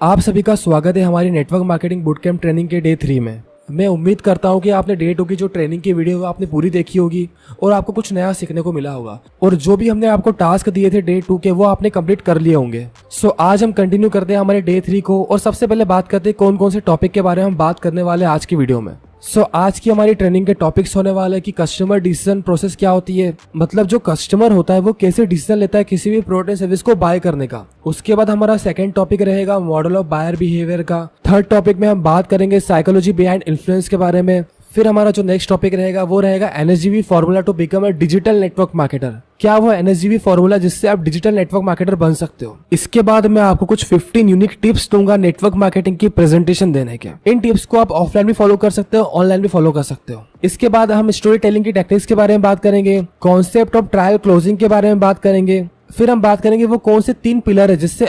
आप सभी का स्वागत है हमारी नेटवर्क मार्केटिंग बूटकैम्प ट्रेनिंग के डे 3 में। मैं उम्मीद करता हूं कि आपने डे 2 की जो ट्रेनिंग की वीडियो आपने पूरी देखी होगी और आपको कुछ नया सीखने को मिला होगा और जो भी हमने आपको टास्क दिए थे डे 2 के वो आपने कंप्लीट कर लिए होंगे। सो आज हम कंटिन्यू करते हैं हमारे डे 3 को और सबसे पहले बात करते हैं कौन कौन से टॉपिक के बारे में हम बात करने वाले हैं आज की वीडियो में। आज की हमारी ट्रेनिंग के टॉपिक्स होने वाले हैं कि कस्टमर डिसीजन प्रोसेस क्या होती है, मतलब जो कस्टमर होता है वो कैसे डिसीजन लेता है किसी भी प्रोडक्ट एंड सर्विस को बाय करने का। उसके बाद हमारा सेकंड टॉपिक रहेगा मॉडल ऑफ बायर बिहेवियर का। थर्ड टॉपिक में हम बात करेंगे साइकोलॉजी बिहाइंड इन्फ्लुएंस के बारे में। फिर हमारा जो नेक्स्ट टॉपिक रहेगा वो रहेगा NSGB formula to become a digital network marketer. क्या वो एनएसजीबी फॉर्मूला जिससे आप डिजिटल नेटवर्क मार्केटर बन सकते हो। इसके बाद मैं आपको कुछ 15 यूनिक टिप्स दूंगा नेटवर्क मार्केटिंग की प्रेजेंटेशन देने के। इन टिप्स को आप ऑफलाइन भी फॉलो कर सकते हो, ऑनलाइन भी फॉलो कर सकते हो। इसके बाद हम स्टोरी टेलिंग की टेक्निक्स के बारे में बात करेंगे, कॉन्सेप्ट ऑफ ट्रायल क्लोजिंग के बारे में बात करेंगे। फिर हम बात करेंगे वो कौन से 3 पिलर है जिससे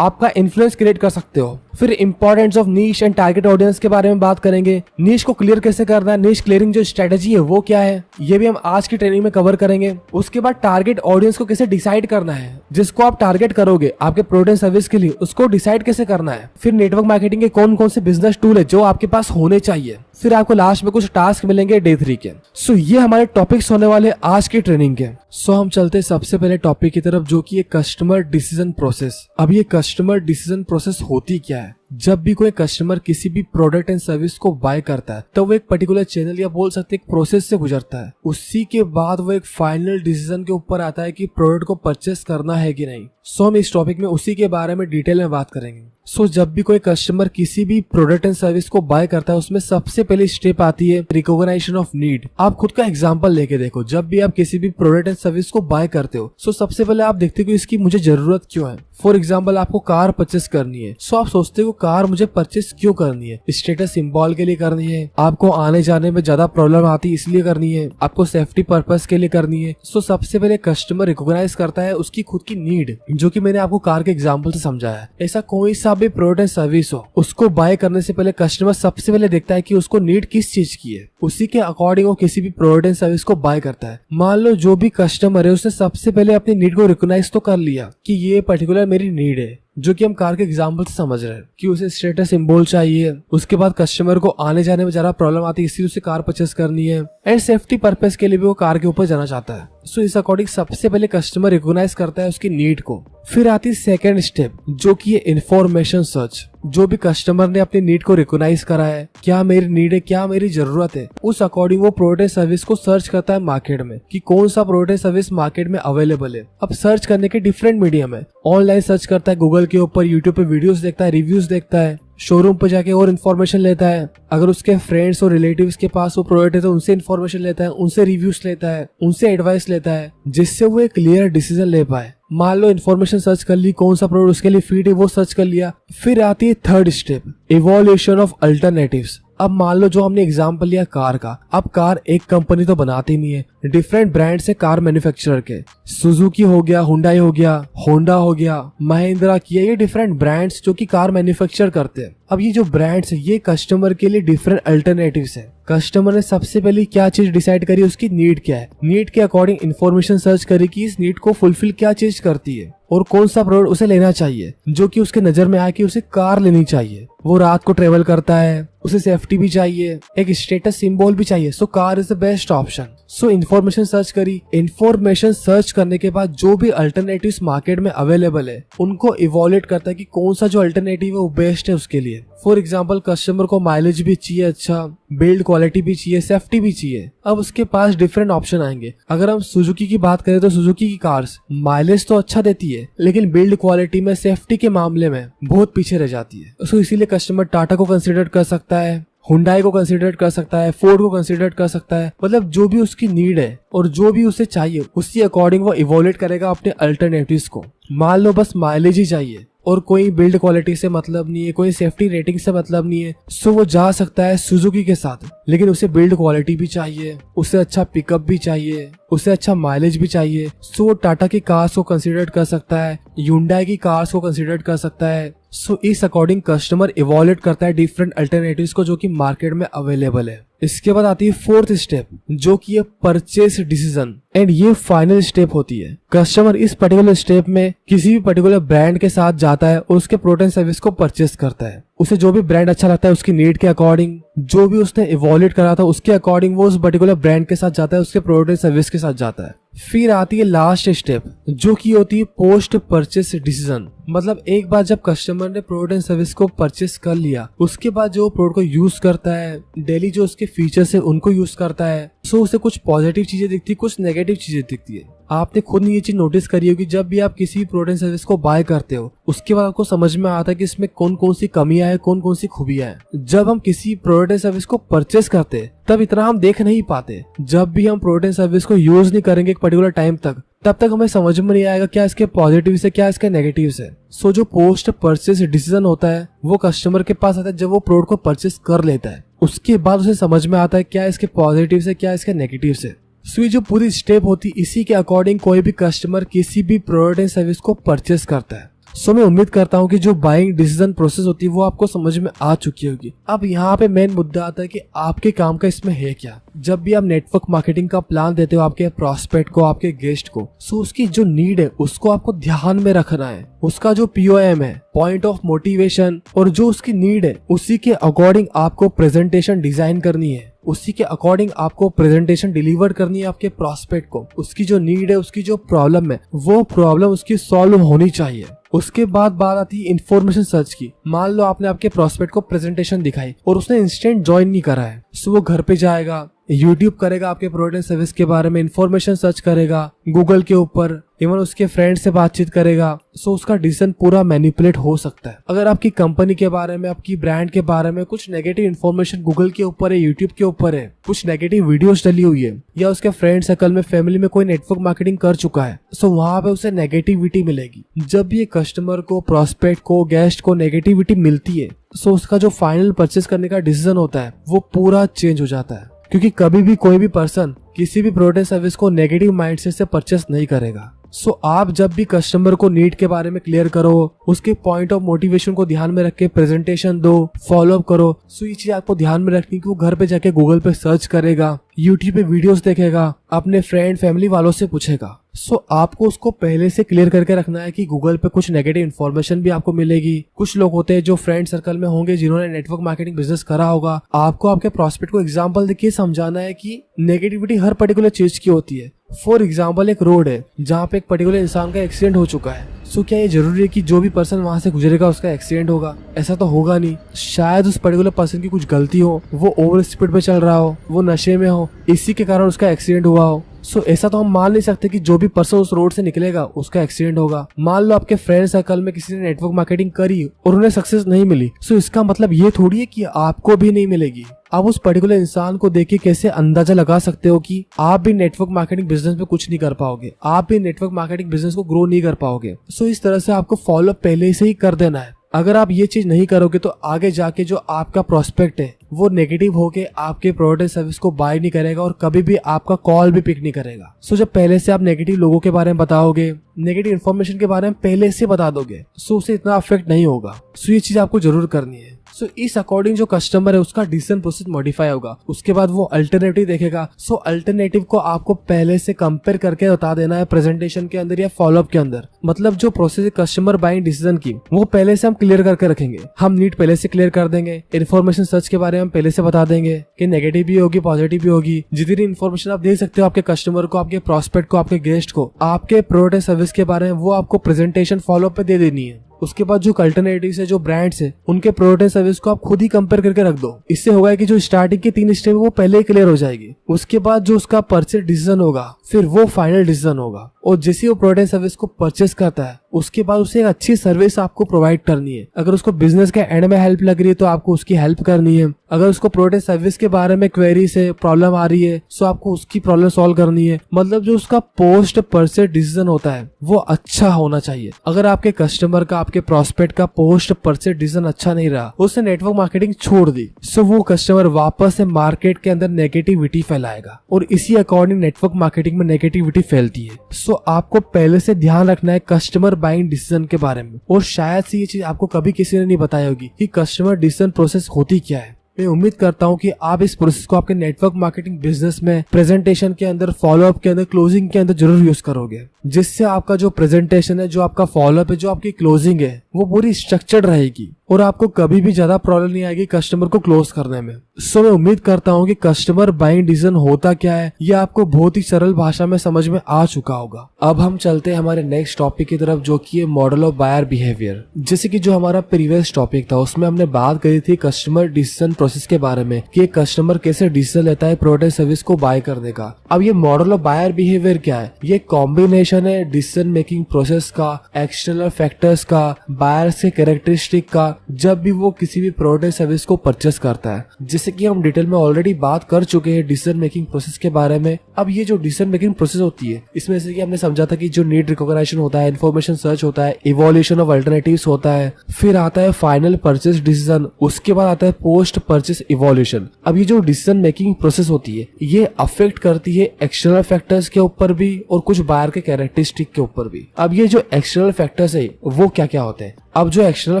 आपका इन्फ्लुएंस क्रिएट कर सकते हो। फिर importance of niche and target audience के बारे में बात करेंगे। नीश को क्लियर कैसे करना है, नीश क्लियरिंग जो स्ट्रेटेजी है वो क्या है, ये भी हम आज की ट्रेनिंग में कवर करेंगे। उसके बाद टारगेट ऑडियंस को कैसे डिसाइड करना है, जिसको आप टारगेट करोगे आपके प्रोडक्ट एंड सर्विस के लिए उसको डिसाइड कैसे करना है। फिर नेटवर्क मार्केटिंग के कौन कौन से बिजनेस टूल है जो आपके पास होने चाहिए। फिर आपको लास्ट में कुछ टास्क मिलेंगे डे 3 के। ये हमारे टॉपिक्स होने वाले आज की ट्रेनिंग के। हम चलते सबसे पहले टॉपिक की तरफ जो कि है कस्टमर डिसीजन प्रोसेस। अब ये कस्टमर डिसीजन प्रोसेस होती क्या है। जब भी कोई कस्टमर किसी भी प्रोडक्ट एंड सर्विस को बाय करता है तो वो एक पर्टिकुलर चैनल या बोल सकते एक प्रोसेस से गुजरता है। उसी के बाद वो एक फाइनल डिसीजन के ऊपर आता है कि प्रोडक्ट को परचेस करना है कि नहीं। हम इस टॉपिक में उसी के बारे में डिटेल में बात करेंगे। जब भी कोई कस्टमर किसी भी प्रोडक्ट एंड सर्विस को बाय करता है उसमें सबसे पहली स्टेप आती है रिकॉग्निशन ऑफ नीड। आप खुद का एग्जांपल लेके देखो, जब भी आप किसी भी प्रोडक्ट एंड सर्विस को बाय करते हो सबसे पहले आप देखते हो कि इसकी मुझे जरूरत क्यों है। फॉर एग्जाम्पल आपको कार परचेस करनी है, आप सोचते हो कार मुझे परचेस क्यों करनी है। स्टेटस सिंबल के लिए करनी है, आपको आने जाने में ज्यादा प्रॉब्लम आती है इसलिए करनी है, आपको सेफ्टी पर्पस के लिए करनी है। सबसे पहले कस्टमर रिकॉग्नाइज करता है उसकी खुद की नीड, जो कि मैंने आपको कार के एग्जाम्पल से समझाया है। ऐसा कोई सा भी प्रोडक्ट एंड सर्विस हो, उसको बाय करने से पहले कस्टमर सबसे पहले देखता है कि उसको नीड किस चीज की है, उसी के अकॉर्डिंग वो किसी भी प्रोडक्ट एंड सर्विस को बाय करता है। मान लो जो भी कस्टमर है उसने सबसे पहले अपनी नीड को रिकॉग्नाइज तो कर लिया कि ये पर्टिकुलर मेरी नीड है, जो कि हम कार के एग्जाम्पल से समझ रहे हैं कि उसे स्टेटस सिंबल चाहिए। उसके बाद कस्टमर को आने जाने में ज्यादा प्रॉब्लम आती है इसलिए उसे कार परचेस करनी है एंड सेफ्टी पर्पस के लिए भी वो कार के ऊपर जाना चाहता है। इस अकॉर्डिंग सबसे पहले कस्टमर रिकॉग्नाइज करता है उसकी नीड को। फिर आती है सेकेंड स्टेप जो कि है इंफॉर्मेशन सर्च। जो भी कस्टमर ने अपनी नीड को रिकॉग्नाइज करा है, क्या मेरी नीड है, क्या मेरी जरूरत है, उस अकॉर्डिंग वो प्रोडक्ट सर्विस को सर्च करता है मार्केट में कि कौन सा प्रोडक्ट सर्विस मार्केट में अवेलेबल है। अब सर्च करने के डिफरेंट मीडियम है, ऑनलाइन सर्च करता है गूगल के ऊपर, यूट्यूब पे वीडियोस देखता है, रिव्यूज देखता है, शोरूम पे जाके और इन्फॉर्मेशन लेता है। अगर उसके फ्रेंड्स और रिलेटिव्स के पास वो प्रोडक्ट है तो उनसे इन्फॉर्मेशन लेता है, उनसे रिव्यूज लेता है, उनसे एडवाइस लेता है, जिससे वो एक क्लियर डिसीजन ले पाए। मान लो इन्फॉर्मेशन सर्च कर ली, कौन सा प्रोडक्ट उसके लिए फिट है वो सर्च कर लिया। फिर आती है third step evolution of alternatives. अब मान लो जो हमने एग्जांपल लिया कार का, अब कार एक कंपनी तो बनाती नहीं है, डिफरेंट ब्रांड से कार मैन्युफैक्चरर के, सुजुकी हो गया, हुंडई हो गया, होंडा हो गया, महिंद्रा किया, ये डिफरेंट ब्रांड्स जो कि कार मैन्युफैक्चर करते हैं। अब ये जो ब्रांड्स है ये कस्टमर के लिए डिफरेंट अल्टरनेटिव्स है। कस्टमर ने सबसे पहले क्या चीज डिसाइड करी, उसकी नीड क्या है, नीड के अकॉर्डिंग इन्फॉर्मेशन सर्च करी कि इस नीड को फुलफिल क्या चीज करती है और कौन सा प्रोडक्ट उसे लेना चाहिए जो कि उसके नजर में आए कि उसे कार लेनी चाहिए। वो रात को ट्रेवल करता है, उसे सेफ्टी भी चाहिए, एक स्टेटस सिंबल भी चाहिए, car is the best option. Information search करी, इन्फॉर्मेशन सर्च करने के बाद जो भी अल्टरनेटिव्स मार्केट में अवेलेबल है उनको इवोल्यूट करता है कि कौन सा जो अल्टरनेटिव है वो बेस्ट है उसके लिए। फॉर एग्जाम्पल कस्टमर को माइलेज भी चाहिए, अच्छा बिल्ड क्वालिटी भी चाहिए, सेफ्टी भी चाहिए। अब उसके पास डिफरेंट ऑप्शन आएंगे। अगर हम सुजुकी की बात करें तो सुजुकी की कार्स माइलेज तो अच्छा देती है लेकिन बिल्ड क्वालिटी में, सेफ्टी के मामले में बहुत पीछे रह जाती है। इसीलिए कस्टमर टाटा को कंसिडर कर सकता है, हुंडई को कंसिडर कर सकता है, फोर्ड को कंसिडर कर सकता है। मतलब जो भी उसकी नीड है और जो भी उसे चाहिए उसी अकॉर्डिंग वो इवोल्यूट करेगा अपने अल्टरनेटिव्स को। मान लो बस माइलेज ही चाहिए और कोई बिल्ड क्वालिटी से मतलब नहीं है, कोई सेफ्टी रेटिंग से मतलब नहीं है, वो जा सकता है सुजुकी के साथ। लेकिन उसे बिल्ड क्वालिटी भी चाहिए, उसे अच्छा पिकअप भी चाहिए, उसे अच्छा माइलेज भी चाहिए, वो टाटा की कार्स को कंसिडर कर सकता है। Hyundai की कार्स को कंसिडर कर सकता है। सो इस अकॉर्डिंग कस्टमर इवॉल्यूट करता है डिफरेंट अल्टरनेटिव्स को जो कि मार्केट में अवेलेबल है। इसके बाद आती है फोर्थ स्टेप जो कि है परचेस डिसीजन, एंड ये फाइनल स्टेप होती है। कस्टमर इस पर्टिकुलर स्टेप में किसी भी पर्टिकुलर ब्रांड के साथ जाता है और उसके प्रोडक्ट एंड सर्विस को परचेस करता है। उसे जो भी ब्रांड अच्छा लगता है उसकी नीड के अकॉर्डिंग, जो भी उसने इवॉल्यूट करा था उसके अकॉर्डिंग वो उस पर्टिकुलर ब्रांड के साथ जाता है, उसके प्रोडक्ट एंड सर्विस के साथ जाता है। फिर आती है लास्ट स्टेप जो कि होती है पोस्ट परचेस डिसीजन। मतलब एक बार जब कस्टमर ने प्रोडक्ट एंड सर्विस को परचेस कर लिया, उसके बाद जो प्रोडक्ट को यूज करता है, डेली जो उसके फीचर्स है उनको यूज करता है, सो उसे कुछ पॉजिटिव चीजें दिखती है, कुछ नेगेटिव चीजें दिखती है। आपने खुद ये चीज नोटिस करी होगी, जब भी आप किसी प्रोडक्ट एंड सर्विस को बाय करते हो उसके बाद आपको समझ में आता है कि इसमें कौन कौन सी कमियां है, कौन कौन सी खूबियां हैं। जब हम किसी प्रोडक्ट एंड सर्विस को परचेस करते हैं तब इतना हम देख नहीं पाते। जब भी हम प्रोडक्ट एंड सर्विस को यूज नहीं करेंगे एक पर्टिकुलर टाइम तक, तब तक हमें समझ में नहीं आएगा क्या इसके पॉजिटिव है क्या इसके नेगेटिव है। सो जो पोस्ट परचेस डिसीजन होता है वो कस्टमर के पास आता है जब वो प्रोडक्ट को परचेस कर लेता है। उसके बाद उसे समझ में आता है क्या इसके पॉजिटिव है क्या इसके नेगेटिव है। सो ये जो पूरी स्टेप होती है इसी के अकॉर्डिंग कोई भी कस्टमर किसी भी प्रोडक्ट एंड सर्विस को परचेस करता है। सो मैं उम्मीद करता हूँ कि जो बाइंग डिसीजन प्रोसेस होती है वो आपको समझ में आ चुकी होगी। अब यहाँ पे मेन मुद्दा आता है कि आपके काम का इसमें है क्या। जब भी आप नेटवर्क मार्केटिंग का प्लान देते हो आपके प्रोस्पेक्ट को, आपके गेस्ट को, सो उसकी जो नीड है उसको आपको ध्यान में रखना है। उसका जो POM है, पॉइंट ऑफ मोटिवेशन, और जो उसकी नीड है उसी के अकॉर्डिंग आपको प्रेजेंटेशन डिजाइन करनी है, उसी के अकॉर्डिंग आपको प्रेजेंटेशन डिलीवर करनी है आपके प्रोस्पेक्ट को। उसकी जो नीड है, उसकी जो प्रॉब्लम है, वो प्रॉब्लम उसकी सॉल्व होनी चाहिए। उसके बाद बात आती है इन्फॉर्मेशन सर्च की। मान लो आपने आपके प्रोस्पेक्ट को प्रेजेंटेशन दिखाई और उसने इंस्टेंट ज्वाइन नहीं करा है, सो वो घर पे जाएगा, यूट्यूब करेगा, आपके प्रोडक्ट एंड सर्विस के बारे में इन्फॉर्मेशन सर्च करेगा गूगल के ऊपर, इवन उसके फ्रेंड से बातचीत करेगा। सो उसका डिसीजन पूरा मैनिपुलेट हो सकता है। अगर आपकी कंपनी के बारे में, आपकी ब्रांड के बारे में कुछ नेगेटिव इन्फॉर्मेशन गूगल के ऊपर है, यूट्यूब के ऊपर है, कुछ नेगेटिव वीडियोस डली हुई है, या उसके फ्रेंड सर्कल में, फैमिली में कोई नेटवर्क मार्केटिंग कर चुका है, सो वहां पे उसे नेगेटिविटी मिलेगी। जब भी कस्टमर को, प्रोस्पेक्ट को, गेस्ट को नेगेटिविटी मिलती है, सो उसका जो फाइनल परचेस करने का डिसीजन होता है वो पूरा चेंज हो जाता है। क्योंकि कभी भी कोई भी पर्सन किसी भी प्रोडक्ट सर्विस को नेगेटिव माइंडसेट से परचेस नहीं करेगा। सो आप जब भी कस्टमर को नीड के बारे में क्लियर करो, उसके पॉइंट ऑफ मोटिवेशन को ध्यान में रख के प्रेजेंटेशन दो, फॉलो अप करो। सो ये चीज आपको ध्यान में रखनी कि वो घर पे जाके गूगल पे सर्च करेगा, यूट्यूब पे वीडियोस देखेगा, अपने फ्रेंड फैमिली वालों से पूछेगा। सो आपको उसको पहले से क्लियर करके रखना है कि गूगल पे कुछ नेगेटिव इन्फॉर्मेशन भी आपको मिलेगी। कुछ लोग होते हैं जो फ्रेंड सर्कल में होंगे जिन्होंने नेटवर्क मार्केटिंग बिजनेस करा होगा। आपको आपके प्रोस्पेक्ट को एग्जांपल देके समझाना है कि नेगेटिविटी हर पर्टिकुलर चीज की होती है। फॉर एग्जाम्पल एक रोड है जहाँ पे एक पर्टिकुलर इंसान का एक्सीडेंट हो चुका है। सो क्या ये जरूरी है कि जो भी पर्सन वहां से गुजरेगा उसका एक्सीडेंट होगा? ऐसा तो होगा नहीं। शायद उस पर्टिकुलर पर्सन की कुछ गलती हो, वो ओवर स्पीड पे चल रहा हो, वो नशे में हो, इसी के कारण उसका एक्सीडेंट हुआ हो। सो ऐसा तो हम मान नहीं सकते कि जो भी पर्सन उस रोड से निकलेगा उसका एक्सीडेंट होगा। मान लो आपके फ्रेंड सर्कल में किसी ने नेटवर्क मार्केटिंग करी और उन्हें सक्सेस नहीं मिली, सो इसका मतलब ये थोड़ी है कि आपको भी नहीं मिलेगी। आप उस पर्टिकुलर इंसान को देख के कैसे अंदाजा लगा सकते हो कि आप भी नेटवर्क मार्केटिंग बिजनेस में कुछ नहीं कर पाओगे, आप भी नेटवर्क मार्केटिंग बिजनेस को ग्रो नहीं कर पाओगे। सो इस तरह से आपको फॉलो पहले से ही कर देना है। अगर आप ये चीज नहीं करोगे तो आगे जाके जो आपका प्रोस्पेक्ट है वो नेगेटिव होके आपके प्रोडक्ट एंड सर्विस को बाय नहीं करेगा और कभी भी आपका कॉल भी पिक नहीं करेगा। सो जब पहले से आप नेगेटिव लोगों के बारे में बताओगे, नेगेटिव इन्फॉर्मेशन के बारे में पहले से बता दोगे, सो उसे इतना अफेक्ट नहीं होगा। सो ये चीज आपको जरूर करनी है। सो इस अकॉर्डिंग जो कस्टमर है उसका डिसीजन प्रोसेस मॉडिफाई होगा। उसके बाद वो अल्टरनेटिव देखेगा। सो अल्टरनेटिव को आपको पहले से कंपेयर करके बता देना है प्रेजेंटेशन के अंदर या फॉलोअप के अंदर। मतलब जो प्रोसेस है कस्टमर बाइंग डिसीजन की वो पहले से हम क्लियर करके रखेंगे। हम नीड पहले से क्लियर कर देंगे, इन्फॉर्मेशन सर्च के बारे में हम पहले से बता देंगे कि नेगेटिव भी होगी, पॉजिटिव भी होगी। जितनी इन्फॉर्मेशन आप दे सकते हो आपके कस्टमर को, आपके प्रोस्पेक्ट को, आपके गेस्ट को, आपके प्रोडक्ट एंड सर्विस के बारे में वो आपको प्रेजेंटेशन फॉलोअप पे दे देनी है। उसके बाद जो अल्टरनेटिव्स है, जो ब्रांड्स है, उनके प्रोडक्ट एंड सर्विस को आप खुद ही कंपेयर करके रख दो। इससे होगा कि जो स्टार्टिंग के 3 स्टेप है वो पहले ही क्लियर हो जाएगी। उसके बाद जो उसका परचेज डिसीजन होगा फिर वो फाइनल डिसीजन होगा। और जैसे वो प्रोडक्ट एंड सर्विस को परचेस करता है उसके बाद उसे एक अच्छी सर्विस आपको प्रोवाइड करनी है। अगर उसको बिजनेस के एंड में हेल्प लग रही है तो आपको उसकी हेल्प करनी है। अगर उसको प्रोडक्ट एंड सर्विस के बारे में क्वेरीज है, प्रॉब्लम आ रही है, तो आपको उसकी प्रॉब्लम सॉल्व करनी है। मतलब जो उसका पोस्ट परचेज डिसीजन होता है वो अच्छा होना चाहिए। अगर आपके कस्टमर का, आपके प्रोस्पेक्ट का पोस्ट परचेज डिसीजन अच्छा नहीं रहा, उसने नेटवर्क मार्केटिंग छोड़ दी, सो वो कस्टमर वापस से मार्केट के अंदर नेगेटिविटी फैलाएगा और इसी अकॉर्डिंग नेटवर्क मार्केटिंग में नेगेटिविटी फैलती है। सो आपको पहले से ध्यान रखना है कस्टमर बाइंग डिसीजन के बारे में। और शायद से ये चीज आपको कभी किसी ने नहीं बताई होगी कि कस्टमर डिसीजन प्रोसेस होती क्या है। मैं उम्मीद करता हूं कि आप इस प्रोसेस को आपके नेटवर्क मार्केटिंग बिजनेस में प्रेजेंटेशन के अंदर, फॉलोअप के अंदर, क्लोजिंग के अंदर जरूर यूज करोगे, जिससे आपका जो प्रेजेंटेशन है, जो आपका फॉलोअप है, जो आपकी क्लोजिंग है, वो पूरी स्ट्रक्चर्ड रहेगी और आपको कभी भी ज्यादा प्रॉब्लम नहीं आएगी कस्टमर को क्लोज करने में। सो मैं उम्मीद करता हूं कि कस्टमर बाइंग डिसीजन होता क्या है ये आपको बहुत ही सरल भाषा में समझ में आ चुका होगा। अब हम चलते हैं हमारे नेक्स्ट टॉपिक की तरफ, जो कि है मॉडल ऑफ बायर बिहेवियर। जैसे कि जो हमारा प्रीवियस टॉपिक था उसमें हमने बात करी थी कस्टमर डिसीजन प्रोसेस के बारे में कि एक कस्टमर कैसे डिसीजन लेता है प्रोडक्ट सर्विस को बाय करने का। अब ये मॉडल ऑफ बायर बिहेवियर क्या है? ये कॉम्बिनेशन है डिसीजन मेकिंग प्रोसेस का, एक्सटर्नल फैक्टर्स का, बायर्स के कैरेक्टरिस्टिक का, जब भी वो किसी भी प्रोडक्ट सर्विस को परचेस करता है। जैसे कि हम डिटेल में ऑलरेडी बात कर चुके हैं डिसीजन मेकिंग प्रोसेस के बारे में। अब ये जो डिसीजन मेकिंग प्रोसेस होती है इसमें से कि हमने समझा था कि जो नीड रिकॉग्निशन होता है, इन्फॉर्मेशन सर्च होता है, इवोल्यूशन ऑफ अल्टरनेटिव्स होता है, फिर आता है फाइनल परचेस डिसीजन, उसके बाद आता है पोस्ट परचेस इवोल्यूशन। अब ये जो डिसीजन मेकिंग प्रोसेस होती है ये अफेक्ट करती है एक्सटर्नल फैक्टर्स के ऊपर भी और कुछ बायर के कैरेक्टरिस्टिक के ऊपर भी। अब ये जो एक्सटर्नल फैक्टर्स है वो क्या क्या होते हैं? अब जो एक्सटर्नल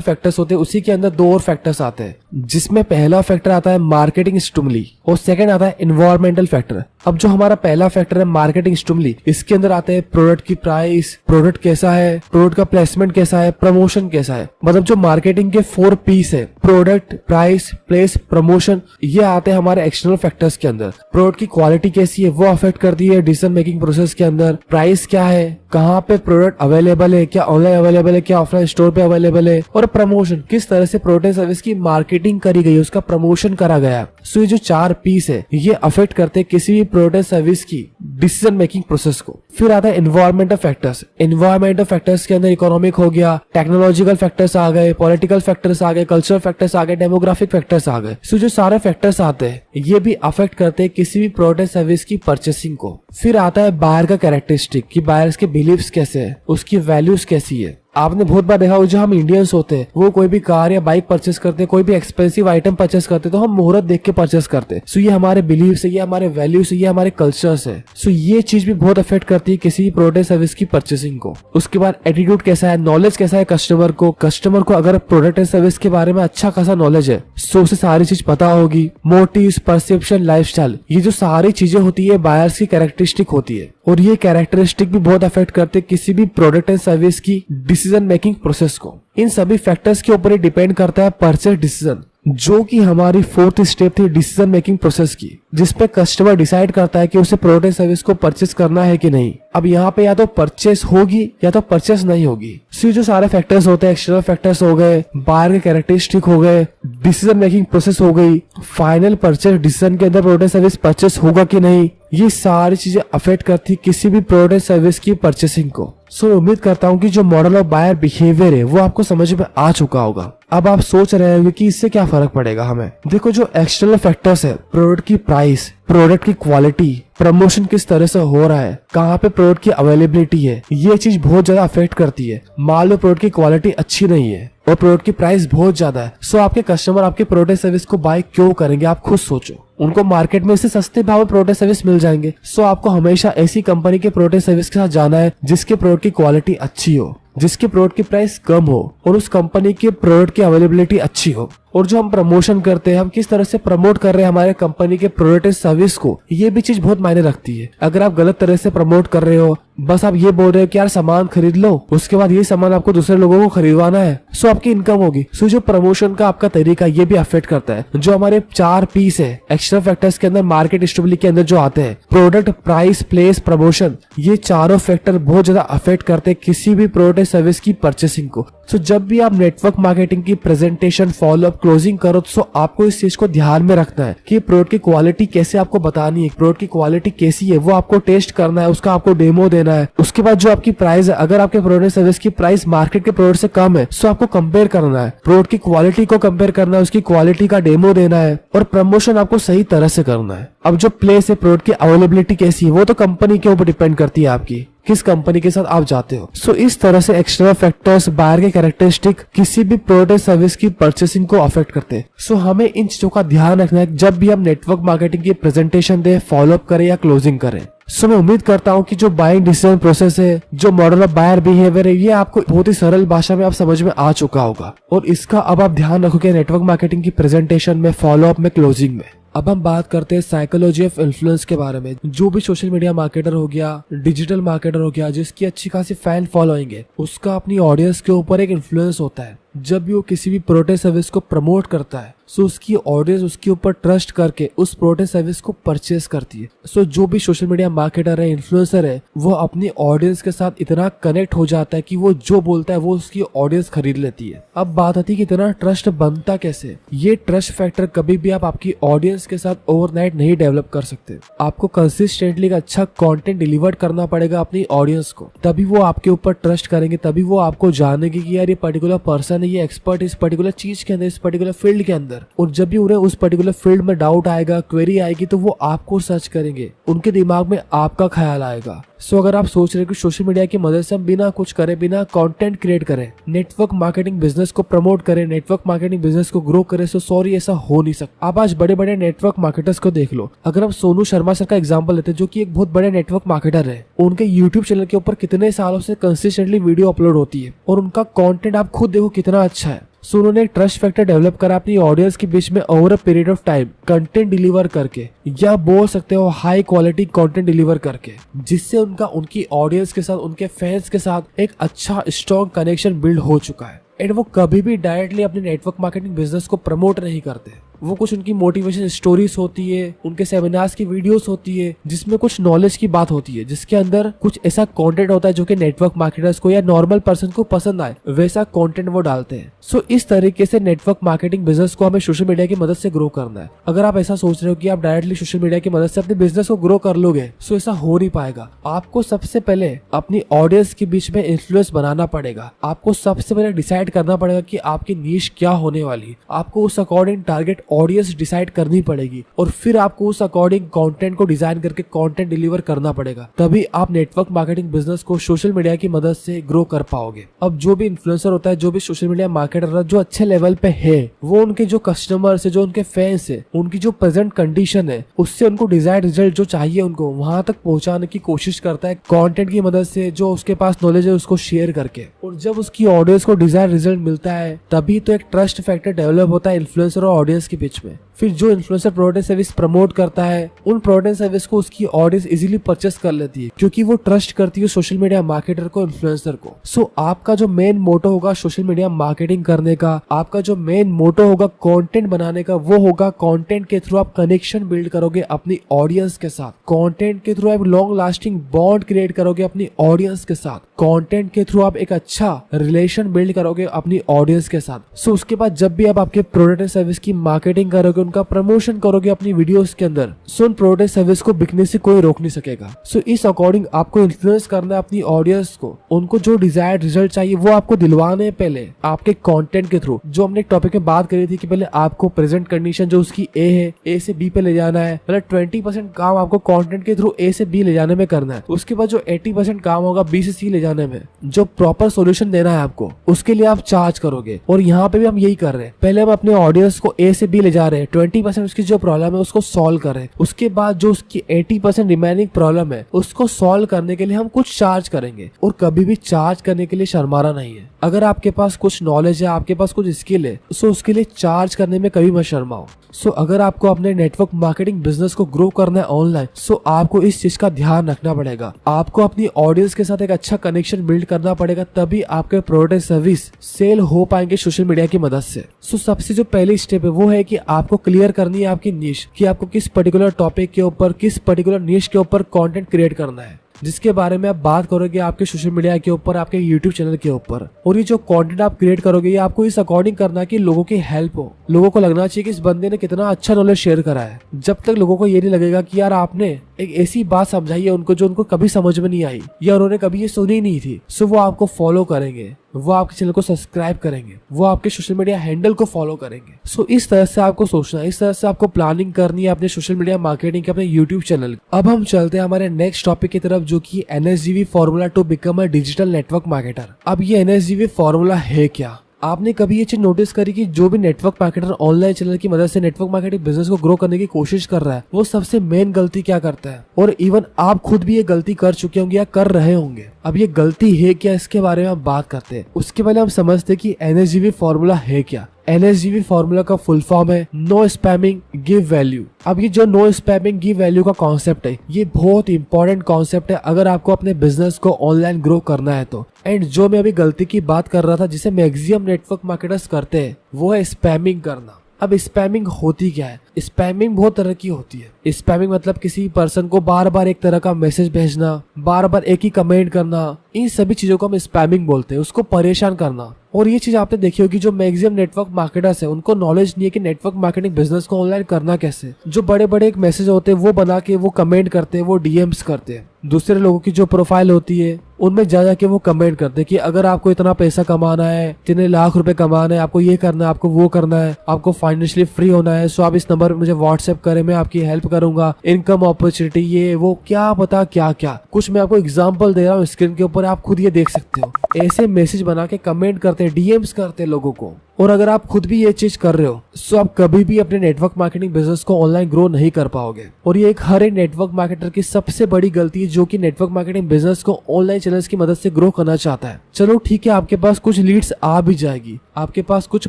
फैक्टर्स होते हैं उसी के अंदर दो और फैक्टर्स आते हैं, जिसमें पहला फैक्टर आता है मार्केटिंग स्टिमुली और सेकंड आता है एनवायरमेंटल फैक्टर। अब जो हमारा पहला फैक्टर है मार्केटिंग स्टिमुली, इसके अंदर आते हैं प्रोडक्ट की प्राइस, प्रोडक्ट कैसा है, प्रोडक्ट का प्लेसमेंट कैसा है, प्रमोशन कैसा है। मतलब जो मार्केटिंग के 4 पीस है, प्रोडक्ट, प्राइस, प्लेस, प्रमोशन, ये आते हैं हमारे एक्सटर्नल फैक्टर्स के अंदर। प्रोडक्ट की क्वालिटी कैसी है वो अफेक्ट करती है डिसीजन मेकिंग प्रोसेस के अंदर। प्राइस क्या है, कहाँ पे प्रोडक्ट अवेलेबल है, क्या ऑनलाइन अवेलेबल है, क्या ऑफलाइन स्टोर पे अवेलेबल है, और प्रमोशन, किस तरह से प्रोडक्ट सर्विस की मार्केटिंग करी गई, उसका प्रमोशन करा गया। सो ये जो 4 पीस है ये अफेक्ट करते हैं किसी भी प्रोडक्ट सर्विस की डिसीजन मेकिंग प्रोसेस को। फिर आता है एनवायरमेंटल फैक्टर्स। एनवायरमेंटल फैक्टर्स के अंदर इकोनॉमिक हो गया, टेक्नोलॉजिकल फैक्टर्स आ गए, पॉलिटिकल फैक्टर्स आ गए, कल्चरल फैक्टर्स आ गए, डेमोग्राफिक फैक्टर्स आ गए। सो जो सारे फैक्टर्स आते हैं ये भी अफेक्ट करते हैं किसी भी प्रोडक्ट सर्विस की परचेसिंग को। फिर आता है बायर का कैरेक्टरिस्टिक कि बायर्स के बिलीव्स कैसे है, उसकी वैल्यूज कैसी है। आपने बहुत बार देखा हो जो हम इंडियंस होते हैं वो कोई भी कार या बाइक परचेस करते हैं, कोई भी एक्सपेंसिव आइटम परचेस करते हैं तो हम मुहूर्त देख के परचेस करते हैं। सो ये हमारे बिलीव्स है, ये हमारे वैल्यूज है, ये हमारे कल्चर्स है। सो ये चीज भी बहुत अफेक्ट करती है किसी भी प्रोडक्ट सर्विस की परचेसिंग को। उसके बाद एटीट्यूड कैसा है, नॉलेज कैसा है कस्टमर को अगर प्रोडक्ट एंड सर्विस के बारे में अच्छा खासा नॉलेज है सो उसे सारी चीज पता होगी। मोटिव्स, परसेप्शन, लाइफस्टाइल, ये जो सारी चीजें होती है बायर्स की कैरेक्टरिस्टिक होती है और ये कैरेक्टरिस्टिक भी बहुत अफेक्ट करते हैं किसी भी प्रोडक्ट एंड सर्विस की डिसीजन मेकिंग प्रोसेस को। इन सभी फैक्टर्स के ऊपर ही डिपेंड करता है परचेस डिसीजन, जो कि हमारी 4th स्टेप थी डिसीजन मेकिंग प्रोसेस की, जिसपे कस्टमर डिसाइड करता है कि उसे प्रोडक्ट सर्विस को परचेस करना है कि नहीं। अब यहाँ पे या तो परचेस होगी या तो परचेस नहीं होगी। सो जो सारे फैक्टर्स होते हैं, एक्सटर्नल फैक्टर्स हो गए, बायर के कैरेक्टरिस्टिक हो गए, डिसीजन मेकिंग प्रोसेस हो गई, फाइनल परचेस डिसीजन के अंदर प्रोडक्ट सर्विस परचेस होगा कि नहीं, ये सारी चीजें अफेक्ट करती किसी भी प्रोडक्ट सर्विस की परचेसिंग को। सो उम्मीद करता हूँ कि जो मॉडल ऑफ बायर बिहेवियर है वो आपको समझ में आ चुका होगा। अब आप सोच रहे होंगे कि इससे क्या फर्क पड़ेगा हमें। देखो जो एक्सटर्नल फैक्टर्स है, प्रोडक्ट की प्राइस, प्रोडक्ट की क्वालिटी, प्रमोशन किस तरह से हो रहा है, कहाँ पे प्रोडक्ट की अवेलेबिलिटी है, ये चीज बहुत ज्यादा अफेक्ट करती है। मान लो प्रोडक्ट की क्वालिटी अच्छी नहीं है और प्रोडक्ट की प्राइस बहुत ज्यादा है, सो आपके कस्टमर आपके प्रोडक्ट सर्विस को बाय क्यों करेंगे? आप खुद सोचो। उनको मार्केट में इससे सस्ते भाव में प्रोडक्ट सर्विस मिल जाएंगे। सो आपको हमेशा ऐसी कंपनी के प्रोडक्ट सर्विस के साथ जाना है जिसके प्रोडक्ट की क्वालिटी अच्छी हो, जिसके प्रोडक्ट की प्राइस कम हो और उस कंपनी के प्रोडक्ट की अवेलेबिलिटी अच्छी हो। और जो हम प्रमोशन करते हैं, हम किस तरह से प्रमोट कर रहे हैं हमारे कंपनी के प्रोडक्ट सर्विस को, ये भी चीज बहुत मायने रखती है। अगर आप गलत तरह से प्रमोट कर रहे हो, बस आप ये बोल रहे हो कि यार सामान खरीद लो, उसके बाद ये सामान आपको दूसरे लोगों को खरीदवाना है, सो आपकी इनकम होगी। सो जो प्रमोशन का आपका तरीका ये भी अफेक्ट करता है। जो हमारे 4 पीस है एक्स्ट्रा फैक्टर्स के अंदर, मार्केट स्टेबिलिटी के अंदर जो आते हैं, प्रोडक्ट, प्राइस, प्लेस, प्रमोशन, ये चारों फैक्टर बहुत ज्यादा अफेक्ट करते हैं किसी भी प्रोडक्ट सर्विस की परचेसिंग को। सो जब भी आप नेटवर्क मार्केटिंग की प्रेजेंटेशन, फॉलोअप, क्लोजिंग करो तो आपको इस चीज को ध्यान में रखना है कि प्रोडक्ट की क्वालिटी कैसे आपको बतानी है, प्रोडक्ट की क्वालिटी कैसी है वो आपको टेस्ट करना है, उसका आपको डेमो देना है। उसके बाद जो आपकी प्राइस है, अगर आपके प्रोडक्ट सर्विस की प्राइस मार्केट के प्रोडक्ट से कम है तो आपको कंपेयर करना है, प्रोडक्ट की क्वालिटी को कंपेयर करना है, उसकी क्वालिटी का डेमो देना है और प्रमोशन आपको सही तरह से करना है। अब जो प्लेस है, प्रोडक्ट की अवेलेबिलिटी कैसी है, वो तो कंपनी के ऊपर डिपेंड करती है आपकी किस कंपनी के साथ आप जाते हो। सो इस तरह से एक्सटर्नल फैक्टर्स, बायर के कैरेक्टरिस्टिक किसी भी प्रोडक्ट सर्विस की परचेसिंग को अफेक्ट करते हैं। सो हमें इन चीजों का ध्यान रखना है जब भी हम नेटवर्क मार्केटिंग की प्रेजेंटेशन दे, फॉलोअप करें या क्लोजिंग करें। सो मैं उम्मीद करता हूं कि जो बाइंग डिसीजन प्रोसेस है, जो मॉडल ऑफ बायर बिहेवियर है, ये आपको बहुत ही सरल भाषा में आप समझ में आ चुका होगा और इसका अब आप ध्यान रखोगे नेटवर्क मार्केटिंग की प्रेजेंटेशन में, फॉलोअप में, क्लोजिंग में। अब हम बात करते हैं साइकोलॉजी ऑफ इन्फ्लुएंस के बारे में। जो भी सोशल मीडिया मार्केटर हो गया, डिजिटल मार्केटर हो गया, जिसकी अच्छी खासी फैन फॉलोइंग है, उसका अपनी ऑडियंस के ऊपर एक इन्फ्लुएंस होता है। जब भी वो किसी भी प्रोडक्ट सर्विस को प्रमोट करता है, सो उसकी ऑडियंस उसके ऊपर ट्रस्ट करके उस प्रोडक्ट सर्विस को परचेस करती है। सो जो भी सोशल मीडिया मार्केटर है, इन्फ्लुएंसर है, वो अपनी ऑडियंस के साथ इतना कनेक्ट हो जाता है कि वो जो बोलता है वो उसकी ऑडियंस खरीद लेती है। अब बात आती है कि इतना ट्रस्ट बनता कैसे। ये ट्रस्ट फैक्टर कभी भी आप आपकी ऑडियंस के साथ ओवरनाइट नहीं डेवलप कर सकते। आपको कंसिस्टेंटली अच्छा कंटेंट डिलीवर करना पड़ेगा अपनी ऑडियंस को, तभी वो आपके ऊपर ट्रस्ट करेंगे, तभी वो आपको जानेंगे कि यार ये पर्टिकुलर पर्सन है, ये एक्सपर्ट इस पर्टिकुलर चीज के अंदर, इस पर्टिकुलर फील्ड के अंदर। और जब भी उन्हें उस पर्टिकुलर फील्ड में डाउट आएगा, क्वेरी आएगी, तो वो आपको सर्च करेंगे, उनके दिमाग में आपका ख्याल आएगा। सो अगर आप सोच रहे हो कि सोशल मीडिया की मदद से हम बिना कुछ करे, बिना कंटेंट क्रिएट करें, नेटवर्क मार्केटिंग बिजनेस को प्रमोट करें, नेटवर्क मार्केटिंग बिजनेस को ग्रो करें, सो सॉरी, ऐसा हो नहीं सकता। आप आज बड़े बड़े नेटवर्क मार्केटर्स को देख लो। अगर हम सोनू शर्मा सर का एग्जांपल लेते हैं, जो कि एक बहुत बड़े नेटवर्क मार्केटर है, उनके यूट्यूब चैनल के ऊपर कितने सालों से कंसिस्टेंटली वीडियो अपलोड होती है और उनका कंटेंट आप खुद देखो कितना अच्छा है। सो उन्होंने एक ट्रस्ट फैक्टर डेवलप करा अपनी ऑडियंस के बीच में over a period of time, content deliver करके, या बोल सकते हो हाई क्वालिटी कंटेंट डिलीवर करके, जिससे उनकी ऑडियंस के साथ, उनके फैंस के साथ एक अच्छा स्ट्रॉन्ग कनेक्शन बिल्ड हो चुका है। एंड वो कभी भी डायरेक्टली अपने नेटवर्क मार्केटिंग बिजनेस को प्रमोट नहीं करते। वो कुछ उनकी मोटिवेशन स्टोरीज होती है, उनके सेमिनार्स की वीडियोस होती है, जिसमें कुछ नॉलेज की बात होती है, जिसके अंदर कुछ ऐसा कंटेंट होता है जो कि नेटवर्क मार्केटर्स को या नॉर्मल पर्सन को पसंद आए, वैसा कंटेंट वो डालते हैं। सो इस तरीके से नेटवर्क मार्केटिंग बिजनेस को हमें सोशल मीडिया की मदद से ग्रो करना है। अगर आप ऐसा सोच रहे हो कि आप डायरेक्टली सोशल मीडिया की मदद से अपने बिजनेस को ग्रो कर लोगे, सो ऐसा हो नहीं पाएगा। आपको सबसे पहले अपनी ऑडियंस के बीच में इन्फ्लुएंस बनाना पड़ेगा। आपको सबसे पहले डिसाइड करना पड़ेगा कि आपकी नीश क्या होने वाली। आपको उस अकॉर्डिंग टारगेट ऑडियंस डिसाइड करनी पड़ेगी और फिर आपको उस अकॉर्डिंग कंटेंट को डिजाइन करके कंटेंट डिलीवर करना पड़ेगा। तभी आप नेटवर्क मार्केटिंग बिजनेस को सोशल मीडिया की मदद से ग्रो कर पाओगे। अब जो भी इन्फ्लुएंसर होता है, जो भी सोशल मीडिया मार्केटर जो अच्छे लेवल पे है, वो उनके जो कस्टमर्स है, जो उनके फैंस है, उनकी जो प्रेजेंट कंडीशन है, उससे उनको डिजायर्ड रिजल्ट जो चाहिए उनको वहां तक पहुंचाने की कोशिश करता है कंटेंट की मदद से, जो उसके पास नॉलेज है उसको शेयर करके। और जब उसकी ऑडियंस को डिजायर्ड रिजल्ट मिलता है, तभी तो एक ट्रस्ट फैक्टर डेवलप होता है इन्फ्लुएंसर और ऑडियंस के बीच में। फिर जो इन्फ्लुएंसर प्रोडक्ट सर्विस प्रमोट करता है, उन प्रोडक्ट सर्विस को उसकी ऑडियंस इजीली परचेस कर लेती है, क्योंकि वो ट्रस्ट करती है सोशल मीडिया मार्केटर को, इन्फ्लुएंसर को। सो आपका जो मेन मोटो होगा सोशल मीडिया मार्केटिंग करने का, आपका जो मेन मोटो होगा कंटेंट बनाने का, वो होगा कंटेंट के थ्रू आप कनेक्शन बिल्ड करोगे अपनी ऑडियंस के साथ। कंटेंट के थ्रू आप लॉन्ग लास्टिंग बॉन्ड क्रिएट करोगे अपनी ऑडियंस के साथ। कंटेंट के थ्रू आप एक अच्छा रिलेशन बिल्ड करोगे अपनी ऑडियंस के साथ। सो उसके बाद जब भी आप आपके प्रोडक्ट एंड सर्विस की मार्केटिंग करोगे, उनका प्रमोशन करोगे अपनी वीडियोस के अंदर, सो उन प्रोडक्ट सर्विस को बिकने से कोई रोक नहीं सकेगा। सो इस अकॉर्डिंग आपको इन्फ्लुएंस करना है अपनी ऑडियंस को, उनको जो डिजायर्ड रिजल्ट चाहिए वो आपको दिलवाने पहले आपके कंटेंट के थ्रू। जो हमने टॉपिक में बात करी थी कि पहले आपको प्रेजेंट कंडीशन जो उसकी ए है, ए से बी पे ले जाना है। मतलब 20% काम आपको कंटेंट के थ्रू ए से बी ले जाने में करना है। उसके बाद जो 80% काम होगा बी से सी ले जाने में, जो प्रॉपर सोल्यूशन देना है आपको, उसके लिए आप चार्ज करोगे। और यहाँ पे भी हम यही कर रहे हैं, पहले हम अपने ऑडियंस को ए से बी ले जा रहे हैं, 20% उसकी जो प्रॉब्लम है उसको सॉल्व कर रहे हैं। उसके बाद जो उसकी 80% रिमेनिंग प्रॉब्लम है उसको सॉल्व करने के लिए हम कुछ चार्ज करेंगे। और कभी भी चार्ज करने के लिए शर्माना नहीं है। अगर आपके पास कुछ नॉलेज है, आपके पास कुछ स्किल है, तो उसके लिए चार्ज करने में कभी मत शर्माओ। सो अगर आपको अपने नेटवर्क मार्केटिंग बिजनेस को ग्रो करना है ऑनलाइन, सो आपको इस चीज का ध्यान रखना पड़ेगा। आपको अपनी ऑडियंस के साथ एक अच्छा कनेक्शन बिल्ड करना पड़ेगा, तभी आपके प्रोडक्ट सर्विस सेल हो पाएंगे सोशल मीडिया की मदद से। सो सबसे जो पहली स्टेप है वो है कि आपको क्लियर करनी है आपकी नीश, कि आपको किस पर्टिकुलर टॉपिक के ऊपर, किस पर्टिकुलर नीश के ऊपर कंटेंट क्रिएट करना है, जिसके बारे में आप बात करोगे आपके सोशल मीडिया के ऊपर, आपके यूट्यूब चैनल के ऊपर। और ये जो कंटेंट आप क्रिएट करोगे, ये आपको इस अकॉर्डिंग करना है कि लोगों की हेल्प हो। लोगों को लगना चाहिए कि इस बंदे ने कितना अच्छा नॉलेज शेयर करा है। जब तक लोगों को ये नहीं लगेगा कि यार आपने एक ऐसी बात समझाई है उनको जो उनको कभी समझ में नहीं आई या उन्होंने कभी ये सुनी नहीं थी, सो वो आपको फॉलो करेंगे। वो आपके चैनल को सब्सक्राइब करेंगे, वो आपके सोशल मीडिया हैंडल को फॉलो करेंगे। सो इस तरह से आपको सोचना है, इस तरह से आपको प्लानिंग करनी है अपने सोशल मीडिया मार्केटिंग के, अपने यूट्यूब चैनल। अब हम चलते हैं हमारे नेक्स्ट टॉपिक की तरफ, जो कि NSGV formula to become a digital network marketer. अब ये NSGV फॉर्मूला है क्या? आपने कभी ये चीज नोटिस करी कि जो भी नेटवर्क मार्केटर ऑनलाइन चैनल की मदद से नेटवर्क मार्केटिंग बिजनेस को ग्रो करने की कोशिश कर रहा है, वो सबसे मेन गलती क्या करता है? और इवन आप खुद भी ये गलती कर चुके होंगे या कर रहे होंगे। अब ये गलती है क्या, इसके बारे में हम बात करते हैं। उसके पहले हम समझते हैं कि NSGV फॉर्मूला है क्या। NSGV फॉर्मूला का फुल फॉर्म है नो स्पैमिंग गिव वैल्यू। अब ये जो नो स्पैमिंग गिव वैल्यू का कॉन्सेप्ट है, ये बहुत इंपॉर्टेंट कॉन्सेप्ट है अगर आपको अपने बिजनेस को ऑनलाइन ग्रो करना है तो। एंड जो मैं अभी गलती की बात कर रहा था जिसे मैक्सिमम नेटवर्क मार्केटर्स करते हैं, वो है स्पैमिंग करना। अब स्पैमिंग होती क्या है? स्पैमिंग बहुत तरह की होती है। स्पैमिंग मतलब किसी पर्सन को बार बार एक तरह का मैसेज भेजना, बार बार एक ही कमेंट करना, इन सभी चीजों को हम स्पैमिंग बोलते हैं, उसको परेशान करना। और ये चीज आपने देखी होगी, जो मैक्सिमम नेटवर्क मार्केटर्स है उनको नॉलेज नहीं है कि नेटवर्क मार्केटिंग बिजनेस को ऑनलाइन करना कैसे। जो बड़े बड़े एक मैसेज होते हैं वो बना के वो कमेंट करते हैं, वो DMs करते हैं। दूसरे लोगों की जो प्रोफाइल होती है उनमें जा जाके वो कमेंट करते हैं कि अगर आपको इतना पैसा कमाना है, इतने लाख रुपए कमाना है, आपको ये करना है, आपको वो करना है, आपको फाइनेंशियली फ्री होना है, सो आप इस नंबर पे मुझे व्हाट्सएप करें, मैं आपकी हेल्प करूंगा, इनकम अपॉर्चुनिटी, ये वो क्या पता क्या क्या कुछ। मैं आपको एग्जांपल दे रहा हूँ स्क्रीन के ऊपर, आप खुद ये देख सकते हो। ऐसे मैसेज बना के कमेंट करते हैं, DMs करते हैं लोगों को। और अगर आप खुद भी ये चीज कर रहे हो, सो आप कभी भी अपने नेटवर्क मार्केटिंग बिजनेस को ऑनलाइन ग्रो नहीं कर पाओगे। और ये एक हर एक नेटवर्क मार्केटर की सबसे बड़ी गलती है, जो कि नेटवर्क मार्केटिंग बिजनेस को ऑनलाइन चैनल्स की मदद से ग्रो करना चाहता है। चलो ठीक है, आपके पास कुछ लीड्स आ भी जाएगी, आपके पास कुछ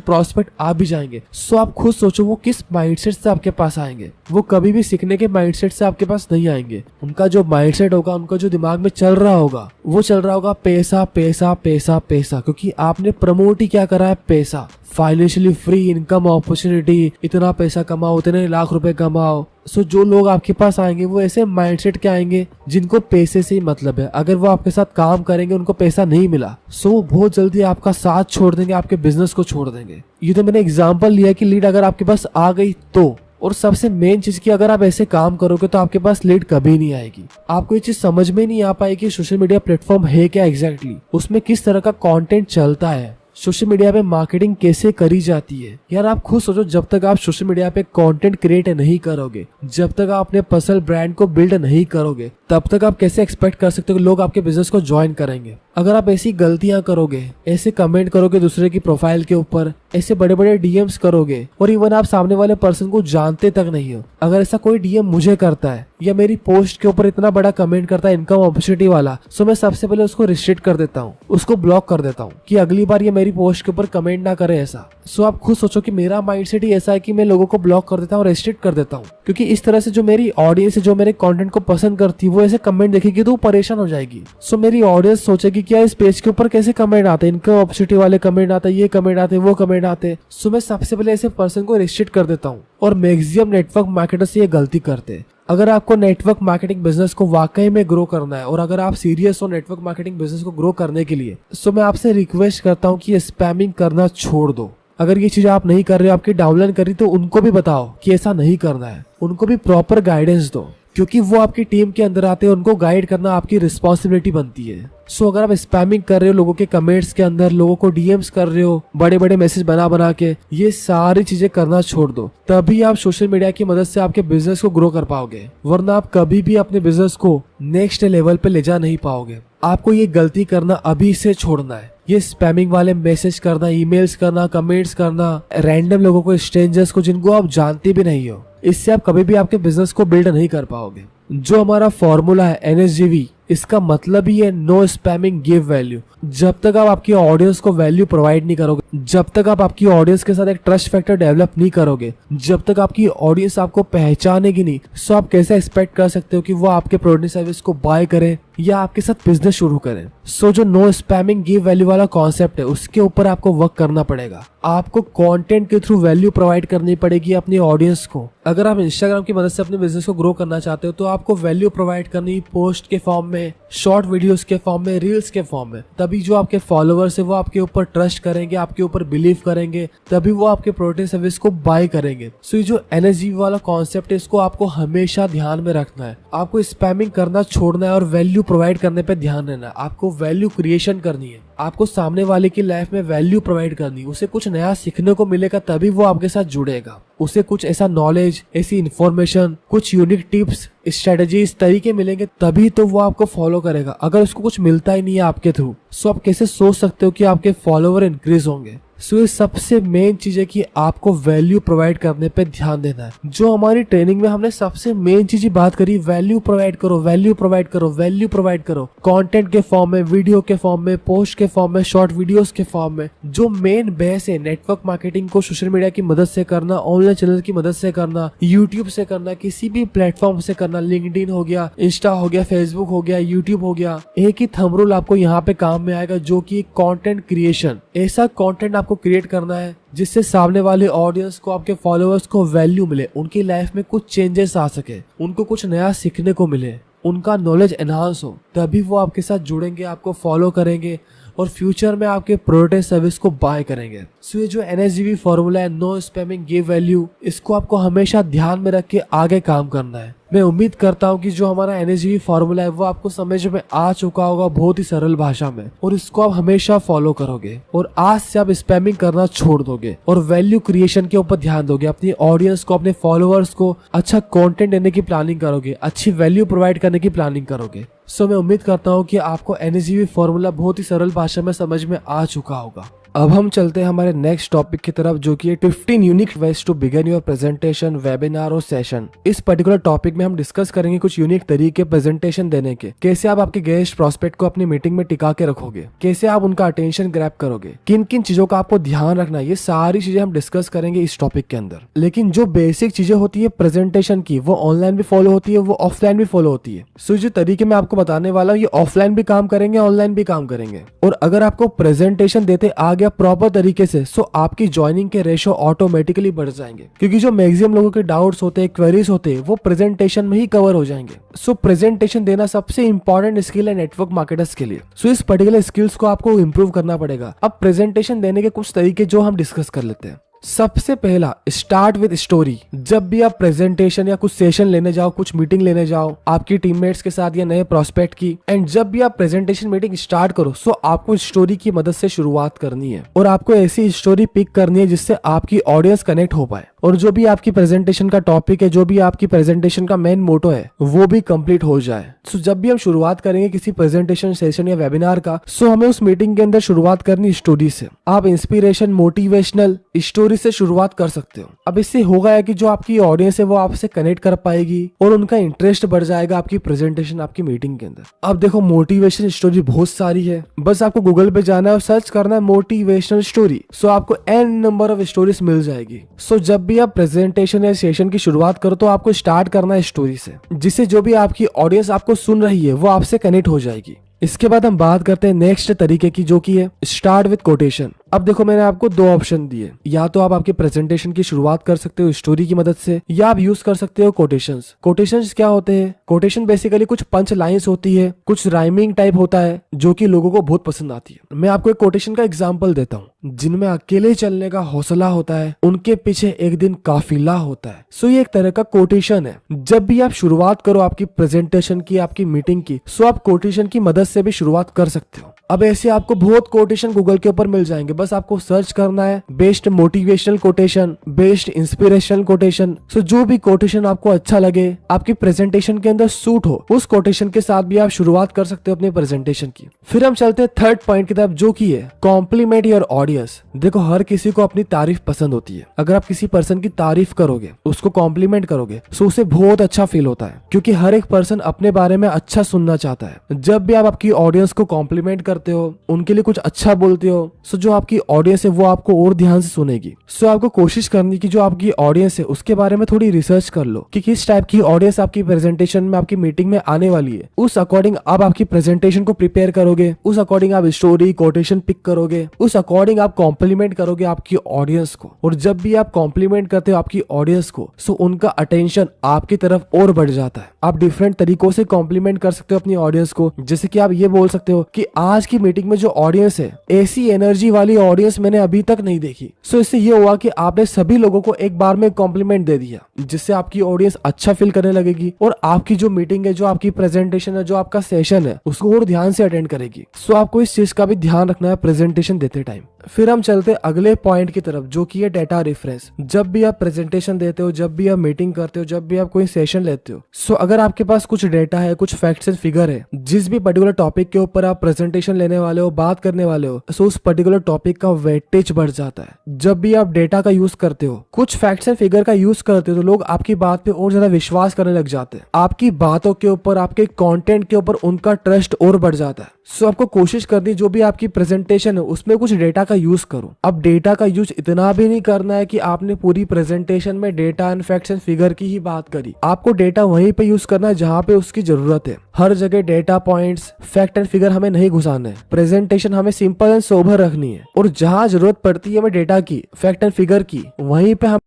प्रोस्पेक्ट आ भी जाएंगे, सो आप खुद सोचो वो किस माइंडसेट से आपके पास आएंगे। वो कभी भी सीखने के माइंडसेट से आपके पास नहीं आएंगे। उनका जो माइंडसेट होगा, उनका जो दिमाग में चल रहा होगा, वो चल रहा होगा पैसा पैसा पैसा पैसा, क्योंकि आपने प्रमोट ही क्या करा है? पैसा। फाइनेंशियली फ्री, इनकम अपॉर्चुनिटी, इतना पैसा कमाओ, इतने लाख रुपए कमाओ। सो जो लोग आपके पास आएंगे वो ऐसे माइंडसेट के आएंगे जिनको पैसे से ही मतलब है। अगर वो आपके साथ काम करेंगे, उनको पैसा नहीं मिला, सो वो बहुत जल्दी आपका साथ छोड़ देंगे, आपके बिजनेस को छोड़ देंगे। ये तो मैंने एग्जांपल लिया कि लीड अगर आपके पास आ गई तो। और सबसे मेन चीज की, अगर आप ऐसे काम करोगे तो आपके पास लीड कभी नहीं आएगी। आपको ये चीज समझ में नहीं आ पाएगी सोशल मीडिया प्लेटफॉर्म है क्या एग्जैक्टली, उसमें किस तरह का कंटेंट चलता है, सोशल मीडिया पे मार्केटिंग कैसे करी जाती है। यार आप खुद सोचो, जब तक आप सोशल मीडिया पे कंटेंट क्रिएट नहीं करोगे, जब तक आप अपने पर्सनल ब्रांड को बिल्ड नहीं करोगे, तब तक आप कैसे एक्सपेक्ट कर सकते हो कि लोग आपके बिजनेस को ज्वाइन करेंगे। अगर आप ऐसी गलतियां करोगे, ऐसे कमेंट करोगे दूसरे की प्रोफाइल के ऊपर, ऐसे बड़े बड़े DMs करोगे, और इवन आप सामने वाले पर्सन को जानते तक नहीं हो, अगर ऐसा कोई DM मुझे करता है या मेरी पोस्ट के ऊपर इतना बड़ा कमेंट करता है इनकम अपॉर्चुनिटी वाला, सो मैं सबसे पहले उसको रिस्ट्रिक्ट कर देता हूँ, उसको ब्लॉक कर देता हूँ कि अगली बार ये मेरी पोस्ट के ऊपर कमेंट ना करे ऐसा। सो आप खुद सोचो कि मेरा माइंडसेट ही ऐसा है कि मैं लोगों को ब्लॉक कर देता हूँ, रिस्ट्रिक्ट कर देता हूँ, क्योंकि इस तरह से जो मेरी ऑडियंस है, जो मेरे कंटेंट को पसंद करती है, वो ऐसे कमेंट देखेगी तो वो परेशान हो जाएगी। सो मेरी ऑडियंस सोचेगी क्या इस पेज के ऊपर कैसे कमेंट आते हैं, इनकम अपॉर्चुनिटी वाले कमेंट आते हैं, ये कमेंट आते हैं, वो कमेंट आते हैं। सो मैं सबसे पहले ऐसे पर्सन को रिस्ट्रिक्ट कर देता हूँ। और मैक्सिमम नेटवर्क मार्केटर्स ये गलती करते हैं। अगर आपको नेटवर्क मार्केटिंग बिजनेस को वाकई में ग्रो करना है, और अगर आप सीरियस हो नेटवर्क मार्केटिंग बिजनेस को ग्रो करने के लिए, सो मैं आपसे रिक्वेस्ट करता हूँ कि स्पैमिंग करना छोड़ दो। अगर ये चीज आप नहीं कर रहे हो, आपकी डाउनलाइन करी, तो उनको भी बताओ कि ऐसा नहीं करना है, उनको भी प्रॉपर गाइडेंस दो, क्योंकि वो आपकी टीम के अंदर आते हैं, उनको गाइड करना आपकी रिस्पॉन्सिबिलिटी बनती है। सो अगर आप स्पैमिंग कर रहे हो लोगों के कमेंट्स के अंदर, लोगों को DMs कर रहे हो, बड़े बड़े मैसेज बना बना के, ये सारी चीजें करना छोड़ दो, तभी आप सोशल मीडिया की मदद से आपके बिजनेस को ग्रो कर पाओगे। वरना आप कभी भी अपने बिजनेस को नेक्स्ट लेवल पे ले जा नहीं पाओगे। आपको ये गलती करना अभी से छोड़ना है। ये स्पैमिंग वाले मैसेज करना, ईमेल्स करना, कमेंट्स करना, रैंडम लोगों को, स्ट्रेंजर्स को जिनको आप जानते भी नहीं हो, इससे आप कभी भी आपके बिजनेस को बिल्ड नहीं कर पाओगे। जो हमारा फॉर्मूला है NSGV, इसका मतलब ही है नो स्पैमिंग गिव वैल्यू। जब तक आप आपकी ऑडियंस को वैल्यू प्रोवाइड नहीं करोगे, जब तक आप आपकी ऑडियंस के साथ एक ट्रस्ट फैक्टर डेवलप नहीं करोगे, जब तक आपकी ऑडियंस आपको पहचानेगी नहीं, सो आप कैसे एक्सपेक्ट कर सकते हो कि वो आपके प्रोडक्ट सर्विस को बाय करें या आपके साथ बिजनेस शुरू करें। सो जो नो स्पैमिंग गिव वैल्यू वाला कॉन्सेप्ट है, उसके ऊपर आपको वर्क करना पड़ेगा। आपको कंटेंट के थ्रू वैल्यू प्रोवाइड करनी पड़ेगी अपनी ऑडियंस को। अगर आप इंस्टाग्राम की मदद से अपने बिजनेस को ग्रो करना चाहते हो, तो आपको वैल्यू प्रोवाइड करनी पोस्ट के फॉर्म में, शॉर्ट वीडियोस के फॉर्म में, रील्स के फॉर्म में। तभी जो आपके फॉलोअर्स है वो आपके ऊपर ट्रस्ट करेंगे, आपके ऊपर बिलीव करेंगे, तभी वो आपके प्रोडक्ट सर्विस को बाय करेंगे। सो ये जो NSGV वाला कॉन्सेप्ट है, इसको आपको हमेशा ध्यान में रखना है। आपको स्पैमिंग करना छोड़ना है और वैल्यू प्रोवाइड करने पे ध्यान देना है, आपको वैल्यू क्रिएशन करनी है, आपको सामने वाले की लाइफ में वैल्यू प्रोवाइड करनी है। उसे कुछ नया सीखने को मिलेगा तभी वो आपके साथ जुड़ेगा। उसे कुछ ऐसा नॉलेज, ऐसी इन्फॉर्मेशन, कुछ यूनिक टिप्स, स्ट्रेटजीज, तरीके मिलेंगे तभी तो वो आपको फॉलो करेगा। अगर उसको कुछ मिलता ही नहीं है आपके थ्रू, सो आप कैसे सोच सकते हो कि आपके फॉलोवर इंक्रीज होंगे। सो ये सबसे मेन चीज है कि आपको वैल्यू प्रोवाइड करने पे ध्यान देना है। जो हमारी ट्रेनिंग में हमने सबसे मेन चीज बात करी, वैल्यू प्रोवाइड करो, वैल्यू प्रोवाइड करो, वैल्यू प्रोवाइड करो, कंटेंट के फॉर्म में, वीडियो के फॉर्म में, पोस्ट के फॉर्म में, शॉर्ट वीडियोस के फॉर्म में। जो मेन बेस है नेटवर्क मार्केटिंग को सोशल मीडिया की मदद से करना, ऑनलाइन चैनल की मदद से करना, यूट्यूब से करना, किसी भी प्लेटफॉर्म से करना, लिंक्डइन हो गया, इंस्टा हो गया, फेसबुक हो गया, यूट्यूब हो गया। एक ही थंब रूल आपको यहाँ पे काम में आएगा, जो कि कंटेंट क्रिएशन। ऐसा कंटेंट आपको क्रिएट करना है जिससे सामने वाले ऑडियंस को, आपके फॉलोअर्स को वैल्यू मिले, उनकी लाइफ में कुछ चेंजेस आ सके, उनको कुछ नया सीखने को मिले, उनका नॉलेज एनहांस हो, तभी वो आपके साथ जुड़ेंगे, आपको फॉलो करेंगे और फ्यूचर में आपके प्रोडक्ट एंड सर्विस को बाय करेंगे। सो ये जो NSGV फॉर्मूला है, नो स्पैमिंग गिव वैल्यू, इसको आपको हमेशा ध्यान में रख के आगे काम करना है। मैं उम्मीद करता हूँ कि जो हमारा NSGV फॉर्मूला है वो आपको समझ में आ चुका होगा बहुत ही सरल भाषा में, और इसको आप हमेशा फॉलो करोगे और आज से आप स्पैमिंग करना छोड़ दोगे और वैल्यू क्रिएशन के ऊपर ध्यान दोगे। अपनी ऑडियंस को, अपने फॉलोअर्स को अच्छा कंटेंट देने की प्लानिंग करोगे, अच्छी वैल्यू प्रोवाइड करने की प्लानिंग करोगे। सो मैं उम्मीद करता हूँ कि आपको NSGV फॉर्मूला बहुत ही सरल भाषा में समझ में आ चुका होगा। अब हम चलते हैं हमारे नेक्स्ट टॉपिक की तरफ, जो कि है 15 unique ways to begin your presentation, webinar और सेशन। इस पर्टिकुलर टॉपिक में हम डिस्कस करेंगे कुछ यूनिक तरीके प्रेजेंटेशन देने के, कैसे आप आपके गेस्ट प्रोस्पेक्ट को अपनी मीटिंग में टिका के रखोगे, कैसे आप उनका अटेंशन ग्रैब करोगे, किन किन चीजों का आपको ध्यान रखना है, ये सारी चीजें हम डिस्कस करेंगे इस टॉपिक के अंदर। लेकिन जो बेसिक चीजें होती है प्रेजेंटेशन की, वो ऑनलाइन भी फॉलो होती है, वो ऑफलाइन भी फॉलो होती है। सो जो तरीके मैं आपको बताने वाला हूँ, ये ऑफलाइन भी काम करेंगे, ऑनलाइन भी काम करेंगे। और अगर आपको प्रेजेंटेशन देते आ गया प्रॉपर तरीके से, सो आपकी ज्वाइनिंग के रेशो ऑटोमेटिकली बढ़ जाएंगे, क्योंकि जो मैक्सिमम लोगों के डाउट्स होते हैं, क्वेरीज होते हैं, वो प्रेजेंटेशन में ही कवर हो जाएंगे। सो प्रेजेंटेशन देना सबसे इंपॉर्टेंट स्किल है नेटवर्क मार्केटर्स के लिए। सो इस पर्टिकुलर स्किल्स को आपको इंप्रूव करना पड़ेगा। अब प्रेजेंटेशन देने के कुछ तरीके जो हम डिस्कस कर लेते हैं। सबसे पहला, स्टार्ट विद स्टोरी। जब भी आप प्रेजेंटेशन या कुछ सेशन लेने जाओ, कुछ मीटिंग लेने जाओ आपकी टीममेट्स के साथ या नए प्रोस्पेक्ट की, एंड जब भी आप प्रेजेंटेशन मीटिंग स्टार्ट करो, सो आपको स्टोरी की मदद से शुरुआत करनी है और आपको ऐसी स्टोरी पिक करनी है जिससे आपकी ऑडियंस कनेक्ट हो पाए और जो भी आपकी प्रेजेंटेशन का टॉपिक है, जो भी आपकी प्रेजेंटेशन का मेन मोटो है, वो भी कंप्लीट हो जाए। सो जब भी हम शुरुआत करेंगे किसी प्रेजेंटेशन सेशन या वेबिनार का, सो हमें उस मीटिंग के अंदर शुरुआत करनी स्टोरी से। आप इंस्पिरेशन, मोटिवेशनल स्टोरी से शुरुआत कर सकते हो। अब इससे होगा है कि जो आपकी ऑडियंस है वो आपसे कनेक्ट कर पाएगी और उनका इंटरेस्ट बढ़ जाएगा आपकी प्रेजेंटेशन, आपकी मीटिंग के अंदर। अब देखो, मोटिवेशन स्टोरी बहुत सारी है, बस आपको गूगल पे जाना है और सर्च करना है मोटिवेशनल स्टोरी। सो आपको n नंबर ऑफ स्टोरीज मिल जाएगी। सो जब भी आप प्रेजेंटेशन या सेशन की शुरुआत करो तो आपको स्टार्ट करना है स्टोरी से, जिससे जो भी आपकी ऑडियंस आपको सुन रही है वो आपसे कनेक्ट हो जाएगी। इसके बाद हम बात करते हैं नेक्स्ट तरीके की, जो की है स्टार्ट विद कोटेशन। अब देखो, मैंने आपको दो ऑप्शन दिए, या तो आप आपके प्रेजेंटेशन की शुरुआत कर सकते हो स्टोरी की मदद से, या आप यूज कर सकते हो कोटेशंस। कोटेशंस क्या होते हैं? कोटेशन बेसिकली कुछ पंच लाइंस होती है, कुछ राइमिंग टाइप होता है, जो कि लोगों को बहुत पसंद आती है। मैं आपको एक कोटेशन का एग्जांपल देता हूँ। जिनमें अकेले चलने का हौसला होता है, उनके पीछे एक दिन काफिला होता है। सो ये एक तरह का कोटेशन है। जब भी आप शुरुआत करो आपकी प्रेजेंटेशन की, आपकी मीटिंग की, सो आप कोटेशन की मदद से भी शुरुआत कर सकते हो। अब ऐसे आपको बहुत कोटेशन गूगल के ऊपर मिल जाएंगे, बस आपको सर्च करना है best motivational quotation, best inspirational quotation. So जो भी कोटेशन आपको अच्छा लगे, आपकी प्रेजेंटेशन के अंदर सूट हो, उस कोटेशन के साथ भी आप शुरुआत कर सकते हो अपने प्रेजेंटेशन की। फिर हम चलते हैं थर्ड पॉइंट की तरफ, जो की है कॉम्प्लीमेंट योर ऑडियंस। देखो, हर किसी को अपनी तारीफ पसंद होती है। अगर आप किसी पर्सन की तारीफ करोगे, उसको कॉम्प्लीमेंट करोगे, सो उसे बहुत अच्छा फील होता है, क्योंकि हर एक पर्सन अपने बारे में अच्छा सुनना चाहता है। जब भी आप आपकी ऑडियंस को कॉम्प्लीमेंट करते हो, उनके लिए कुछ अच्छा बोलते हो, सो जो आपकी ऑडियंस है वो आपको और ध्यान से सुनेगी। सो आपको कोशिश करनी कि जो आपकी ऑडियंस है उसके बारे में थोड़ी रिसर्च कर लो कि किस टाइप की ऑडियंस आपकी प्रेजेंटेशन में, आपकी मीटिंग में आने वाली है। उस अकॉर्डिंग आप आपकी प्रेजेंटेशन को प्रिपेयर करोगे, उस अकॉर्डिंग आप स्टोरी, कोटेशन पिक करोगे, उस अकॉर्डिंग आप कॉम्प्लीमेंट करोगे आपकी ऑडियंस को। और जब भी आप कॉम्प्लीमेंट करते हो आपकी ऑडियंस को, सो उनका अटेंशन आपकी तरफ और बढ़ जाता है। आप डिफरेंट तरीकों से कॉम्प्लीमेंट कर सकते हो अपनी ऑडियंस को, जैसे कि आप ये बोल सकते हो कि आज की मीटिंग में जो ऑडियंस है, ऐसी एनर्जी वाली ऑडियंस मैंने अभी तक नहीं देखी। सो इससे ये हुआ कि आपने सभी लोगों को एक बार में कॉम्प्लीमेंट दे दिया, जिससे आपकी ऑडियंस अच्छा फील करने लगेगी और आपकी जो मीटिंग है, जो आपकी प्रेजेंटेशन है, जो आपका सेशन है, उसको और ध्यान से अटेंड करेगी। सो आपको इस चीज का भी ध्यान रखना है प्रेजेंटेशन देते टाइम। फिर हम चलते अगले पॉइंट की तरफ, जो कि है डेटा रेफरेंस। जब भी आप प्रेजेंटेशन देते हो, जब भी आप मीटिंग करते हो, जब भी आप कोई सेशन लेते हो, सो अगर आपके पास कुछ डेटा है, कुछ फैक्ट्स एंड फिगर है, जिस भी पर्टिकुलर टॉपिक के ऊपर आप प्रेजेंटेशन लेने वाले हो, बात करने वाले हो, सो उस पर्टिकुलर टॉपिक का वेटेज बढ़ जाता है। जब भी आप डेटा का यूज करते हो, कुछ फैक्ट्स एंड फिगर का यूज करते हो, तो लोग आपकी बात पे और ज्यादा विश्वास करने लग जाते हैं। आपकी बातों के ऊपर, आपके कंटेंट के ऊपर उनका ट्रस्ट और बढ़ जाता है। सो आपको कोशिश करनी, जो भी आपकी प्रेजेंटेशन है उसमें कुछ डेटा का यूज करो। अब डेटा का यूज इतना भी नहीं करना है कि आपने पूरी प्रेजेंटेशन में data and facts and figure की ही बात करी। आपको डेटा वहीं पे यूज करना है जहां पे उसकी जरूरत है। हर जगह data points, fact and figure हमें नहीं घुसाना है। प्रेजेंटेशन हमें सिंपल एंड सोबर रखनी है, और जहां जरूरत पड़ती है हमें डेटा की, फैक्ट एंड फिगर की, वहीं पे हम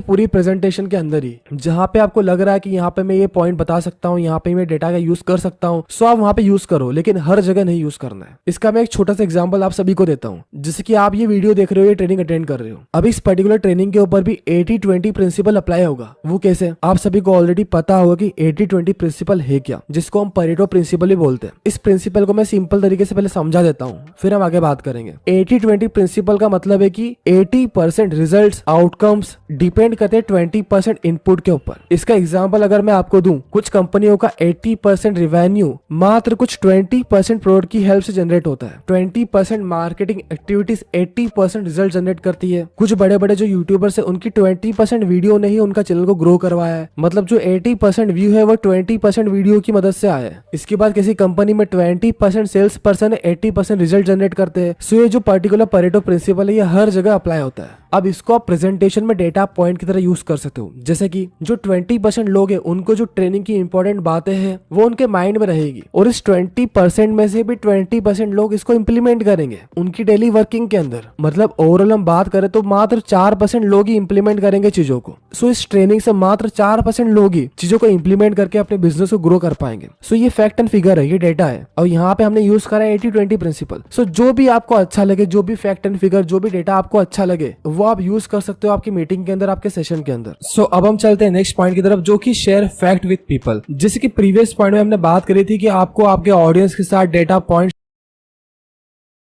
पूरी प्रेजेंटेशन के अंदर ही, जहां पे आपको लग रहा है कि यहाँ पे मैं ये पॉइंट बता सकता हूँ, यहाँ पे मैं डेटा का यूज कर सकता हूँ, सो आप वहां पे यूज करो, लेकिन हर जगह नहीं यूज करना है। इसका मैं एक छोटा सा एग्जांपल आप सभी को देता हूँ। जैसे कि आप ये वीडियो देख रहे हो, ये ट्रेनिंग अटेंड कर रहे हो, अब इस पर्टिकुलर ट्रेनिंग के ऊपर भी 80-20 प्रिंसिपल अप्लाई होगा। वो कैसे? आप सभी को ऑलरेडी पता होगा कि 80-20 प्रिंसिपल है क्या, जिसको हम परेटो प्रिंसिपल भी बोलते हैं। इस प्रिंसिपल को मैं सिंपल तरीके से पहले समझा देता हूँ, फिर हम आगे बात करेंगे। 80-20 प्रिंसिपल का मतलब है कि 80% रिजल्ट आउटकम्स डिपेंड करते हैं 20% इनपुट के ऊपर। इसका एग्जांपल अगर मैं आपको दूं, कुछ कंपनियों का 80% रिवेन्यू मात्र कुछ 20% प्रोडक्ट की हेल्प से जनरेट होता है। 20% मार्केटिंग एक्टिविटीज 80% रिजल्ट जनरेट करती है। कुछ बड़े बड़े जो यूट्यूबर्स है, उनकी 20% वीडियो ने ही उनका चैनल को ग्रो करवाया है। मतलब जो 80% व्यू है वो 20% वीडियो की मदद से आया है। इसके बाद किसी कंपनी में 20% सेल्स पर्सन 80% रिजल्ट जनरेट करते हैं। सो ये जो पर्टिकुलर परेटो प्रिंसिपल है, ये हर जगह अप्लाई होता है। अब इसको आप प्रेजेंटेशन में डेटा पॉइंट की तरह यूज कर सकते हो। जैसे कि जो 20% लोग हैं, उनको जो ट्रेनिंग की इंपॉर्टेंट बातें हैं वो उनके माइंड में रहेगी, और इस 20% में से भी 20% लोग इसको इम्प्लीमेंट करेंगे उनकी डेली वर्किंग के अंदर। मतलब ओवरऑल हम बात करें तो मात्र 4% लोग ही इम्प्लीमेंट करेंगे चीजों को। सो इस ट्रेनिंग से मात्र 4% लोग ही चीजों को इम्प्लीमेंट करके अपने बिजनेस को ग्रो कर पाएंगे। सो ये फैक्ट एंड फिगर है, ये डेटा है, और यहाँ पे हमने यूज करा है 80-20 प्रिंसिपल। सो जो भी आपको अच्छा लगे, जो भी फैक्ट एंड फिगर, जो भी डेटा आपको अच्छा लगे, वो आप यूज कर सकते हो आपकी मीटिंग के अंदर, आपके सेशन के अंदर। सो अब हम चलते हैं नेक्स्ट पॉइंट की तरफ, जो कि शेयर फैक्ट विद पीपल। जैसे कि प्रीवियस पॉइंट में हमने बात करी थी कि आपको आपके ऑडियंस के साथ डेटा पॉइंट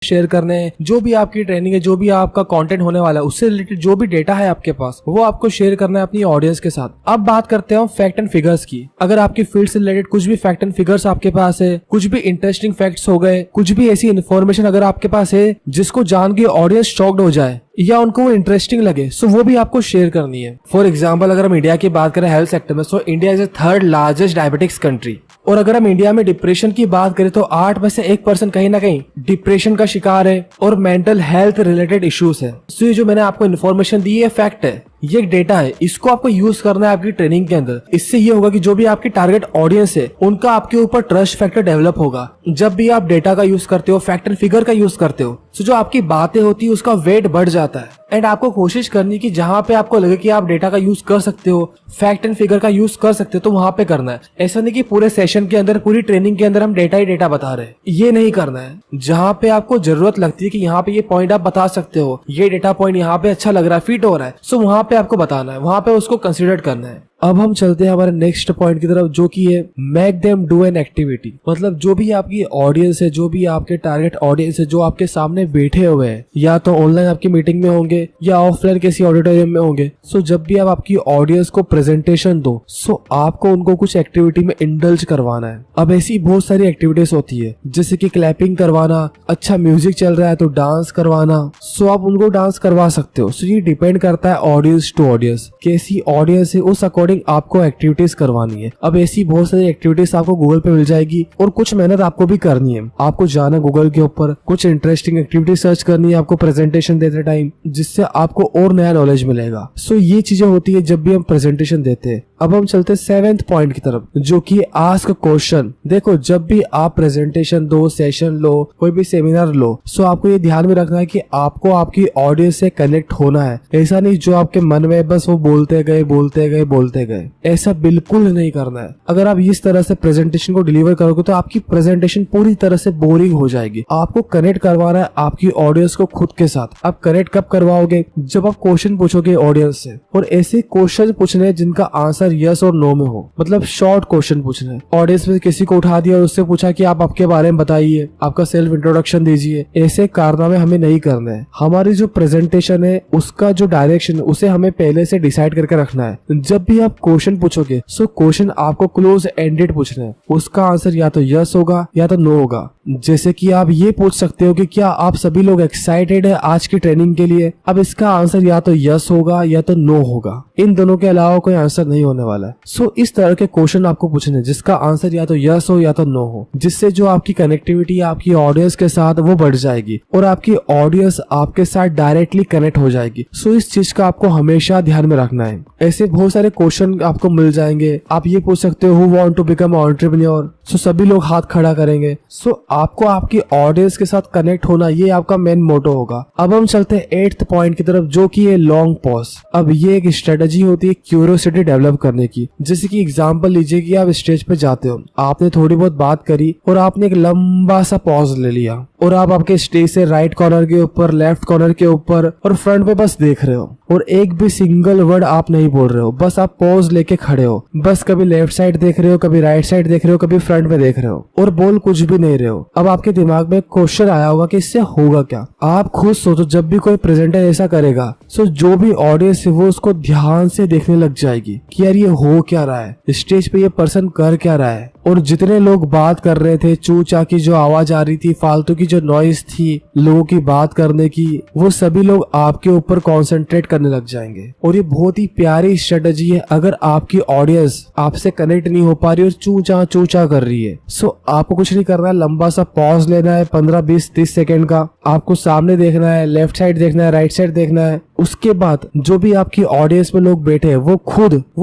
शेयर करने हैं। जो भी आपकी ट्रेनिंग है, जो भी आपका कंटेंट होने वाला है, उससे रिलेटेड जो भी डेटा है आपके पास, वो आपको शेयर करना है अपनी ऑडियंस के साथ। अब बात करते हैं फैक्ट एंड फिगर्स की। अगर आपकी फील्ड से रिलेटेड कुछ भी फैक्ट एंड फिगर्स आपके पास है, कुछ भी इंटरेस्टिंग फैक्ट्स हो गए, कुछ भी ऐसी इन्फॉर्मेशन अगर आपके पास है जिसको जान के ऑडियंस शॉक्ड हो जाए या उनको वो इंटरेस्टिंग लगे, सो वो भी आपको शेयर करनी है। फॉर एग्जाम्पल अगर हम इंडिया की बात करें हेल्थ सेक्टर में, so India is the 3rd largest diabetics country. और अगर हम इंडिया में डिप्रेशन की बात करें तो 8 में से 1% कहीं ना कहीं डिप्रेशन का शिकार है और मेंटल हेल्थ रिलेटेड इश्यूज है। सो ये जो मैंने आपको इन्फॉर्मेशन दी है, फैक्ट है, ये एक डेटा है, इसको आपको यूज करना है आपकी ट्रेनिंग के अंदर। इससे ये होगा कि जो भी आपकी टारगेट ऑडियंस है, उनका आपके ऊपर ट्रस्ट फैक्टर डेवलप होगा। जब भी आप डेटा का यूज करते हो, फैक्ट एंड फिगर का यूज करते हो, तो जो आपकी बातें होती है उसका वेट बढ़ जाता है। एंड आपको कोशिश करनी कि जहां पे आपको लगे कि आप डेटा का यूज कर सकते हो, फैक्ट एंड फिगर का यूज कर सकते हो, तो वहां पे करना है। ऐसा नहीं कि पूरे सेशन के अंदर, पूरी ट्रेनिंग के अंदर हम डेटा ही डेटा बता रहे हैं, ये नहीं करना है। जहां पे आपको जरूरत लगती है कि यहाँ पे ये पॉइंट आप बता सकते हो, ये डेटा पॉइंट यहाँ पे अच्छा लग रहा है, फिट हो रहा है, सो वहां पे आपको बताना है, वहां पे उसको कंसिडर करना है। अब हम चलते हैं हमारे नेक्स्ट पॉइंट की तरफ, जो कि है make them do an activity. मतलब जो भी आपकी ऑडियंस है, जो भी आपके टारगेट ऑडियंस है, जो आपके सामने बैठे हुए हैं, या तो ऑनलाइन आपकी मीटिंग में होंगे या ऑफलाइन किसी ऑडिटोरियम में होंगे, सो जब भी आप आपकी ऑडियंस को प्रेजेंटेशन दो, सो आपको उनको कुछ एक्टिविटी में इंडल्ज करवाना है। अब ऐसी बहुत सारी एक्टिविटीज होती है, जैसे कि क्लैपिंग करवाना, अच्छा म्यूजिक चल रहा है तो डांस करवाना, सो आप उनको डांस करवा सकते हो। सो ये डिपेंड करता है ऑडियंस टू ऑडियंस, कैसी ऑडियंस है उस अकॉर्डिंग आपको एक्टिविटीज करवानी है। अब ऐसी बहुत सारी एक्टिविटीज आपको गूगल पे मिल जाएगी, और कुछ मेहनत आपको भी करनी है। आपको जाना गूगल के ऊपर, कुछ इंटरेस्टिंग एक्टिविटी सर्च करनी है आपको प्रेजेंटेशन देते टाइम, जिससे आपको और नया नॉलेज मिलेगा। सो ये चीजें होती है जब भी हम प्रेजेंटेशन देते हैं। अब हम चलते हैं 7th पॉइंट की तरफ, जो कि आस्क क्वेश्चन। देखो, जब भी आप प्रेजेंटेशन दो, सेशन लो, कोई भी सेमिनार लो, सो आपको ये ध्यान में रखना है कि आपको आपकी ऑडियंस से कनेक्ट होना है। ऐसा नहीं जो आपके मन में बस वो बोलते गए बोलते गए। ऐसा बिल्कुल नहीं करना है। अगर आप इस तरह से प्रेजेंटेशन को डिलीवर करोगे तो आपकी प्रेजेंटेशन पूरी तरह से बोरिंग हो जाएगी। आपको कनेक्ट करवाना है आपकी ऑडियंस को खुद के साथ। आप कनेक्ट कब करवाओगे? जब आप क्वेश्चन पूछोगे ऑडियंस से, और ऐसे क्वेश्चन पूछने जिनका आंसर यस और नो में हो, मतलब शॉर्ट क्वेश्चन पूछने। ऑडियंस में किसी को उठा दिया और उससे पूछा कि आप आपके बारे में बताइए, आपका सेल्फ इंट्रोडक्शन दीजिए। ऐसे कारनामे हमें नहीं करने हैं। हमारी जो प्रेजेंटेशन है उसका जो डायरेक्शन उसे हमें पहले से डिसाइड करके रखना है। जब भी आप क्वेश्चन पूछोगे सो क्वेश्चन आपको क्लोज एंडेड पूछना है। उसका आंसर या तो यस होगा या तो नो होगा। जैसे कि आप ये पूछ सकते हो कि क्या आप सभी लोग एक्साइटेड है आज की ट्रेनिंग के लिए? अब इसका आंसर या तो यस होगा या तो नो होगा। इन दोनों के अलावा कोई आंसर नहीं होने वाला है। सो इस तरह के क्वेश्चन आपको पूछने जिसका आंसर या तो यस हो या तो नो हो, जिससे जो आपकी कनेक्टिविटी आपकी ऑडियंस के साथ वो बढ़ जाएगी और आपकी ऑडियंस आपके साथ डायरेक्टली कनेक्ट हो जाएगी। सो इस चीज का आपको हमेशा ध्यान में रखना है। ऐसे बहुत सारे क्वेश्चन आपको मिल जाएंगे। आप ये पूछ सकते हो who want to become entrepreneur? So सभी लोग हाथ खड़ा करेंगे। सो आपको आपकी ऑडियंस के साथ कनेक्ट होना, ये आपका मेन मोटो होगा। अब हम चलते हैं 8th पॉइंट की तरफ, जो कि है लॉन्ग पॉज। अब ये एक स्ट्रेटेजी होती है क्यूरियोसिटी डेवलप करने की। जैसे कि एग्जांपल लीजिए कि आप स्टेज पे जाते हो, आपने थोड़ी बहुत बात करी और आपने एक लंबा सा पॉज ले लिया और आप आपके स्टेज से राइट कॉर्नर के ऊपर, लेफ्ट कॉर्नर के ऊपर और फ्रंट पे बस देख रहे हो और एक भी सिंगल वर्ड आप नहीं बोल रहे हो। बस आप पॉज लेके खड़े हो। बस कभी लेफ्ट साइड देख रहे हो, कभी राइट साइड देख रहे हो, कभी फ्रंट में देख रहे हो और बोल कुछ भी नहीं रहे हो। अब आपके दिमाग में क्वेश्चन आया होगा कि इससे होगा क्या? आप खुद सोचो, जब भी कोई प्रेजेंटर ऐसा करेगा सो जो भी ऑडियंस है वो उसको ध्यान से देखने लग जाएगी कि यार ये हो क्या रहा है, स्टेज पे ये पर्सन कर क्या रहा है। और जितने लोग बात कर रहे थे, चू चा की जो आवाज आ रही थी, फालतू की जो नॉइज थी लोगों की बात करने की, वो सभी लोग आपके ऊपर कॉन्सेंट्रेट करने लग जाएंगे। और ये बहुत ही प्यारी स्ट्रेटेजी है अगर आपकी ऑडियंस आपसे कनेक्ट नहीं हो पा रही और चू चा कर रही है। सो आपको कुछ नहीं करना है, लंबा सा पॉज लेना है 15, 20, 30 सेकेंड का। आपको सामने देखना है, लेफ्ट साइड देखना है, राइट साइड देखना है। उसके बाद जो भी आपकी ऑडियंस में लोग बैठे हैं वो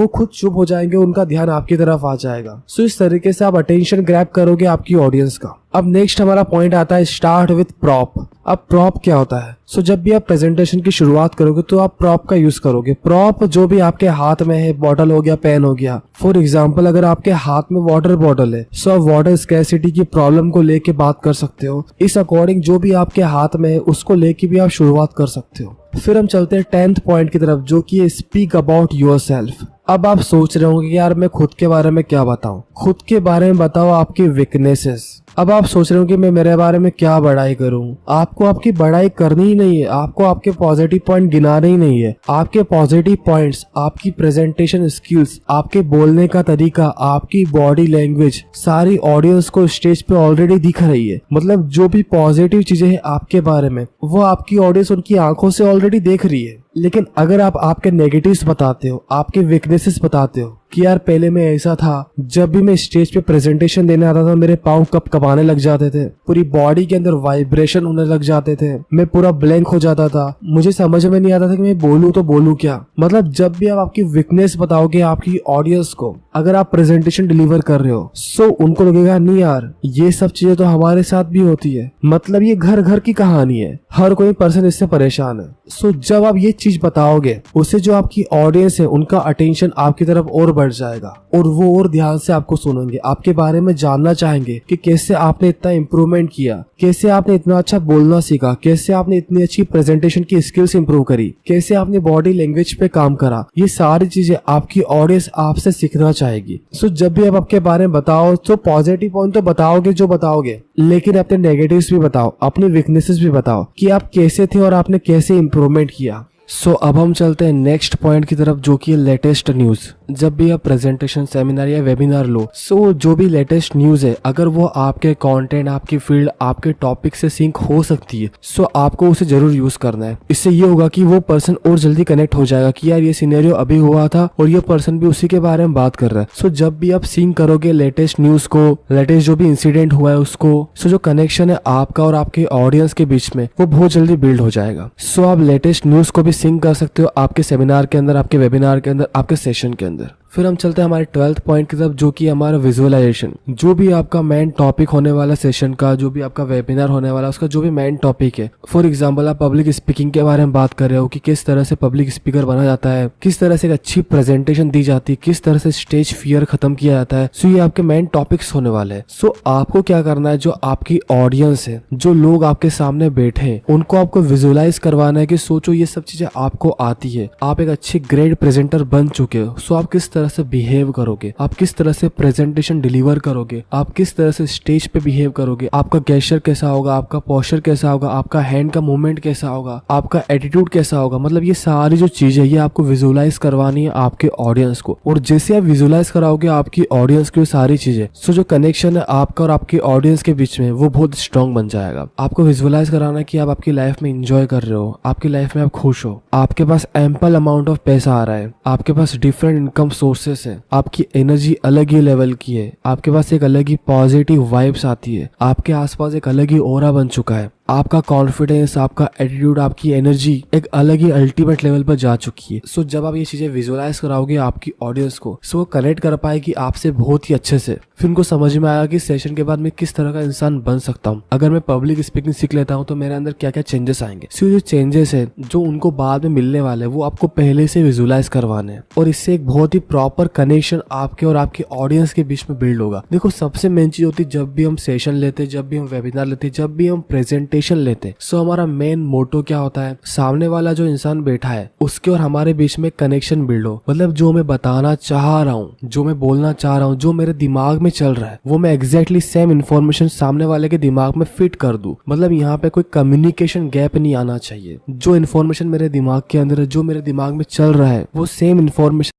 खुद चुप हो जाएंगे, उनका ध्यान आपकी तरफ आ जाएगा। सो इस तरीके से आप अटेंशन ग्रैब करोगे आपकी ऑडियंस का। अब नेक्स्ट हमारा पॉइंट आता है स्टार्ट विथ प्रॉप। अब प्रॉप क्या होता है? सो जब भी आप प्रेजेंटेशन की शुरुआत करोगे तो आप प्रॉप का यूज करोगे। प्रॉप जो भी आपके हाथ में है, बॉटल हो गया, पेन हो गया। फॉर एग्जांपल अगर आपके हाथ में वाटर बॉटल है सो आप वाटर स्कैरसिटी की प्रॉब्लम को लेके बात कर सकते हो। इस अकॉर्डिंग जो भी आपके हाथ में है उसको लेके भी आप शुरुआत कर सकते हो। फिर हम चलते हैं 10th पॉइंट की तरफ, जो कि है स्पीक अबाउट योरसेल्फ। अब आप सोच रहे होंगे कि यार मैं खुद के बारे में क्या बताऊं? खुद के बारे में बताओ आपकी वीकनेसेस। अब आप सोच रहे हो कि मैं मेरे बारे में क्या बढ़ाई करूं? आपको आपकी बढ़ाई करनी ही नहीं है, आपको आपके पॉजिटिव पॉइंट गिनाने ही नहीं है। आपके पॉजिटिव पॉइंट्स, आपकी प्रेजेंटेशन स्किल्स, आपके बोलने का तरीका, आपकी बॉडी लैंग्वेज सारी ऑडियंस को स्टेज पे ऑलरेडी दिख रही है। मतलब जो भी पॉजिटिव चीजें हैं आपके बारे में वो आपकी ऑडियंस उनकी आंखों से ऑलरेडी देख रही है। लेकिन अगर आप आपके नेगेटिव्स बताते हो, आपके वीकनेसेस बताते हो कि यार पहले मैं ऐसा था, जब भी मैं स्टेज पे प्रेजेंटेशन देने आता था मेरे पाँव कब कपाने लग जाते थे, पूरी बॉडी के अंदर वाइब्रेशन होने लग जाते थे, मैं पूरा ब्लैंक हो जाता था, मुझे समझ में नहीं आता था कि मैं बोलूं तो बोलूं क्या। मतलब जब भी आप आपकी वीकनेस बताओगे आपकी ऑडियंस को, अगर आप प्रेजेंटेशन डिलीवर कर रहे हो सो उनको लगेगा नहीं यार ये सब चीजें तो हमारे साथ भी होती है। मतलब ये घर घर की कहानी है, हर कोई पर्सन इससे परेशान है। सो जब आप ये चीज बताओगे उससे जो आपकी ऑडियंस है उनका अटेंशन आपकी तरफ और बढ़ जाएगा और वो और ध्यान से आपको सुनेंगे, आपके बारे में जानना चाहेंगे कि कैसे आपने इतना इम्प्रूवमेंट किया, कैसे आपने इतना अच्छा बोलना सीखा, कैसे आपने इतनी अच्छी प्रेजेंटेशन की स्किल्स इंप्रूव करी, कैसे आपने बॉडी लैंग्वेज पे काम करा। ये सारी चीजें आपकी ऑडियंस आपसे सीखना चाहेगी। सो जब भी आप आपके बारे में बताओ तो पॉजिटिव पॉइंट तो बताओगे जो बताओगे, लेकिन अपने नेगेटिव्स भी बताओ, अपनी वीकनेसेस भी बताओ कि आप कैसे थे और आपने कैसे इम्प्रूवमेंट किया। सो अब हम चलते हैं नेक्स्ट पॉइंट की तरफ, जो कि है लेटेस्ट न्यूज। जब भी आप प्रेजेंटेशन, सेमिनार या वेबिनार लो सो जो भी लेटेस्ट न्यूज है अगर वो आपके कंटेंट, आपकी फील्ड, आपके टॉपिक से सिंक हो सकती है सो आपको उसे जरूर यूज करना है। इससे ये होगा कि वो पर्सन और जल्दी कनेक्ट हो जाएगा कि यार ये सिनेरियो अभी हुआ था और ये पर्सन भी उसी के बारे में बात कर रहा है। सो जब भी आप सिंक करोगे लेटेस्ट न्यूज को, लेटेस्ट जो भी इंसिडेंट हुआ है उसको, सो जो कनेक्शन है आपका और आपके ऑडियंस के बीच में वो बहुत जल्दी बिल्ड हो जाएगा। सो आप लेटेस्ट न्यूज को भी सिंक कर सकते हो आपके सेमिनार के अंदर, आपके वेबिनार के अंदर, आपके सेशन के अंदर। फिर हम चलते हैं हमारे 12th पॉइंट की तरफ, जो कि हमारा विजुअलाइजेशन। जो भी आपका मेन टॉपिक होने वाला सेशन का, जो भी आपका वेबिनार होने वाला, उसका जो भी मेन टॉपिक है, फॉर एग्जांपल आप पब्लिक स्पीकिंग के बारे में बात कर रहे हो कि किस तरह से पब्लिक स्पीकर बना जाता है, किस तरह से एक अच्छी प्रेजेंटेशन दी जाती है, किस तरह से स्टेज फियर खत्म किया जाता है। सो ये आपके मेन टॉपिक्स होने वाले हैं। सो आपको क्या करना है, जो आपकी ऑडियंस है, जो लोग आपके सामने बैठे हैं, उनको आपको विजुअलाइज करवाना है कि सोचो ये सब चीजें आपको आती है, आप एक अच्छे ग्रेट प्रेजेंटर बन चुके हो। सो आप किस तरह से बिहेव करोगे, आप किस तरह से प्रेजेंटेशन डिलीवर करोगे, आप किस तरह से स्टेज पे बिहेव करोगे, आपका गेस्चर कैसा होगा, आपका पोस्चर कैसा होगा, आपका हैंड का मूवमेंट कैसा होगा, आपका एटीट्यूड कैसा होगा। मतलब ये सारी जो चीजें ये आपको विजुअलाइज करवानी है आपके ऑडियंस को। और जैसे आप विजुअलाइज कराओगे आपकी ऑडियंस की सारी चीजें, सो जो कनेक्शन है आपका और आपके ऑडियंस के बीच में वो बहुत स्ट्रांग बन जाएगा। आपको विजुअलाइज कराना है कि आप आपकी लाइफ में एंजॉय कर रहे हो, आपकी लाइफ में आप खुश हो, आपके पास एम्पल अमाउंट ऑफ पैसा आ रहा है, आपके पास डिफरेंट इनकम सोर्सेस है, आपकी एनर्जी अलग ही लेवल की है, आपके पास एक अलग ही पॉजिटिव वाइब्स आती है, आपके आसपास एक अलग ही ऑरा बन चुका है, आपका कॉन्फिडेंस, आपका एटीट्यूड, आपकी एनर्जी एक अलग ही अल्टीमेट लेवल पर जा चुकी है। सो जब आप ये चीजें विजुअलाइज कराओगे आपकी ऑडियंस को, सो वो कनेक्ट कर पाएगी आपसे बहुत ही अच्छे से। फिर उनको समझ में आएगा कि सेशन के बाद मैं किस तरह का इंसान बन सकता हूँ। अगर मैं पब्लिक स्पीकिंग सीख लेता हूँ तो मेरे अंदर क्या क्या चेंजेस आएंगे। सो जो चेंजेस है जो उनको बाद में मिलने वाले वो आपको पहले से विजुअलाइज करवाने हैं, और इससे एक बहुत ही प्रॉपर कनेक्शन आपके और आपके ऑडियंस के बीच में बिल्ड होगा। देखो सबसे मेन चीज होती है, जब भी हम सेशन लेते, जब भी हम वेबिनार लेते, जब भी हम प्रेजेंटेशन लेते, सो हमारा मेन मोटो क्या होता है, सामने वाला जो इंसान बैठा है उसके और हमारे बीच में कनेक्शन बिल्ड हो। मतलब जो मैं बताना चाह रहा हूँ, जो मैं बोलना चाह रहा हूँ, जो मेरे दिमाग में चल रहा है, वो मैं एग्जैक्टली सेम इन्फॉर्मेशन सामने वाले के दिमाग में फिट कर दूं। मतलब यहाँ पे कोई कम्युनिकेशन गैप नहीं आना चाहिए। जो इन्फॉर्मेशन मेरे दिमाग के अंदर है, जो मेरे दिमाग में चल रहा है, वो सेम इन्फॉर्मेशन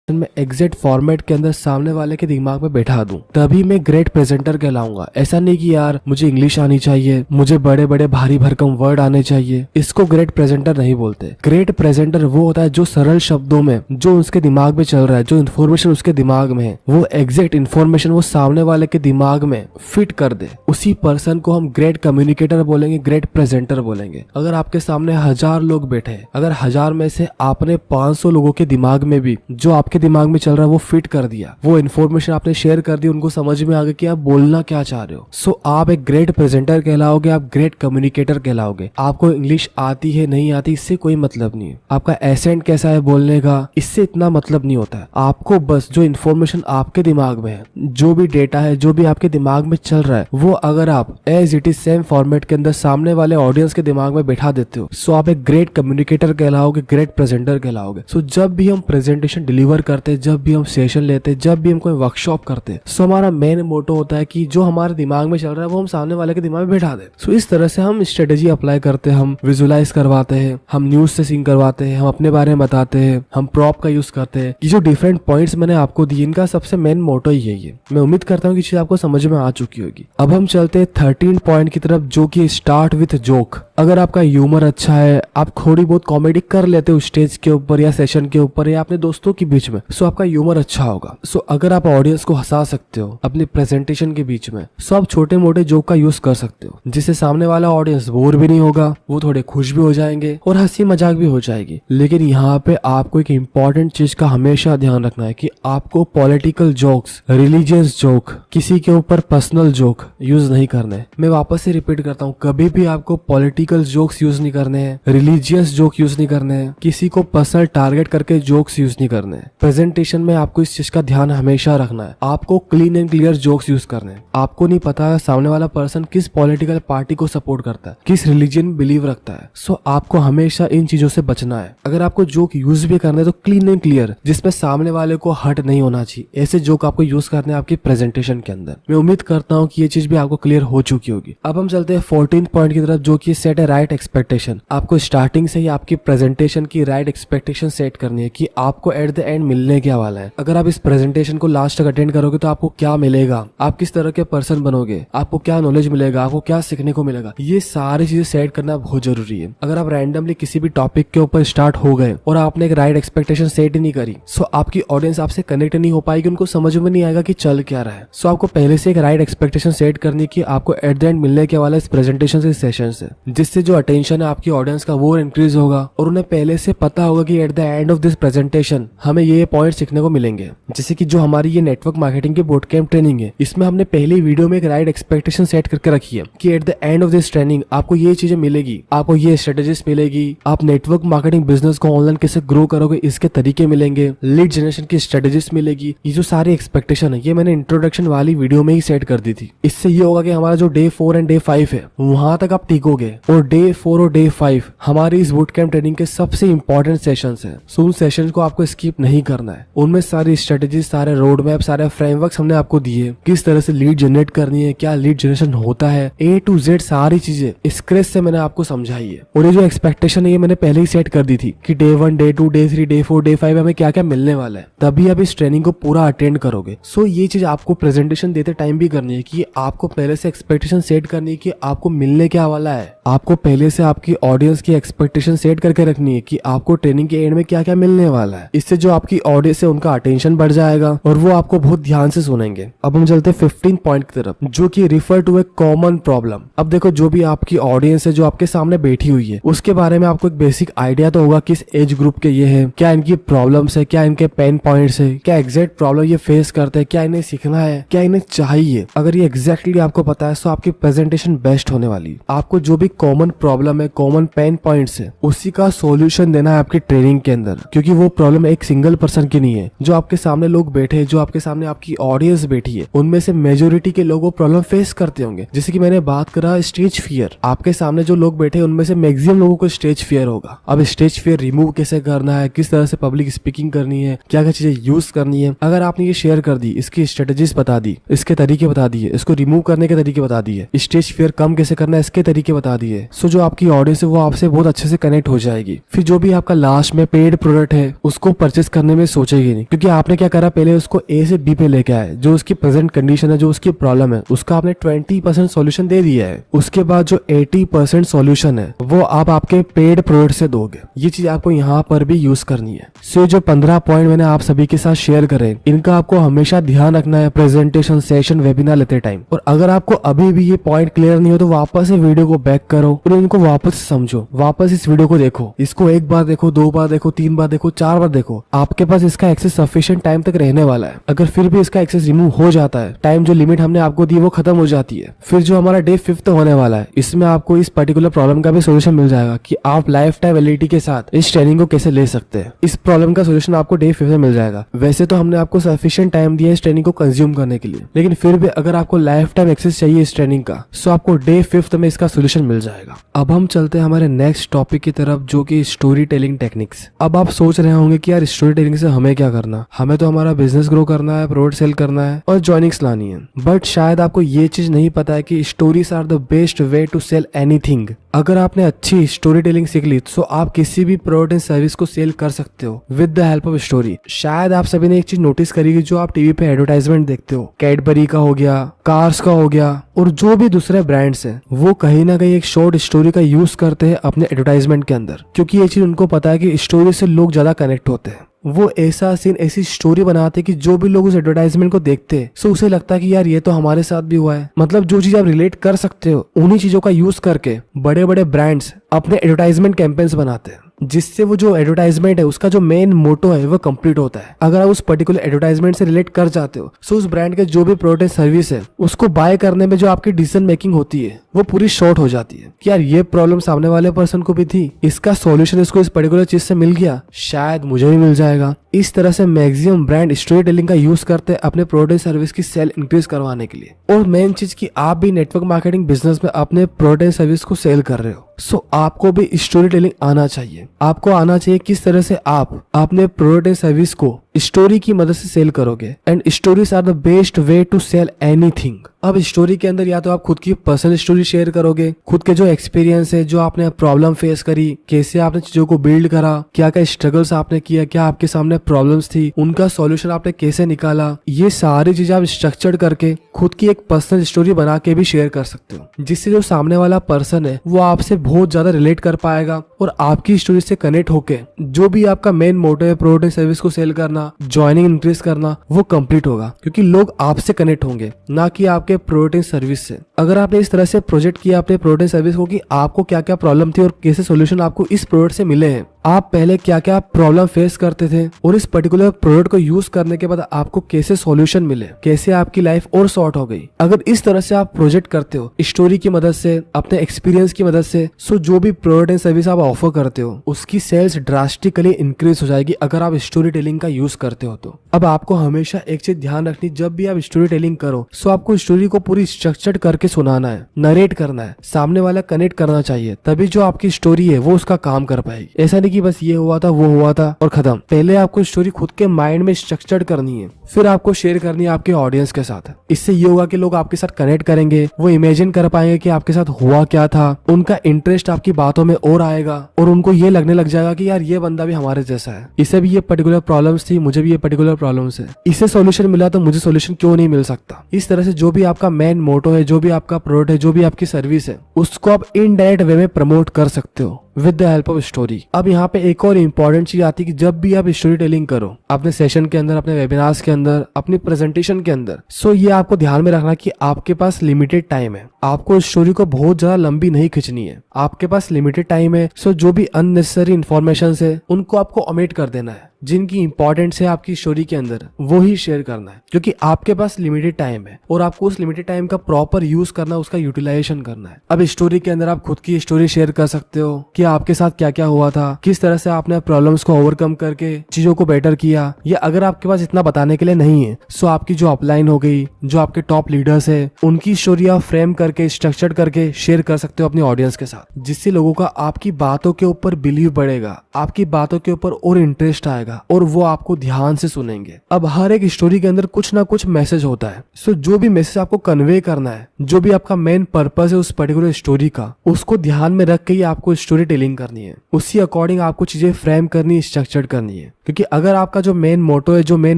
मैं एग्जैक्ट फॉर्मेट के अंदर सामने वाले के दिमाग में बैठा दूं, तभी मैं ग्रेट प्रेजेंटर कहलाऊंगा। ऐसा नहीं कि यार मुझे इंग्लिश आनी चाहिए, मुझे बड़े बड़े भारी भरकम वर्ड आने चाहिए, इसको ग्रेट प्रेजेंटर नहीं बोलते। ग्रेट प्रेजेंटर वो होता है जो सरल शब्दों में जो उसके दिमाग में चल रहा है, जो इन्फॉर्मेशन उसके दिमाग में है, वो एग्जैक्ट इन्फॉर्मेशन वो सामने वाले के दिमाग में फिट कर दे। उसी पर्सन को हम ग्रेट कम्युनिकेटर बोलेंगे, ग्रेट प्रेजेंटर बोलेंगे। अगर आपके सामने 1000 लोग बैठे हैं, अगर 1000 में से आपने 500 लोगों के दिमाग में भी जो आपके दिमाग में चल रहा है वो फिट कर दिया, वो इन्फॉर्मेशन आपने शेयर कर दी, उनको समझ में आ गया कि आप बोलना क्या चाह रहे हो। सो आप एक ग्रेट प्रेजेंटर कहलाओगे, आप ग्रेट कम्युनिकेटर कहलाओगे। आपको इंग्लिश आती है नहीं आती इससे कोई मतलब नहीं है, आपका एसेंट कैसा है बोलने का इससे इतना मतलब नहीं होता है। आपको बस जो इन्फॉर्मेशन आपके दिमाग में है, जो भी डेटा है, जो भी आपके दिमाग में चल रहा है, वो अगर आप as it is same format के अंदर सामने वाले ऑडियंस के दिमाग में बैठा देते हो, सो आप एक ग्रेट कम्युनिकेटर कहलाओगे, ग्रेट प्रेजेंटर कहलाओगे। सो जब भी हम प्रेजेंटेशन डिलीवर करते, जब भी हम सेशन लेते, जब भी हम कोई वर्कशॉप करते, सो हमारा मेन मोटो होता है कि जो हमारे दिमाग में चल रहा है वो हम सामने वाले के दिमाग में बैठा दे। सो इस तरह से हम स्ट्रेटेजी अप्लाई करते हैं, हम विजुअलाइज करवाते हैं, हम न्यूज से सिंक करवाते हैं, हम अपने बारे में बताते हैं, हम प्रॉप का यूज करते हैं। ये जो डिफरेंट पॉइंट्स मैंने आपको दिए, इनका सबसे मेन मोटो यही है। मैं उम्मीद करता हूँ कि चीज आपको समझ में आ चुकी होगी। अब हम चलते हैं 13 पॉइंट की तरफ, जो कि स्टार्ट विथ जोक। अगर आपका ह्यूमर अच्छा है, आप थोड़ी बहुत कॉमेडी कर लेते हो स्टेज के ऊपर या सेशन के ऊपर या अपने दोस्तों के बीच में, सो आपका ह्यूमर अच्छा होगा। सो अगर आप ऑडियंस को हंसा सकते हो अपनी प्रेजेंटेशन के बीच में, सो आप छोटे मोटे जोक का यूज कर सकते हो, जिससे सामने वाला ऑडियंस बोर भी नहीं होगा, वो थोड़े खुश भी हो जाएंगे और हंसी मजाक भी हो जाएगी। लेकिन यहाँ पे आपको एक इम्पोर्टेंट चीज का हमेशा ध्यान रखना है कि आपको पॉलिटिकल जोक्स, रिलीजियस जोक, किसी के ऊपर पर्सनल जोक यूज नहीं करने। मैं वापस से रिपीट करता हूँ, कभी भी आपको पॉलिटिकल जोक्स यूज नहीं करने हैं, रिलीजियस जोक यूज नहीं करने हैं, किसी को पर्सनल टारगेट करके जोक्स यूज नहीं करने हैं। प्रेजेंटेशन में आपको इस चीज का ध्यान हमेशा रखना है। आपको clean and clear jokes use करने हैं। आपको नहीं पता सामने वाला पर्सन किस पॉलिटिकल पार्टी को सपोर्ट करता है, किस रिलीजन में बिलीव रखता है। सो आपको हमेशा इन चीजों से बचना है। अगर आपको जोक यूज भी करना है तो क्लीन एंड क्लियर, जिसमें सामने वाले को हर्ट नहीं होना चाहिए। ऐसे जोक आपको यूज करने हैं आपकी प्रेजेंटेशन के अंदर। मैं उम्मीद करता हूँ कि ये चीज भी आपको क्लियर हो चुकी होगी। अब हम चलते हैं 14 पॉइंट की तरफ, जो कि सेट है राइट एक्सपेक्टेशन। आपको स्टार्टिंग से ही आपकी प्रेजेंटेशन की राइट एक्सपेक्टेशन सेट करनी है कि आपको एट द एंड मिलने क्या वाला है। अगर आप इस प्रेजेंटेशन को लास्ट तक अटेंड करोगे तो आपको क्या मिलेगा, आप किस तरह के पर्सन बनोगे, आपको क्या नॉलेज मिलेगा, आपको क्या सीखने को मिलेगा, ये सारी चीजें सेट करना बहुत जरूरी है। अगर आप रैंडमली किसी भी टॉपिक के ऊपर स्टार्ट हो गए और आपने एक राइट एक्सपेक्टेशन सेट ही नहीं करी, सो आपकी ऑडियंस आपसे कनेक्ट नहीं हो पाएगी, उनको समझ में नहीं आएगा कि चल क्या रहा है। सो आपको पहले से एक राइट एक्सपेक्टेशन सेट करनी कि आपको एट द एंड मिलने के वाला इस प्रेजेंटेशन से, इस सेशन से। जिससे जो अटेंशन है आपकी ऑडियंस का वो इंक्रीज होगा और उन्हें पहले से पता होगा कि at the end of this presentation हमें ये पॉइंट सीखने को मिलेंगे। जैसे कि जो हमारी ये नेटवर्क मार्केटिंग की बूट कैंप ट्रेनिंग है, इसमें हमने पहली वीडियो में एक राइट एक्सपेक्टेशन सेट करके रखी है कि at the end of this training आपको ये चीजें मिलेगी, आपको ये स्ट्रेटेजीज मिलेगी, आप नेटवर्क मार्केटिंग बिजनेस को ऑनलाइन कैसे ग्रो करोगे इसके तरीके मिलेंगे, लीड जनरेशन की स्ट्रेटेजीज मिलेगी। ये जो सारी एक्सपेक्टेशन है ये मैंने इंट्रोडक्शन वाली वीडियो में ही सेट कर दी थी। इससे ये होगा कि हमारा जो डे 4 एंड डे 5 है वहां तक आप टिकोगे और डे 4 और डे 5 हमारी इस बूट कैंप ट्रेनिंग के सबसे इंपॉर्टेंट सेशंस हैं। सो उन सेशंस को आपको स्किप नहीं करना है। उनमें सारी स्ट्रेटेजी, सारे रोड मैप, सारे फ्रेमवर्क्स हमने आपको दिए, किस तरह से लीड जनरेट करनी है, क्या लीड जनरेशन होता है, A to Z सारी चीजें स्क्रैच से मैंने आपको समझाई है। और ये जो एक्सपेक्टेशन है ये मैंने पहले ही सेट कर दी थी कि day 1, day 2, day 3, day 4, day 5 हमें क्या क्या मिलने वाला है, तभी आप इस ट्रेनिंग को पूरा अटेंड करोगे। सो ये चीज आपको प्रेजेंटेशन देते टाइम भी करनी है कि आपको पहले से एक्सपेक्टेशन सेट करनी है कि आपको मिलने क्या वाला है। आपको पहले से आपकी ऑडियंस की एक्सपेक्टेशन सेट करके रखनी है कि आपको ट्रेनिंग के एंड में क्या क्या मिलने वाला है। इससे जो आपकी ऑडियंस है उनका अटेंशन बढ़ जाएगा और वो आपको बहुत ध्यान से सुनेंगे। अब हम चलते हैं 15 पॉइंट की तरफ, जो कि refer to a common problem. अब देखो, जो भी आपकी ऑडियंस है जो आपके सामने बैठी हुई है उसके बारे में आपको एक बेसिक आइडिया तो होगा किस एज ग्रुप के ये है, क्या इनकी प्रॉब्लम्स है, क्या इनके पेन पॉइंट्स है, क्या एग्जैक्ट प्रॉब्लम ये फेस करते हैं, क्या इन्हें सीखना है, क्या इन्हें चाहिए। अगर ये एग्जैक्टली आपको पता है तो आपकी प्रेजेंटेशन बेस्ट होने वाली है। आपको जो भी कॉमन प्रॉब्लम है, कॉमन पेन पॉइंट्स है, उसी का सॉल्यूशन देना है आपकी ट्रेनिंग के अंदर, क्योंकि वो प्रॉब्लम एक सिंगल पर्सन की नहीं है। जो आपके सामने लोग बैठे, जो आपके सामने आपकी ऑडियंस बैठी है, उनमें से मेजोरिटी के लोग वो प्रॉब्लम फेस करते होंगे। जैसे कि मैंने बात करा स्टेज फियर, आपके सामने जो लोग बैठे उनमें से मैक्सिमम लोगों को स्टेज फियर होगा। अब स्टेज फियर रिमूव कैसे करना है, किस तरह से पब्लिक स्पीकिंग करनी है, क्या क्या चीजें यूज करनी है, अगर आपने ये शेयर कर दी, इसकी स्ट्रेटेजीज बता दी, इसके तरीके बता दिए, इसको रिमूव करने के तरीके बता दिए, स्टेज फियर कम कैसे करना है इसके तरीके बता दिए, सो जो आपकी ऑडियंस है वो आपसे बहुत अच्छे से कनेक्ट हो जाएगी। फिर जो भी आपका लास्ट में पेड प्रोडक्ट है उसको परचेस करने में सोचेगी नहीं, क्योंकि आपने क्या करा, पहले उसको ए से बी पे लेके आए, जो उसकी प्रेजेंट कंडीशन है, जो उसकी प्रॉब्लम है उसका आपने 20% सॉल्यूशन दे दिया है। उसके बाद जो 80% सॉल्यूशन है वो आप आपके पेड प्रोडक्ट से दोगे। ये चीज आपको यहाँ पर भी यूज करनी है। सो जो 15 पॉइंट मैंने आप सभी के साथ शेयर करे, इनका आपको हमेशा ध्यान रखना है प्रेजेंटेशन, सेशन, वेबिनार लेते टाइम। और अगर आपको अभी भी ये पॉइंट क्लियर नहीं हो तो वापस से वीडियो को बैक करो और इनको वापस समझो, वापस इस वीडियो को देखो, इसको एक बार देखो, 2 बार देखो, 3 बार देखो, 4 बार देखो। आपके पास इसका एक्सेस सफिशिएंट टाइम तक रहने वाला है। अगर फिर भी इसका एक्सेस रिमूव हो जाता है, टाइम जो लिमिट हमने आपको दी वो खत्म हो जाती है, फिर जो हमारा डे 5 होने वाला है इसमें आपको इस पर्टिकुलर प्रॉब्लम का भी सोल्यूशन मिल जाएगा कि आप लाइफ टाइम वैलिडिटी के साथ इस ट्रेनिंग को कैसे ले सकते हैं। इस प्रॉब्लम का सोल्यूशन आपको डे 5 में मिल जाएगा। वैसे तो हमने आपको सफिशिएंट टाइम दिया इस ट्रेनिंग को कंज्यूम करने के लिए, लेकिन फिर भी अगर आपको लाइफ टाइम एक्सेस चाहिए इस ट्रेनिंग का, सो आपको डे 5 में इसका सोल्यूशन मिल जाएगा। अब हम चलते हैं हमारे नेक्स्ट टॉपिक की तरफ, जो कि स्टोरी टेलिंग टेक्निक्स। अब आप सोच रहे होंगे कि यार स्टोरी टेलिंग से हमें क्या करना, हमें तो हमारा बिजनेस ग्रो करना है, प्रोडक्ट सेल करना है और जॉइनिंग्स लानी है। बट शायद आपको ये चीज नहीं पता है कि stories are the best way to sell anything. अगर आपने अच्छी स्टोरी टेलिंग सीख ली तो आप किसी भी प्रोडक्ट एंड सर्विस को सेल कर सकते हो with the help of story. शायद आप सभी ने एक चीज नोटिस करी कि जो आप टीवी पे एडवर्टाइजमेंट देखते हो, कैडबरी का हो गया, कार्स का हो गया और जो भी दूसरे ब्रांड्स हैं, वो कहीं ना कहीं एक शॉर्ट स्टोरी का यूज करते हैं अपने एडवर्टाइजमेंट के अंदर, क्योंकि ये चीज उनको पता है कि स्टोरी से लोग ज्यादा कनेक्ट होते हैं। वो ऐसा सीन, ऐसी स्टोरी बनाते कि जो भी लोग उस एडवर्टाइजमेंट को देखते हैं सो उसे लगता है कि यार ये तो हमारे साथ भी हुआ है। मतलब जो चीज आप रिलेट कर सकते हो उन्हीं चीजों का यूज करके बड़े बड़े ब्रांड्स अपने एडवर्टाइजमेंट कैंपेन्स बनाते हैं, जिससे वो जो एडवर्टाइजमेंट है उसका जो मेन मोटो है वो कंप्लीट होता है। अगर आप उस पर्टिकुलर एडवर्टाइजमेंट से रिलेट कर जाते हो सो उस ब्रांड के जो भी प्रोडक्ट सर्विस है उसको बाय करने में जो आपकी डिसीजन मेकिंग होती है वो पूरी शॉर्ट हो जाती है कि यार ये प्रॉब्लम सामने वाले पर्सन को भी थी, इसका सॉल्यूशन इसको इस पर्टिकुलर चीज से मिल गया, शायद मुझे भी मिल जाएगा। इस तरह से मैक्सिमम ब्रांड स्टोरी टेलिंग का यूज करते हैं अपने प्रोडक्ट सर्विस की सेल इंक्रीज करवाने के लिए। और मेन चीज की आप भी नेटवर्क मार्केटिंग बिजनेस में अपने प्रोडक्ट सर्विस को सेल कर रहे हो, सो आपको भी स्टोरी टेलिंग आना चाहिए। आपको आना चाहिए किस तरह से आप अपने प्रोडक्ट सर्विस को स्टोरी की मदद से सेल करोगे। And stories are the best way to sell anything. अब स्टोरी के अंदर या तो आप खुद की पर्सनल स्टोरी शेयर करोगे, खुद के जो एक्सपीरियंस है, जो आपने प्रॉब्लम फेस करी, कैसे आपने चीजों को बिल्ड करा, क्या क्या स्ट्रगल्स आपने किया, क्या आपके सामने प्रॉब्लम्स थी, उनका सॉल्यूशन आपने कैसे निकाला, ये सारी चीजें आप स्ट्रक्चर्ड करके खुद की एक पर्सनल स्टोरी बना के भी शेयर कर सकते हो, जिससे जो सामने वाला पर्सन है वो आपसे बहुत ज्यादा रिलेट कर पाएगा और आपकी स्टोरी से कनेक्ट होके जो भी आपका मेन मोटिव है प्रोडक्ट सर्विस को सेल करना, ज्वाइनिंग इंक्रीज करना, वो कंप्लीट होगा, क्योंकि लोग आपसे कनेक्ट होंगे, ना कि आपके आपके प्रोडक्ट एंड सर्विस से। अगर आपने इस तरह से प्रोजेक्ट किया अपने प्रोडक्ट एंड सर्विस को कि आपको क्या क्या प्रॉब्लम थी और कैसे सोल्यूशन आपको इस प्रोडक्ट से मिले हैं, आप पहले क्या क्या प्रॉब्लम फेस करते थे और इस पर्टिकुलर प्रोडक्ट को यूज करने के बाद आपको कैसे सॉल्यूशन मिले, कैसे आपकी लाइफ और सॉर्ट हो गई। अगर इस तरह से आप प्रोजेक्ट करते हो स्टोरी की मदद से, अपने एक्सपीरियंस की मदद से, सो जो भी प्रोडक्ट एंड सर्विस आप ऑफर करते हो उसकी सेल्स ड्रास्टिकली इंक्रीज हो जाएगी अगर आप स्टोरी टेलिंग का यूज करते हो तो। अब आपको हमेशा एक चीज ध्यान रखनी, जब भी आप स्टोरी टेलिंग करो सो आपको स्टोरी को पूरी स्ट्रक्चर्ड करके सुनाना है, नरेट करना है, सामने वाला कनेक्ट करना चाहिए, तभी जो आपकी स्टोरी है वो उसका काम कर पाएगी। ऐसा नहीं कि बस ये हुआ था वो हुआ था और खत्म। पहले आपको स्टोरी खुद के माइंड में स्ट्रक्चर्ड करनी है, फिर आपको शेयर करनी है आपके ऑडियंस के साथ। इससे ये होगा कि लोग आपके साथ कनेक्ट करेंगे, वो इमेजिन कर पाएंगे कि आपके साथ हुआ क्या था, उनका इंटरेस्ट आपकी बातों में और आएगा और उनको ये लगने लग जाएगा कि यार ये बंदा भी हमारे जैसा है, इसे भी ये पर्टिकुलर प्रॉब्लम्स थी, मुझे भी ये पर्टिकुलर प्रॉब्लम्स है, इसे सॉल्यूशन मिला तो मुझे सॉल्यूशन क्यों नहीं मिल सकता। इस तरह से जो भी आपका मेन मोटो है, जो भी आपका प्रोडक्ट है, जो भी आपकी सर्विस है, उसको आप इनडायरेक्ट वे में प्रमोट कर सकते हो with the help of story. अब यहाँ पे एक और इम्पोर्टेंट चीज आती है कि जब भी आप स्टोरी टेलिंग करो अपने सेशन के अंदर, अपने वेबिनार्स के अंदर, अपनी प्रेजेंटेशन के अंदर, सो ये आपको ध्यान में रखना कि आपके पास लिमिटेड टाइम है। आपको स्टोरी को बहुत ज्यादा लंबी नहीं खींचनी है, आपके पास लिमिटेड टाइम है। सो जो भी अननेसेसरी इन्फॉर्मेशन है उनको आपको ओमिट कर देना है, जिनकी इंपॉर्टेंस है आपकी स्टोरी के अंदर वो ही शेयर करना है, क्योंकि आपके पास लिमिटेड टाइम है और आपको उस लिमिटेड टाइम का प्रॉपर यूज करना, उसका यूटिलाइजेशन करना है। अब स्टोरी के अंदर आप खुद की स्टोरी शेयर कर सकते हो कि आपके साथ क्या क्या हुआ था, किस तरह से आपने प्रॉब्लम्स को ओवरकम करके चीजों को बेटर किया। या अगर आपके पास इतना बताने के लिए नहीं है सो आपकी जो अपलाइन हो गई, जो आपके टॉप लीडर्स है, उनकी स्टोरी आप फ्रेम करके स्ट्रक्चर्ड करके शेयर कर सकते हो अपनी ऑडियंस के साथ, जिससे लोगों का आपकी बातों के ऊपर बिलीव बढ़ेगा, आपकी बातों के ऊपर और इंटरेस्ट आएगा और वो आपको ध्यान से सुनेंगे। अब हर एक स्टोरी के अंदर कुछ ना कुछ मैसेज होता है, सो जो भी मैसेज आपको कन्वे करना है, जो भी आपका मेन पर्पस है उस पर्टिकुलर स्टोरी का, उसको ध्यान में रख के ही आपको स्टोरी टेलिंग करनी है। उसी अकॉर्डिंग आपको चीजें फ्रेम करनी, स्ट्रक्चर्ड करनी है। क्योंकि अगर आपका जो मेन मोटो है, जो मेन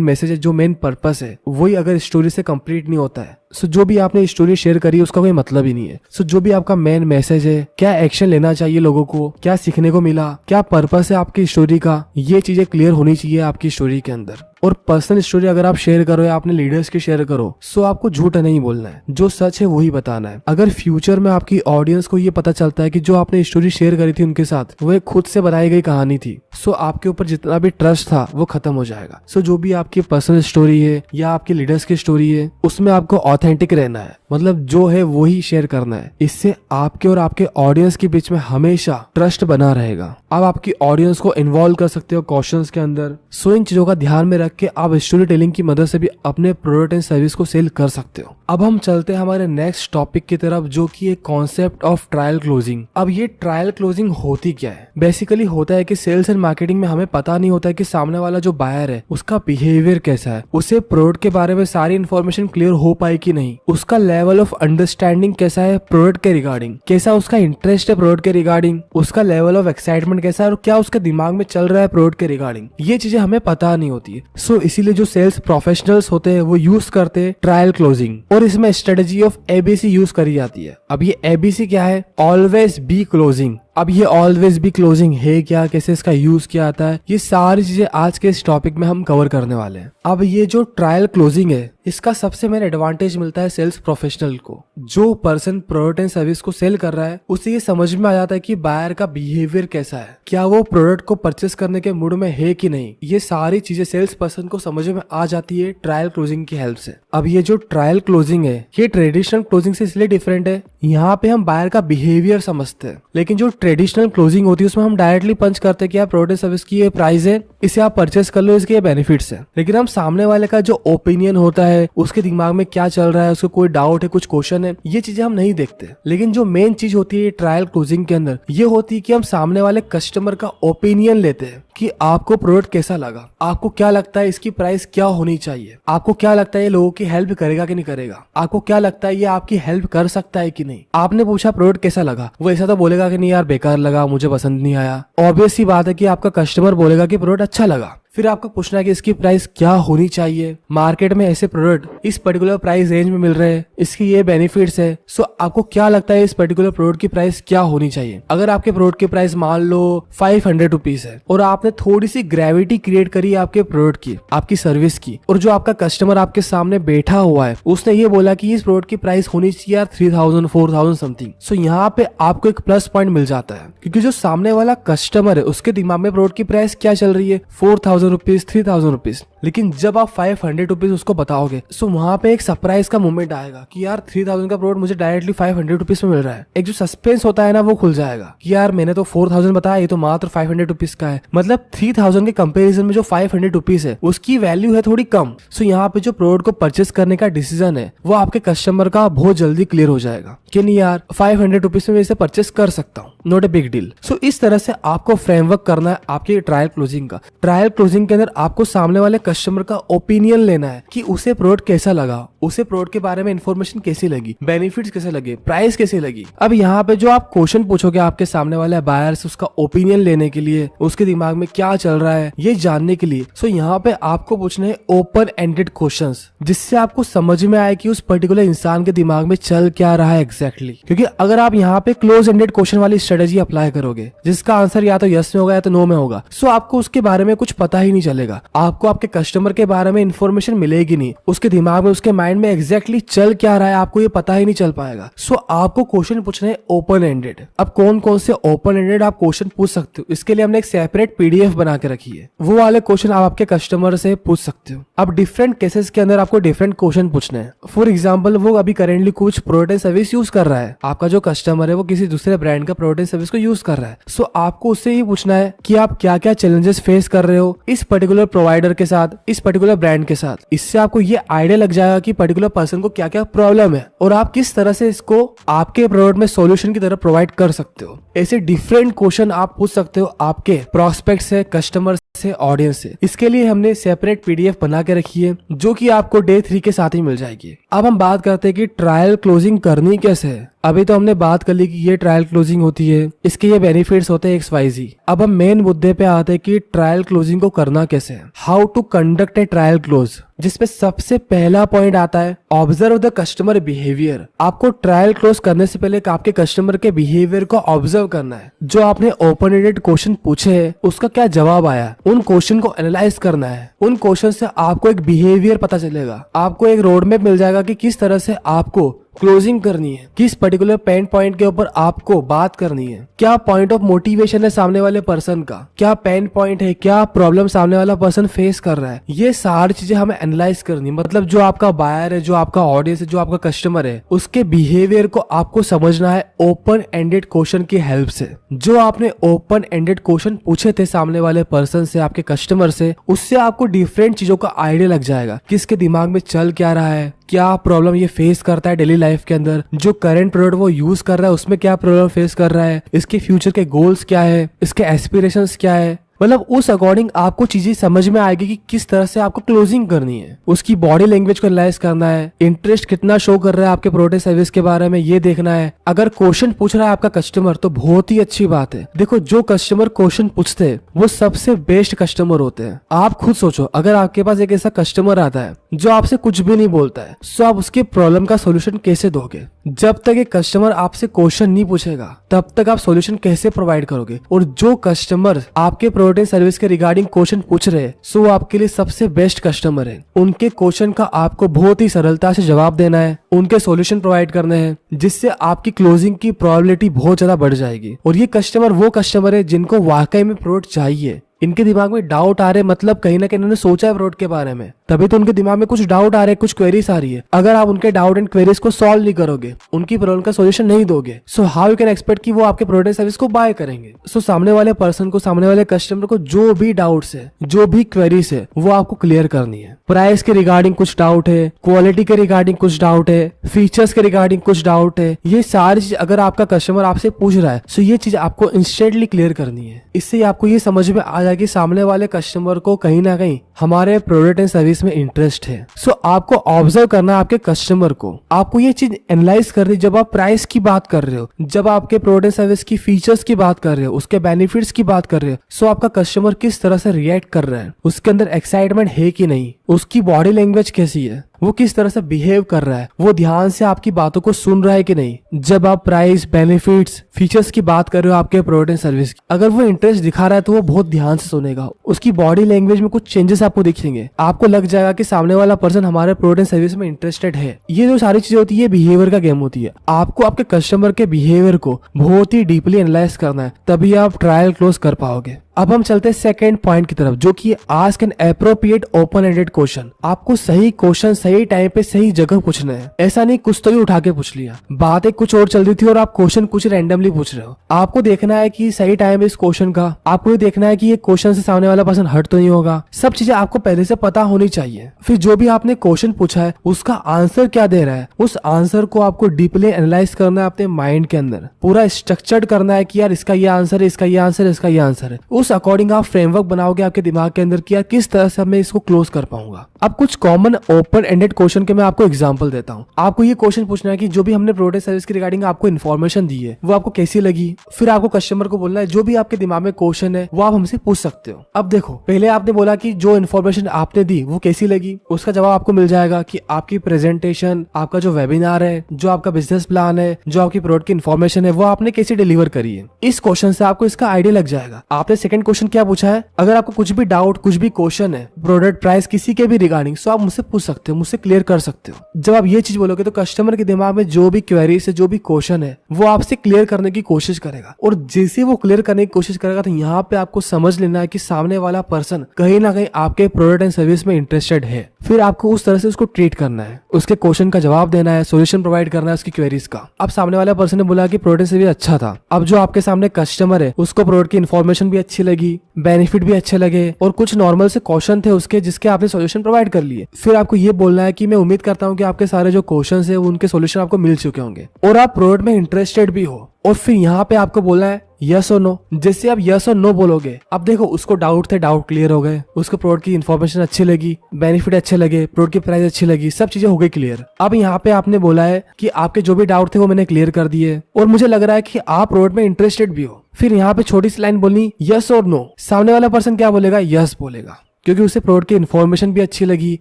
मैसेज है, जो मेन पर्पस है, वही अगर स्टोरी से कंप्लीट नहीं होता है सो जो भी आपने स्टोरी शेयर करी है उसका कोई मतलब ही नहीं है। सो जो भी आपका मेन मैसेज है, क्या एक्शन लेना चाहिए लोगों को, क्या सीखने को मिला, क्या पर्पस है आपकी स्टोरी का, ये चीजें क्लियर होनी चाहिए आपकी स्टोरी के अंदर। और पर्सनल स्टोरी अगर आप शेयर करो या अपने लीडर्स की शेयर करो सो आपको झूठ नहीं बोलना है, जो सच है वही बताना है। अगर फ्यूचर में आपकी ऑडियंस को ये पता चलता है कि जो आपने स्टोरी शेयर करी थी उनके साथ वो एक खुद से बनाई गई कहानी थी, सो आपके ऊपर जितना भी ट्रस्ट था वो खत्म हो जाएगा। सो जो भी आपकी पर्सनल स्टोरी है या आपके लीडर्स की स्टोरी है उसमें आपको ऑथेंटिक रहना है, मतलब जो है वो ही शेयर करना है। इससे आपके और आपके ऑडियंस के बीच में हमेशा ट्रस्ट बना रहेगा। आप आपकी ऑडियंस को इन्वॉल्व कर सकते हो क्वेश्चंस के अंदर। सो इन चीजों का ध्यान में रख के आप स्टोरी टेलिंग की मदद से भी अपने प्रोडक्ट एंड सर्विस को सेल कर सकते हो। अब हम चलते हैं हमारे नेक्स्ट टॉपिक की तरफ, जो कि है कॉन्सेप्ट ऑफ ट्रायल क्लोजिंग। अब ये ट्रायल क्लोजिंग होती क्या है? बेसिकली होता है कि सेल्स एंड मार्केटिंग में हमें पता नहीं होता है कि सामने वाला जो बायर है उसका बिहेवियर कैसा है, उसे प्रोडक्ट के बारे में सारी इन्फॉर्मेशन क्लियर हो पाई कि नहीं, उसका लेवल ऑफ अंडरस्टैंडिंग कैसा है प्रोडक्ट के रिगार्डिंग, कैसा उसका इंटरेस्ट है प्रोडक्ट के रिगार्डिंग, उसका लेवल ऑफ एक्साइटमेंट कैसा है और क्या उसके दिमाग में चल रहा है प्रोडक्ट के रिगार्डिंग। ये चीजें हमें पता नहीं होती है। सो इसीलिए जो सेल्स प्रोफेशनल्स होते हैं वो यूज करते हैं ट्रायल क्लोजिंग, और इसमें स्ट्रेटेजी ऑफ एबीसी यूज करी जाती है। अब ये एबीसी क्या है? Always be closing. अब ये ऑलवेज बी क्लोजिंग है क्या, कैसे इसका यूज किया जाता है, ये सारी चीजें आज के इस टॉपिक में हम कवर करने वाले हैं। अब ये जो ट्रायल क्लोजिंग है इसका सबसे मेन एडवांटेज मिलता है सेल्स प्रोफेशनल को। जो पर्सन प्रोडक्ट एंड सर्विस को सेल कर रहा है उसे ये समझ में आ जाता है कि बायर का बिहेवियर कैसा है, क्या वो प्रोडक्ट को परचेस करने के मूड में है कि नहीं। ये सारी चीजें सेल्स पर्सन को समझ में आ जाती है ट्रायल क्लोजिंग की हेल्प से। अब ये जो ट्रायल क्लोजिंग है ये ट्रेडिशनल क्लोजिंग से इसलिए डिफरेंट है, यहाँ पे हम बायर का बिहेवियर समझते हैं, लेकिन जो ट्रेडिशनल क्लोजिंग होती है उसमें हम डायरेक्टली पंच करते हैं कि आप प्रोडक्ट सर्विस की ये प्राइस है, इसे आप परचेस कर लो, इसके ये बेनिफिट्स है। लेकिन हम सामने वाले का जो ओपिनियन होता है, उसके दिमाग में क्या चल रहा है, उसको कोई डाउट है, कुछ क्वेश्चन है, ये चीजें हम नहीं देखते। लेकिन जो मेन चीज होती है ट्रायल क्लोजिंग के अंदर ये होती है कि हम सामने वाले कस्टमर का ओपिनियन लेते हैं कि आपको प्रोडक्ट कैसा लगा, आपको क्या लगता है इसकी प्राइस क्या होनी चाहिए, आपको क्या लगता है ये लोगों की हेल्प करेगा कि नहीं करेगा, आपको क्या लगता है ये आपकी हेल्प कर सकता है कि नहीं। आपने पूछा प्रोडक्ट कैसा लगा, वो ऐसा तो बोलेगा कि नहीं यार बेकार लगा, मुझे पसंद नहीं आया। ऑब्वियस सी बात है कि आपका कस्टमर बोलेगा कि प्रोडक्ट अच्छा लगा। फिर आपको पूछना है कि इसकी प्राइस क्या होनी चाहिए, मार्केट में ऐसे प्रोडक्ट इस पर्टिकुलर प्राइस रेंज में मिल रहे हैं, इसकी ये बेनिफिट्स है। सो आपको क्या लगता है इस पर्टिकुलर प्रोडक्ट की प्राइस क्या होनी चाहिए। अगर आपके प्रोडक्ट की प्राइस मान लो 500 रुपीज है और आपने थोड़ी सी ग्रेविटी क्रिएट करी आपके प्रोडक्ट की, आपकी सर्विस की, और जो आपका कस्टमर आपके सामने बैठा हुआ है उसने ये बोला कि इस प्रोडक्ट की प्राइस होनी चाहिए यार 3000 4000 समथिंग। सो यहाँ पे आपको एक प्लस पॉइंट मिल जाता है, क्योंकि जो सामने वाला कस्टमर है उसके दिमाग में प्रोडक्ट की प्राइस क्या चल रही है, 4000 रुपीज 3000 रुपीज। लेकिन जब आप 500 रुपीज उसको बताओगे सो वहां पे एक सरप्राइज का मोमेंट आएगा कि यार 3000 का प्रोडक्ट मुझे डायरेक्टली 500 रुपीज में मिल रहा है। एक जो सस्पेंस होता है ना वो खुल जाएगा कि यार मैंने तो 4000 बताया, ये तो मात्र 500 रुपीज का है। मतलब 3000 के कंपैरिजन में जो 500 रुपीज है उसकी वैल्यू है थोड़ी कम। सो यहाँ पे जो प्रोडक्ट को परचेस करने का डिसीजन है वो आपके कस्टमर का बहुत जल्दी क्लियर हो जाएगा कि नहीं यार 500 रुपीज में इसे परचेस कर सकता हूँ, नॉट ए बिग डील। सो इस तरह से आपको फ्रेमवर्क करना है आपके ट्रायल क्लोजिंग का। ट्रायल क्लोजिंग के अंदर आपको सामने वाले कस्टमर का ओपिनियन लेना है कि उसे प्रोडक्ट कैसा लगा, उसे प्रोडक्ट के बारे में इंफॉर्मेशन कैसी लगी, बेनिफिट्स कैसे लगे, प्राइस कैसी लगी। अब यहाँ पे जो आप क्वेश्चन पूछोगे आपके सामने वाले बायर से उसका ओपिनियन लेने के लिए, उसके दिमाग में क्या चल रहा है ये जानने के लिए, सो यहाँ पे आपको पूछने हैं ओपन एंडेड क्वेश्चंस, जिससे आपको समझ में आए कि उस पर्टिकुलर इंसान के दिमाग में चल क्या रहा है एग्जैक्टली। क्योंकि अगर आप यहाँ पे क्लोज एंडेड क्वेश्चन वाली स्ट्रेटेजी अप्लाई करोगे जिसका आंसर या तो यस में होगा या तो नो में होगा, सो आपको उसके बारे में कुछ पता ही नहीं चलेगा, आपको आपके कस्टमर के बारे में इंफॉर्मेशन मिलेगी नहीं, उसके दिमाग में उसके माइंड में एग्जैक्टली चल क्या रहा है आपको ये पता ही नहीं चल पाएगा। सो आपको क्वेश्चन पूछने हैं ओपन एंडेड। अब कौन कौन से ओपन एंडेड आप क्वेश्चन पूछ सकते हो, इसके लिए हमने एक सेपरेट पीडीएफ बना के रखी है, वो वाले क्वेश्चन आप आपके कस्टमर से पूछ सकते हो। अब डिफरेंट केसेस के अंदर आपको डिफरेंट क्वेश्चन पूछने हैं। फॉर एग्जाम्पल वो अभी करेंटली कुछ प्रोडक्ट एंड सर्विस यूज कर रहा है, आपका जो कस्टमर है वो किसी दूसरे ब्रांड का प्रोडक्ट एंड सर्विस को यूज कर रहा है। सो आपको उससे ही पूछना है कि आप क्या क्या चैलेंजेस फेस कर रहे हो इस पर्टिकुलर प्रोवाइडर के साथ, इस पर्टिकुलर ब्रांड के साथ। इससे आपको ये आइडिया लग जाएगा कि पर्टिकुलर पर्सन को क्या क्या प्रॉब्लम है और आप किस तरह से इसको आपके प्रोडक्ट में सॉल्यूशन की तरह प्रोवाइड कर सकते हो। ऐसे डिफरेंट क्वेश्चन आप पूछ सकते हो आपके प्रोस्पेक्ट से, कस्टमर से, ऑडियंस से। इसके लिए हमने सेपरेट पीडीएफ बना के रखी है जो कि आपको डे 3 के साथ ही मिल जाएगी। अब हम बात करते हैं कि ट्रायल क्लोजिंग करनी कैसे है। अभी तो हमने बात कर ली कि ये ट्रायल क्लोजिंग होती है, इसके ये बेनिफिट्स होते हैं XYZ। अब हम मेन मुद्दे पे आते हैं कि ट्रायल क्लोजिंग को करना कैसे है, how to conduct a trial close, जिसमें सबसे पहला पॉइंट आता है ऑब्जर्व द कस्टमर बिहेवियर। आपको ट्रायल क्लोज करने से पहले आपके कस्टमर के बिहेवियर को ऑब्जर्व करना है। जो आपने ओपन एंडेड क्वेश्चन पूछे है उसका क्या जवाब आया, उन क्वेश्चन को एनालाइज करना है। उन क्वेश्चन से आपको एक बिहेवियर पता चलेगा, आपको एक रोड मैप मिल जाएगा कि किस तरह से आपको क्लोजिंग करनी है, किस पर्टिकुलर पेन पॉइंट के ऊपर आपको बात करनी है, क्या पॉइंट ऑफ मोटिवेशन है सामने वाले पर्सन का, क्या पेन पॉइंट है, क्या प्रॉब्लम सामने वाला पर्सन फेस कर रहा है। ये सारी चीजें हमें एनालाइज करनी है। मतलब जो आपका बायर है, जो आपका ऑडियंस है, जो आपका कस्टमर है, उसके बिहेवियर को आपको समझना है ओपन एंडेड क्वेश्चन की हेल्प से। जो आपने ओपन एंडेड क्वेश्चन पूछे थे सामने वाले पर्सन से, आपके कस्टमर से, उससे आपको डिफरेंट चीजों का आइडिया लग जाएगा किसके दिमाग में चल क्या रहा है, क्या प्रॉब्लम ये फेस करता है डेली लाइफ के अंदर, जो करंट प्रोडक्ट वो यूज कर रहा है उसमें क्या प्रॉब्लम फेस कर रहा है, इसके फ्यूचर के गोल्स क्या है, इसके एस्पिरेशंस क्या है। मतलब उस अकॉर्डिंग आपको चीजें समझ में आएगी कि किस तरह से आपको क्लोजिंग करनी है। उसकी बॉडी लैंग्वेज को एनालाइज करना है, इंटरेस्ट कितना शो कर रहा है आपके प्रोडक्ट सर्विस के बारे में ये देखना है। अगर क्वेश्चन पूछ रहा है आपका कस्टमर तो बहुत ही अच्छी बात है। देखो जो कस्टमर क्वेश्चन पूछते हैं वो सबसे बेस्ट कस्टमर होते हैं। आप खुद सोचो, अगर आपके पास एक ऐसा कस्टमर आता है जो आपसे कुछ भी नहीं बोलता है, तो आप उसके प्रॉब्लम का सोल्यूशन कैसे दोगे। जब तक एक कस्टमर आपसे क्वेश्चन नहीं पूछेगा तब तक आप सोल्यूशन कैसे प्रोवाइड करोगे। और जो कस्टमर आपके प्रोडक्ट सर्विस के रिगार्डिंग क्वेश्चन पूछ रहे हैं सो आपके लिए सबसे बेस्ट कस्टमर है। उनके क्वेश्चन का आपको बहुत ही सरलता से जवाब देना है, उनके सॉल्यूशन प्रोवाइड करने हैं, जिससे आपकी क्लोजिंग की प्रोबेबिलिटी बहुत ज्यादा बढ़ जाएगी। और ये कस्टमर वो कस्टमर है जिनको वाकई में प्रोडक्ट चाहिए। इनके दिमाग में डाउट आ रहे, मतलब कहीं ना कहीं इन्होंने सोचा है प्रोडक्ट के बारे में, तभी तो उनके दिमाग में कुछ डाउट आ रहे, कुछ क्वेरीज आ रही है। अगर आप उनके डाउट एंड क्वेरीज को सॉल्व नहीं करोगे, उनकी प्रॉब्लम का सॉल्यूशन नहीं दोगे, so how you can expect कि वो आपके प्रोडक्ट सर्विस को बाय करेंगे। सो सामने वाले पर्सन को, सामने वाले कस्टमर को जो भी डाउट्स है, जो भी क्वेरीज है, वो आपको क्लियर करनी है। प्राइस के रिगार्डिंग कुछ डाउट है, क्वालिटी के रिगार्डिंग कुछ डाउट है, फीचर्स के रिगार्डिंग कुछ डाउट है, ये सारी चीज अगर आपका कस्टमर आपसे पूछ रहा है, सो ये चीज आपको इंस्टेंटली क्लियर करनी है। इससे आपको ये समझ में आ जाएगा है कि सामने वाले कस्टमर को कहीं ना कहीं हमारे प्रोडक्ट एंड सर्विस में इंटरेस्ट है। सो आपको ऑब्जर्व करना है आपके कस्टमर को, आपको ये चीज एनालाइज करनी जब आप प्राइस की बात कर रहे हो, जब आपके प्रोडक्ट एंड सर्विस की फीचर्स की बात कर रहे हो, उसके बेनिफिट्स की बात कर रहे हो। सो आपका कस्टमर किस तरह से रिएक्ट कर रहा है, उसके अंदर एक्साइटमेंट है कि नहीं, उसकी बॉडी लैंग्वेज कैसी है, वो किस तरह से बिहेव कर रहा है, वो ध्यान से आपकी बातों को सुन रहा है कि नहीं। जब आप प्राइस, बेनिफिट्स, फीचर्स की बात कर रहे हो आपके प्रोडक्ट एंड सर्विस की, अगर वो इंटरेस्ट दिखा रहा है तो वो बहुत ध्यान से सुनेगा। उसकी बॉडी लैंग्वेज में कुछ चेंजेस आपको दिखेंगे, आपको लग जाएगा कि सामने वाला पर्सन हमारे प्रोडक्ट एंड सर्विस में इंटरेस्टेड है। ये जो सारी चीजें होती है बिहेवियर का गेम होती है। आपको आपके कस्टमर के बिहेवियर को बहुत ही डीपली एनालाइज करना है, तभी आप ट्रायल क्लोज कर पाओगे। अब हम चलते हैं सेकंड पॉइंट की तरफ, जो कि ask an appropriate open ended question. आपको सही क्वेश्चन सही टाइम पे सही जगह पूछना है। ऐसा नहीं कुछ तो ही उठा के पूछ लिया, बातें कुछ और चल रही थी और आप क्वेश्चन कुछ रैंडमली पूछ रहे हो। आपको देखना है कि सही टाइम है इस क्वेश्चन का, आपको ये देखना है कि ये क्वेश्चन से सामने वाला पर्सन हट तो नहीं होगा। सब चीजें आपको पहले से पता होनी चाहिए। फिर जो भी आपने क्वेश्चन पूछा है उसका आंसर क्या दे रहा है, उस आंसर को आपको डीपली एनालाइज करना है अपने माइंड के अंदर, पूरा स्ट्रक्चर्ड करना है कि यार इसका ये आंसर है, इसका ये आंसर है, इसका ये आंसर है। उस अकॉर्डिंग आप फ्रेमवर्क बनाओगे आपके दिमाग के अंदर कि यार किस तरह से मैं इसको क्लोज कर पाऊंगा। अब कुछ कॉमन ओपन एंडेड क्वेश्चन के मैं आपको एग्जांपल देता हूं। आपको ये क्वेश्चन पूछना है कि जो भी हमने प्रोडक्ट सर्विस की रिगार्डिंग आपको इन्फॉर्मेशन दी है वो आपको कैसी लगी। फिर आपको कस्टमर को बोलना है जो भी आपके दिमाग में क्वेश्चन है वो आप हमसे पूछ सकते हो। अब देखो, पहले आपने बोला कि जो इन्फॉर्मेशन आपने दी वो कैसी लगी, उसका जवाब आपको मिल जाएगा कि आपकी प्रेजेंटेशन, आपका जो वेबिनार है, जो आपका बिजनेस प्लान है, जो आपकी प्रोडक्ट की इन्फॉर्मेशन है वो आपने कैसे डिलीवर करी है। इस क्वेश्चन से आपको इसका आइडिया लग जाएगा। आपने सेकंड क्वेश्चन क्या पूछा है, अगर आपको कुछ भी डाउट, कुछ भी क्वेश्चन है प्रोडक्ट, प्राइस, किसी के भी रिगार्डिंग, सो आप मुझसे पूछ सकते हो, मुझसे क्लियर कर सकते हो। जब आप ये चीज बोलोगे तो कस्टमर के दिमाग में जो भी क्वेरीज है, जो भी क्वेश्चन है वो आपसे क्लियर करने की कोशिश करेगा, और जैसे वो क्लियर करने की कोशिश करेगा तो यहाँ पे आपको समझ लेना है कि सामने वाला पर्सन कहीं ना कहीं आपके प्रोडक्ट एंड सर्विस में इंटरेस्टेड है। फिर आपको उस तरह से उसको ट्रीट करना है, उसके क्वेश्चन का जवाब देना है, सोल्यूशन प्रोवाइड करना है उसकी क्वेरीज का। अब सामने वाला पर्सन ने बोला कि प्रोडक्ट सर्विस अच्छा था, अब जो आपके सामने कस्टमर है उसको प्रोडक्ट की इन्फॉर्मेशन भी अच्छी लगी, बेनिफिट भी अच्छे लगे, और कुछ नॉर्मल से क्वेश्चन थे उसके जिसके आपने सोल्यूशन प्रोवाइड कर लिए। फिर आपको ये बोलना है कि मैं उम्मीद करता हूँ कि आपके सारे जो क्वेश्चन है उनके सोल्यूशन आपको मिल चुके होंगे और आप प्रोडक्ट में इंटरेस्टेड भी हो। और फिर यहाँ पे आपको बोलना है यस और नो। जैसे आप यस और नो बोलोगे, अब देखो उसको डाउट थे, डाउट क्लियर हो गए, उसको प्रोडक्ट की इन्फॉर्मेशन अच्छी लगी, बेनिफिट अच्छे लगे, प्रोडक्ट की प्राइस अच्छी लगी, सब चीजें हो गई क्लियर। अब यहाँ पे आपने बोला है कि आपके जो भी डाउट थे वो मैंने क्लियर कर दिए और मुझे लग रहा है कि आप प्रोडक्ट में इंटरेस्टेड भी हो। फिर यहाँ पे छोटी सी लाइन बोलनी यस और नो। सामने वाला पर्सन क्या बोलेगा, यस बोलेगा, क्योंकि उसे प्रोडक्ट की इन्फॉर्मेशन भी अच्छी लगी,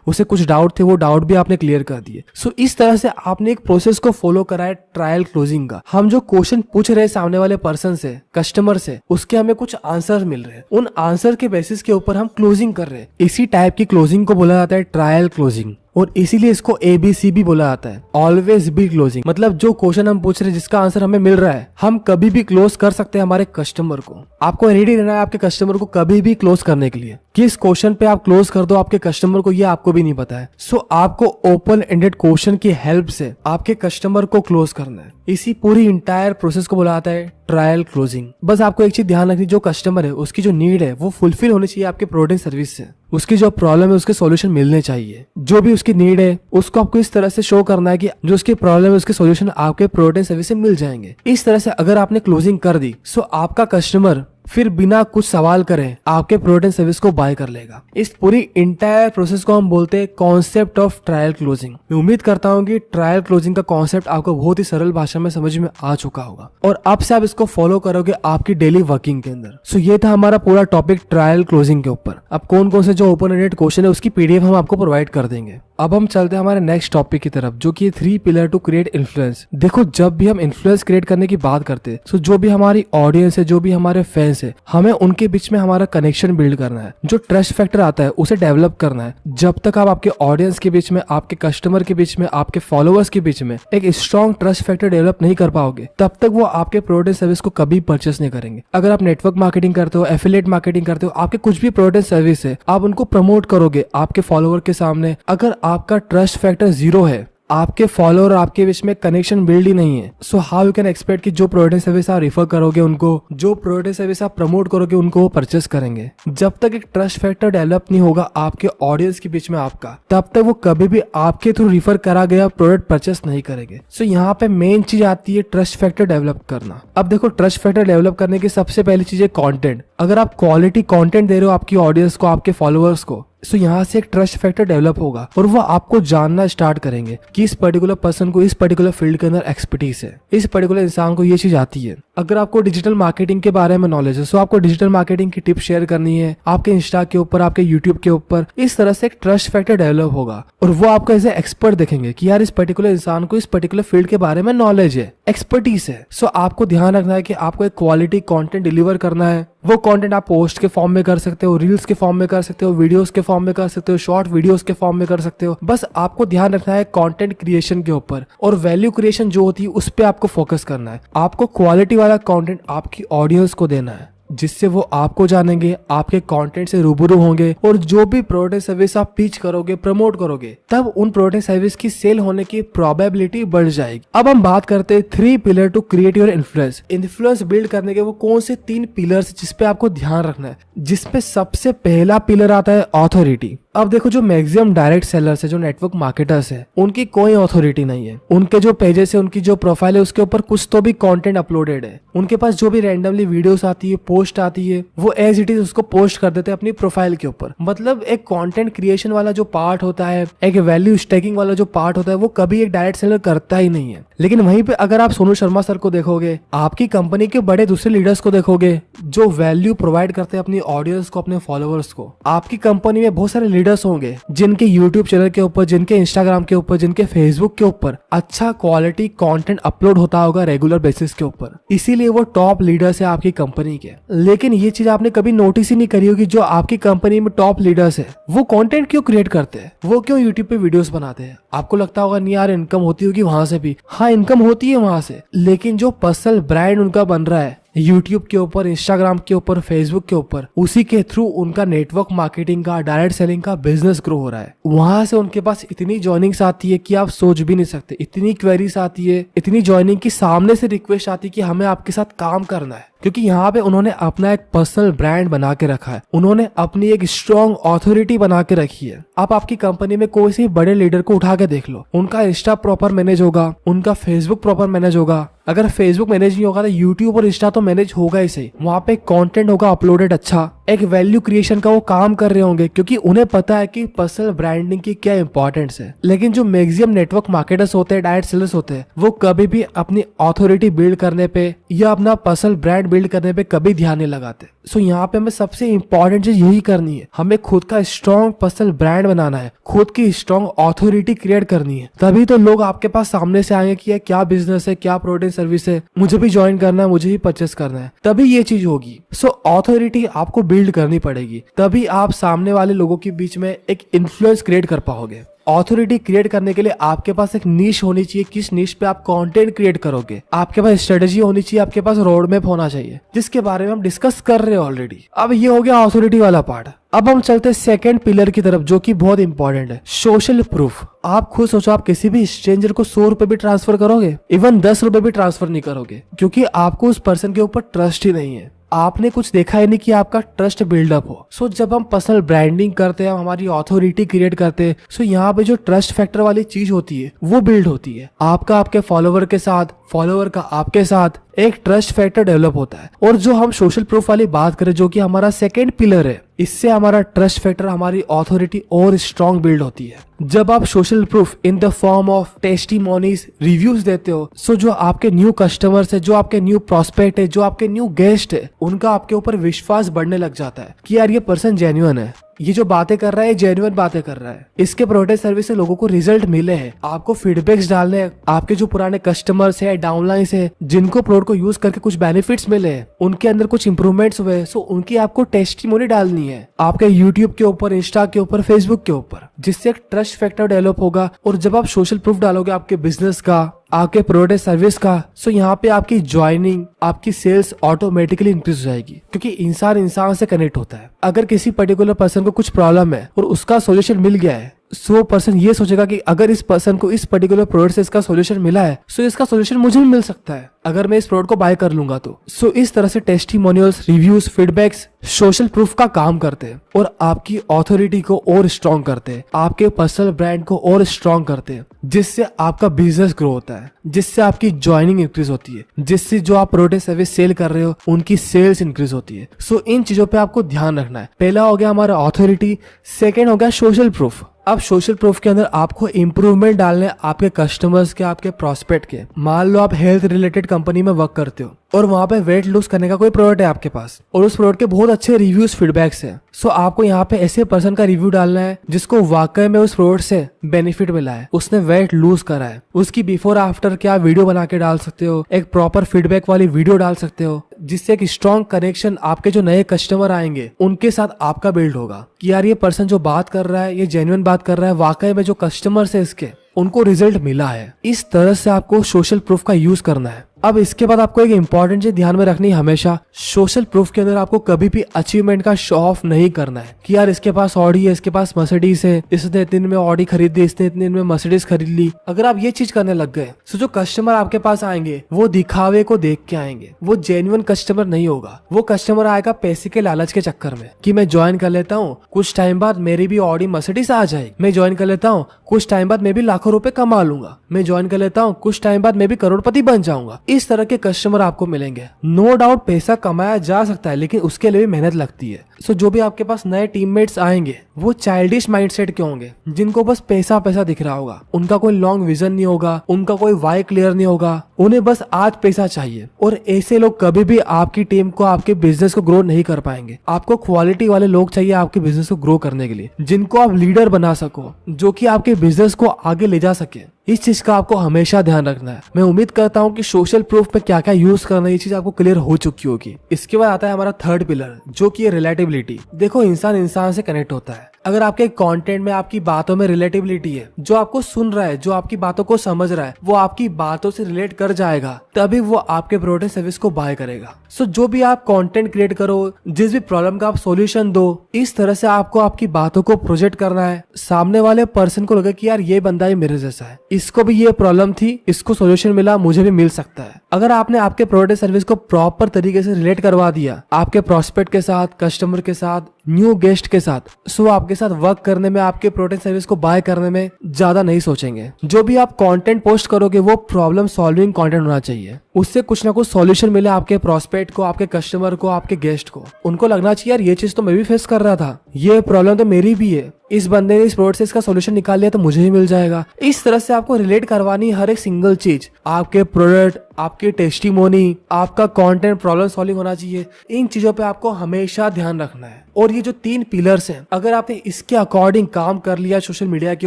उसे कुछ डाउट थे वो डाउट भी आपने क्लियर कर दिए। सो इस तरह से आपने एक प्रोसेस को फॉलो करा है ट्रायल क्लोजिंग का। हम जो क्वेश्चन पूछ रहे हैं सामने वाले पर्सन से, कस्टमर से, उसके हमें कुछ आंसर मिल रहे हैं, उन आंसर के बेसिस के ऊपर हम क्लोजिंग कर रहे हैं। इसी टाइप की क्लोजिंग को बोला जाता है ट्रायल क्लोजिंग, और इसीलिए इसको ABC भी बोला जाता है, ऑलवेज बी क्लोजिंग। मतलब जो क्वेश्चन हम पूछ रहे हैं जिसका आंसर हमें मिल रहा है, हम कभी भी क्लोज कर सकते हैं हमारे कस्टमर को। आपको रेडी रहना है आपके कस्टमर को कभी भी क्लोज करने के लिए। किस क्वेश्चन पे आप क्लोज कर दो आपके कस्टमर को, ये आपको भी नहीं पता है। सो आपको ओपन एंडेड क्वेश्चन की हेल्प से आपके कस्टमर को क्लोज करना है। इसी पूरी इंटायर प्रोसेस को बोला जाता है ट्रायल क्लोजिंग। बस आपको एक चीज ध्यान रखनी, जो कस्टमर है उसकी जो नीड है वो फुलफिल होनी चाहिए आपके प्रोडक्ट सर्विस से। उसकी जो प्रॉब्लम है उसके सॉल्यूशन मिलने चाहिए। जो भी उसकी नीड है उसको आपको इस तरह से शो करना है कि जो उसकी प्रॉब्लम है उसके सॉल्यूशन आपके प्रोडक्ट सर्विस से मिल जाएंगे। इस तरह से अगर आपने क्लोजिंग कर दी, सो आपका कस्टमर फिर बिना कुछ सवाल करे आपके प्रोडक्ट एंड सर्विस को बाय कर लेगा। इस पूरी इंटायर प्रोसेस को हम बोलते हैं कॉन्सेप्ट ऑफ ट्रायल क्लोजिंग। मैं उम्मीद करता हूँ कि ट्रायल क्लोजिंग का कॉन्सेप्ट आपको बहुत ही सरल भाषा में समझ में आ चुका होगा और अब से आप इसको फॉलो करोगे आपकी डेली वर्किंग के अंदर। सो ये था हमारा पूरा टॉपिक ट्रायल क्लोजिंग के ऊपर। अब कौन कौन से जो ओपन एंडेड क्वेश्चन है उसकी PDF हम आपको प्रोवाइड कर देंगे। अब हम चलते हैं हमारे नेक्स्ट टॉपिक की तरफ, जो कि 3 पिलर टू क्रिएट इन्फ्लुएंस। देखो, जब भी हम इन्फ्लुएंस क्रिएट करने की बात करते हैं, तो जो भी हमारी ऑडियंस है, जो भी हमारे फैंस है, हमें उनके बीच में हमारा कनेक्शन बिल्ड करना है। जो ट्रस्ट फैक्टर आता है उसे डेवलप करना है। जब तक आप आपके ऑडियंस के बीच में, आपके कस्टमर के बीच में, आपके फॉलोअर्स के बीच में एक स्ट्रॉन्ग ट्रस्ट फैक्टर डेवलप नहीं कर पाओगे, तब तक वो आपके प्रोडक्ट सर्विस को कभी परचेस नहीं करेंगे। अगर आप नेटवर्क मार्केटिंग करते हो, एफिलिएट मार्केटिंग करते हो, आपके कुछ भी प्रोडक्ट सर्विस है, आप उनको प्रमोट करोगे आपके फॉलोअर के सामने, अगर आपका ट्रस्ट फैक्टर 0 है आपके फॉलोअर आपके बीच में कनेक्शन बिल्ड ही नहीं है, so how you can expect कि जो प्रोडक्ट सर्विस आप रिफर करोगे उनको, जो प्रोडक्ट सर्विस आप प्रमोट करोगे उनको वो परचेस करेंगे। जब तक एक ट्रस्ट फैक्टर डेवलप नहीं होगा आपके ऑडियंस के बीच में आपका, तब तक वो कभी भी आपके थ्रू रिफर करा गया प्रोडक्ट परचेस नहीं करेंगे। सो यहाँ पे मेन चीज आती है ट्रस्ट फैक्टर डेवलप करना। अब देखो, ट्रस्ट फैक्टर डेवलप करने की सबसे पहली चीज है कंटेंट। अगर आप क्वालिटी कंटेंट दे रहे हो आपकी ऑडियंस को, आपके फॉलोअर्स को, सो यहाँ से एक ट्रस्ट फैक्टर डेवलप होगा और वो आपको जानना स्टार्ट करेंगे कि इस पर्टिकुलर पर्सन को इस पर्टिकुलर फील्ड के अंदर एक्सपर्टीज है, इस पर्टिकुलर इंसान को ये चीज आती है। अगर आपको डिजिटल मार्केटिंग के बारे में नॉलेज है, सो आपको डिजिटल मार्केटिंग की टिप्स शेयर करनी है आपके इंस्टा के ऊपर, आपके यूट्यूब के ऊपर, इस तरह से एक ट्रस्ट फैक्टर डेवलप होगा और वो आपको एज ए एक्सपर्ट देखेंगे कि यार इस पर्टिकुलर इंसान को इस पर्टिकुलर फील्ड के बारे में नॉलेज है, एक्सपर्टीज है। सो आपको ध्यान रखना है कि आपको एक क्वालिटी कंटेंट डिलीवर करना है। वो कंटेंट आप पोस्ट के फॉर्म में कर सकते हो, रील्स के फॉर्म में कर सकते हो, वीडियोस के फॉर्म में कर सकते हो, शॉर्ट वीडियोस के फॉर्म में कर सकते हो। बस आपको ध्यान रखना है कंटेंट क्रिएशन के ऊपर, और वैल्यू क्रिएशन जो होती है उस पर आपको फोकस करना है। आपको क्वालिटी वाला कंटेंट आपकी ऑडियंस को देना है जिससे वो आपको जानेंगे, आपके कंटेंट से रूबरू होंगे, और जो भी प्रोडक्ट सर्विस आप पिच करोगे, प्रमोट करोगे, तब उन प्रोडक्ट सर्विस की सेल होने की प्रोबेबिलिटी बढ़ जाएगी। अब हम बात करते हैं 3 pillar to create your influence. Influence build करने के वो कौन से 3 पिलर्स जिसपे आपको ध्यान रखना है, जिसपे सबसे पहला पिलर आता है ऑथोरिटी। अब देखो, जो मैक्सिमम डायरेक्ट सेलर्स है, जो नेटवर्क मार्केटर्स है, उनकी कोई ऑथोरिटी नहीं है। उनके जो पेजेस है, उनकी जो प्रोफाइल है, उसके ऊपर कुछ तो भी कंटेंट अपलोडेड है। उनके पास जो भी रैंडमली वीडियोस आती है, पोस्ट आती है, वो एज इट इज उसको पोस्ट कर देते हैं अपनी प्रोफाइल के ऊपर। मतलब एक कंटेंट क्रिएशन वाला जो पार्ट होता है, एक वैल्यू स्टैकिंग वाला जो पार्ट होता है, वो कभी एक डायरेक्ट सेलर करता ही नहीं है। लेकिन वहीं पे अगर आप सोनू शर्मा सर को देखोगे, आपकी कंपनी के बड़े दूसरे लीडर्स को देखोगे जो वैल्यू प्रोवाइड करते हैं अपनी ऑडियंस को, अपने फॉलोअर्स को। आपकी कंपनी में बहुत सारे लीडर्स होंगे जिनके यूट्यूब चैनल के ऊपर, जिनके इंस्टाग्राम के ऊपर, जिनके फेसबुक के ऊपर अच्छा क्वालिटी कंटेंट अपलोड होता होगा रेगुलर बेसिस के ऊपर, इसीलिए वो टॉप लीडर्स है आपकी कंपनी के। लेकिन ये चीज आपने कभी नोटिस ही नहीं करी होगी, जो आपकी कंपनी में टॉप लीडर्स है वो कंटेंट क्यों क्रिएट करते हैं, वो क्यों यूट्यूब पे वीडियोस बनाते हैं। आपको लगता होगा नहीं यार इनकम होती होगी वहां से भी, हाँ इनकम होती है वहां से, लेकिन जो पर्सनल ब्रांड उनका बन रहा है यूट्यूब के ऊपर, इंस्टाग्राम के ऊपर, फेसबुक के ऊपर, उसी के थ्रू उनका नेटवर्क मार्केटिंग का, डायरेक्ट सेलिंग का बिजनेस ग्रो हो रहा है। वहां से उनके पास इतनी ज्वाइनिंग्स आती है कि आप सोच भी नहीं सकते, इतनी क्वेरीज आती है, इतनी ज्वाइनिंग की सामने से रिक्वेस्ट आती है कि हमें आपके साथ काम करना है, क्योंकि यहाँ पे उन्होंने अपना एक पर्सनल ब्रांड बना के रखा है, उन्होंने अपनी एक स्ट्रॉन्ग ऑथोरिटी बना के रखी है। आप आपकी कंपनी में कोई सी बड़े लीडर को उठा के देख लो, उनका इंस्टा प्रॉपर मैनेज होगा, उनका फेसबुक प्रॉपर मैनेज होगा। अगर फेसबुक मैनेज नहीं होगा तो यूट्यूब और इंस्टा तो मैनेज होगा ही सही। वहाँ पे कंटेंट होगा अपलोडेड, अच्छा एक वैल्यू क्रिएशन का वो काम कर रहे होंगे, क्योंकि उन्हें पता है कि पर्सनल ब्रांडिंग की क्या इंपॉर्टेंस है। लेकिन जो मैक्सिमम नेटवर्क मार्केटर्स होते हैं, डायरेक्ट सेलर्स होते हैं, वो कभी भी अपनी ऑथोरिटी बिल्ड करने पे या अपना पर्सनल ब्रांड बिल्ड करने पे कभी ध्यान नहीं लगाते। सो यहाँ पे हमें सबसे इंपॉर्टेंट चीज यही करनी है, हमें खुद का स्ट्रॉन्ग पर्सनल ब्रांड बनाना है, खुद की स्ट्रॉन्ग ऑथोरिटी क्रिएट करनी है। तभी तो लोग आपके पास सामने से आएंगे कि क्या बिजनेस है, क्या प्रोडक्ट सर्विस है, मुझे भी ज्वाइन करना है, मुझे भी परचेस करना है, तभी ये चीज होगी। सो ऑथोरिटी आपको बिल्ड करनी पड़ेगी, तभी आप सामने वाले लोगों के बीच में एक इन्फ्लुएंस क्रिएट कर पाओगे। ऑथोरिटी क्रिएट करने के लिए आपके पास एक नीश होनी चाहिए, किस नीश पे आप कंटेंट क्रिएट करोगे, आपके पास स्ट्रेटेजी होनी चाहिए, आपके पास रोड मैप होना चाहिए, जिसके बारे में हम डिस्कस कर रहे हैं ऑलरेडी। अब ये हो गया ऑथोरिटी वाला पार्ट। अब हम चलते हैं सेकंड पिलर की तरफ, जो कि बहुत इंपॉर्टेंट है, सोशल प्रूफ। आप खुद सोचो, आप किसी भी स्ट्रेंजर को 100 रुपए भी ट्रांसफर करोगे, इवन 10 रुपए भी ट्रांसफर नहीं करोगे, क्योंकि आपको उस पर्सन के ऊपर ट्रस्ट ही नहीं है। आपने कुछ देखा ही नहीं कि आपका ट्रस्ट बिल्डअप हो। सो जब हम पर्सनल ब्रांडिंग करते हैं, हमारी ऑथोरिटी क्रिएट करते हैं, सो यहाँ पे जो ट्रस्ट फैक्टर वाली चीज होती है वो बिल्ड होती है। आपका आपके फॉलोवर के साथ, फॉलोवर का आपके साथ एक ट्रस्ट फैक्टर डेवलप होता है। और जो हम सोशल प्रूफ वाली बात करें, जो कि हमारा सेकंड पिलर है, इससे हमारा ट्रस्ट फैक्टर, हमारी ऑथोरिटी और स्ट्रॉन्ग बिल्ड होती है। जब आप social proof in the form of testimonies, reviews देते हो, सो जो आपके न्यू कस्टमर्स है, जो आपके न्यू प्रोस्पेक्ट है, जो आपके न्यू गेस्ट है, उनका आपके ऊपर विश्वास बढ़ने लग जाता है कि यार ये पर्सन जेन्युइन है, ये जो बातें कर रहा है जेन्युइन बातें कर रहा है, इसके प्रोडक्ट सर्विस से लोगों को रिजल्ट मिले हैं। आपको फीडबैक्स डालने हैं, आपके जो पुराने कस्टमर्स है, डाउनलाइंस है, जिनको प्रोडक्ट को यूज करके कुछ बेनिफिट्स मिले हैं, उनके अंदर कुछ इंप्रूवमेंट्स हुए, सो उनकी आपको टेस्टिमोनी डालनी है आपके यूट्यूब के ऊपर, इंस्टा के ऊपर, फेसबुक के ऊपर, जिससे एक ट्रस्ट फैक्टर डेवलप होगा। और जब आप सोशल प्रूफ डालोगे आपके बिजनेस का, आपके प्रोडक्ट सर्विस का, सो यहाँ पे आपकी ज्वाइनिंग, आपकी सेल्स ऑटोमेटिकली इंक्रीज हो जाएगी, क्योंकि इंसान इंसान से कनेक्ट होता है। अगर किसी पर्टिकुलर पर्सन को कुछ प्रॉब्लम है और उसका सॉल्यूशन मिल गया है, सो वो पर्सन ये सोचेगा कि अगर इस पर्सन को इस पर्टिकुलर प्रोडक्ट से इसका सोल्यूशन मिला है, सो इसका सोल्यूशन मुझे भी मिल सकता है अगर मैं इस प्रोडक्ट को बाय कर लूंगा तो। सो इस तरह से testimonials, reviews, feedbacks social proof का काम करते हैं और आपकी ऑथोरिटी को और स्ट्रॉन्ग करते हैं, आपके पर्सनल ब्रांड को और स्ट्रॉन्ग करते हैं, जिससे आपका बिजनेस ग्रो होता है, जिससे आपकी ज्वाइनिंग इंक्रीज होती है, जिससे जो आप प्रोडक्ट सर्विस सेल कर रहे हो उनकी सेल्स इंक्रीज होती है। सो इन चीजों पे आपको ध्यान रखना है। पहला हो गया हमारा ऑथोरिटी, सेकेंड हो गया सोशल प्रूफ। अब सोशल प्रूफ के अंदर आपको इंप्रूवमेंट डालने आपके कस्टमर्स के, आपके प्रोस्पेक्ट के। मान लो आप हेल्थ रिलेटेड कंपनी में वर्क करते हो और वहां पे वेट लूज करने का कोई प्रोडक्ट है आपके पास और उस प्रोडक्ट के बहुत अच्छे रिव्यूज, फीडबैक्स है। सो आपको यहाँ पे ऐसे पर्सन का रिव्यू डालना है जिसको वाकई में उस प्रोडक्ट से बेनिफिट मिला है, उसने वेट लूज करा है। उसकी बिफोर आफ्टर क्या वीडियो बना के डाल सकते हो, एक प्रॉपर फीडबैक वाली वीडियो डाल सकते हो, जिससे एक स्ट्रॉन्ग कनेक्शन आपके जो नए कस्टमर आएंगे उनके साथ आपका बिल्ड होगा कि यार ये पर्सन जो बात कर रहा है, ये जेन्युइन बात कर रहा है, वाकई में जो कस्टमर्स है इसके उनको रिजल्ट मिला है। इस तरह से आपको सोशल प्रूफ का यूज करना है। अब इसके बाद आपको एक इंपॉर्टेंट चीज ध्यान में रखनी है, हमेशा सोशल प्रूफ के अंदर आपको कभी भी अचीवमेंट का शो ऑफ नहीं करना है कि यार इसके पास ऑडी है, इसके पास मर्सिडीज है, इसने इतने दिन में ऑडी खरीद ली, इसने इतने दिन में मर्सिडीज खरीद ली। अगर आप ये चीज करने लग गए तो जो कस्टमर आपके पास आएंगे वो दिखावे को देख के आएंगे, वो जेन्युइन कस्टमर नहीं होगा। वो कस्टमर आएगा पैसे के लालच के चक्कर में कि मैं ज्वाइन कर लेता हूँ, कुछ टाइम बाद मेरी भी ऑडी मर्सिडीज आ जाएगी, मैं ज्वाइन कर लेता हूँ, कुछ टाइम बाद मैं भी लाखों रुपए कमा लूंगा, मैं ज्वाइन कर लेता हूँ, कुछ टाइम बाद मैं भी करोड़पति बन जाऊंगा। इस तरह के कस्टमर आपको मिलेंगे। नो डाउट पैसा कमाया जा सकता है, लेकिन उसके लिए भी मेहनत लगती है। सो जो भी आपके पास नए टीममेट्स आएंगे वो चाइल्डिश माइंडसेट के होंगे, जिनको बस पैसा पैसा दिख रहा होगा, उनका कोई लॉन्ग विजन नहीं होगा, उनका कोई वाई क्लियर नहीं होगा, उन्हें बस आज पैसा चाहिए। और ऐसे लोग कभी भी आपकी टीम को, आपके बिजनेस को ग्रो नहीं कर पाएंगे। आपको क्वालिटी वाले लोग चाहिए आपके बिजनेस को ग्रो करने के लिए, जिनको आप लीडर बना सको, जो कि आपके बिजनेस को आगे ले जा सके। इस चीज का आपको हमेशा ध्यान रखना है। मैं उम्मीद करता हूँ कि सोशल प्रूफ पे क्या क्या यूज करना है ये चीज आपको क्लियर हो चुकी होगी। इसके बाद आता है हमारा थर्ड पिलर, जो कि है रिलेटिबिलिटी। देखो, इंसान इंसान से कनेक्ट होता है। अगर आपके कंटेंट में, आपकी बातों में रिलेटिबिलिटी है, जो आपको सुन रहा है, जो आपकी बातों को समझ रहा है, वो आपकी बातों से रिलेट कर जाएगा, तभी वो आपके प्रोडक्ट सर्विस को बाय करेगा। सो जो भी आप कंटेंट क्रिएट करो, जिस भी प्रॉब्लम का आप सॉल्यूशन दो, इस तरह से आपको आपकी बातों को प्रोजेक्ट करना है। सामने वाले पर्सन को लगे कि यार ये बंदा ही मेरे जैसा है, इसको भी ये प्रॉब्लम थी, इसको सॉल्यूशन मिला, मुझे भी मिल सकता है। अगर आपने आपके प्रोडक्ट सर्विस को प्रॉपर तरीके से रिलेट करवा दिया आपके प्रोस्पेक्ट के साथ, कस्टमर के साथ, न्यू गेस्ट के साथ, सो आपके साथ वर्क करने में, आपके प्रोडक्ट सर्विस को बाय करने में ज्यादा नहीं सोचेंगे। जो भी आप कंटेंट पोस्ट करोगे वो प्रॉब्लम सॉल्विंग कंटेंट होना चाहिए, उससे कुछ ना कुछ सॉल्यूशन मिले आपके प्रोस्पेक्ट को, आपके कस्टमर को, आपके गेस्ट को। उनको लगना चाहिए यार ये चीज तो मैं भी फेस कर रहा था, ये प्रॉब्लम तो मेरी भी है, इस बंदे ने इस प्रोडक्ट से इसका सॉल्यूशन निकाल लिया तो मुझे ही मिल जाएगा। इस तरह से आपको रिलेट करवानी हर एक सिंगल चीज, आपके प्रोडक्ट, आपकी टेस्टिमोनी, आपका कंटेंट प्रॉब्लम सॉल्विंग होना चाहिए। इन चीजों पे आपको हमेशा ध्यान रखना है। और ये जो 3 पिलर्स हैं, अगर आपने इसके अकॉर्डिंग काम कर लिया सोशल मीडिया के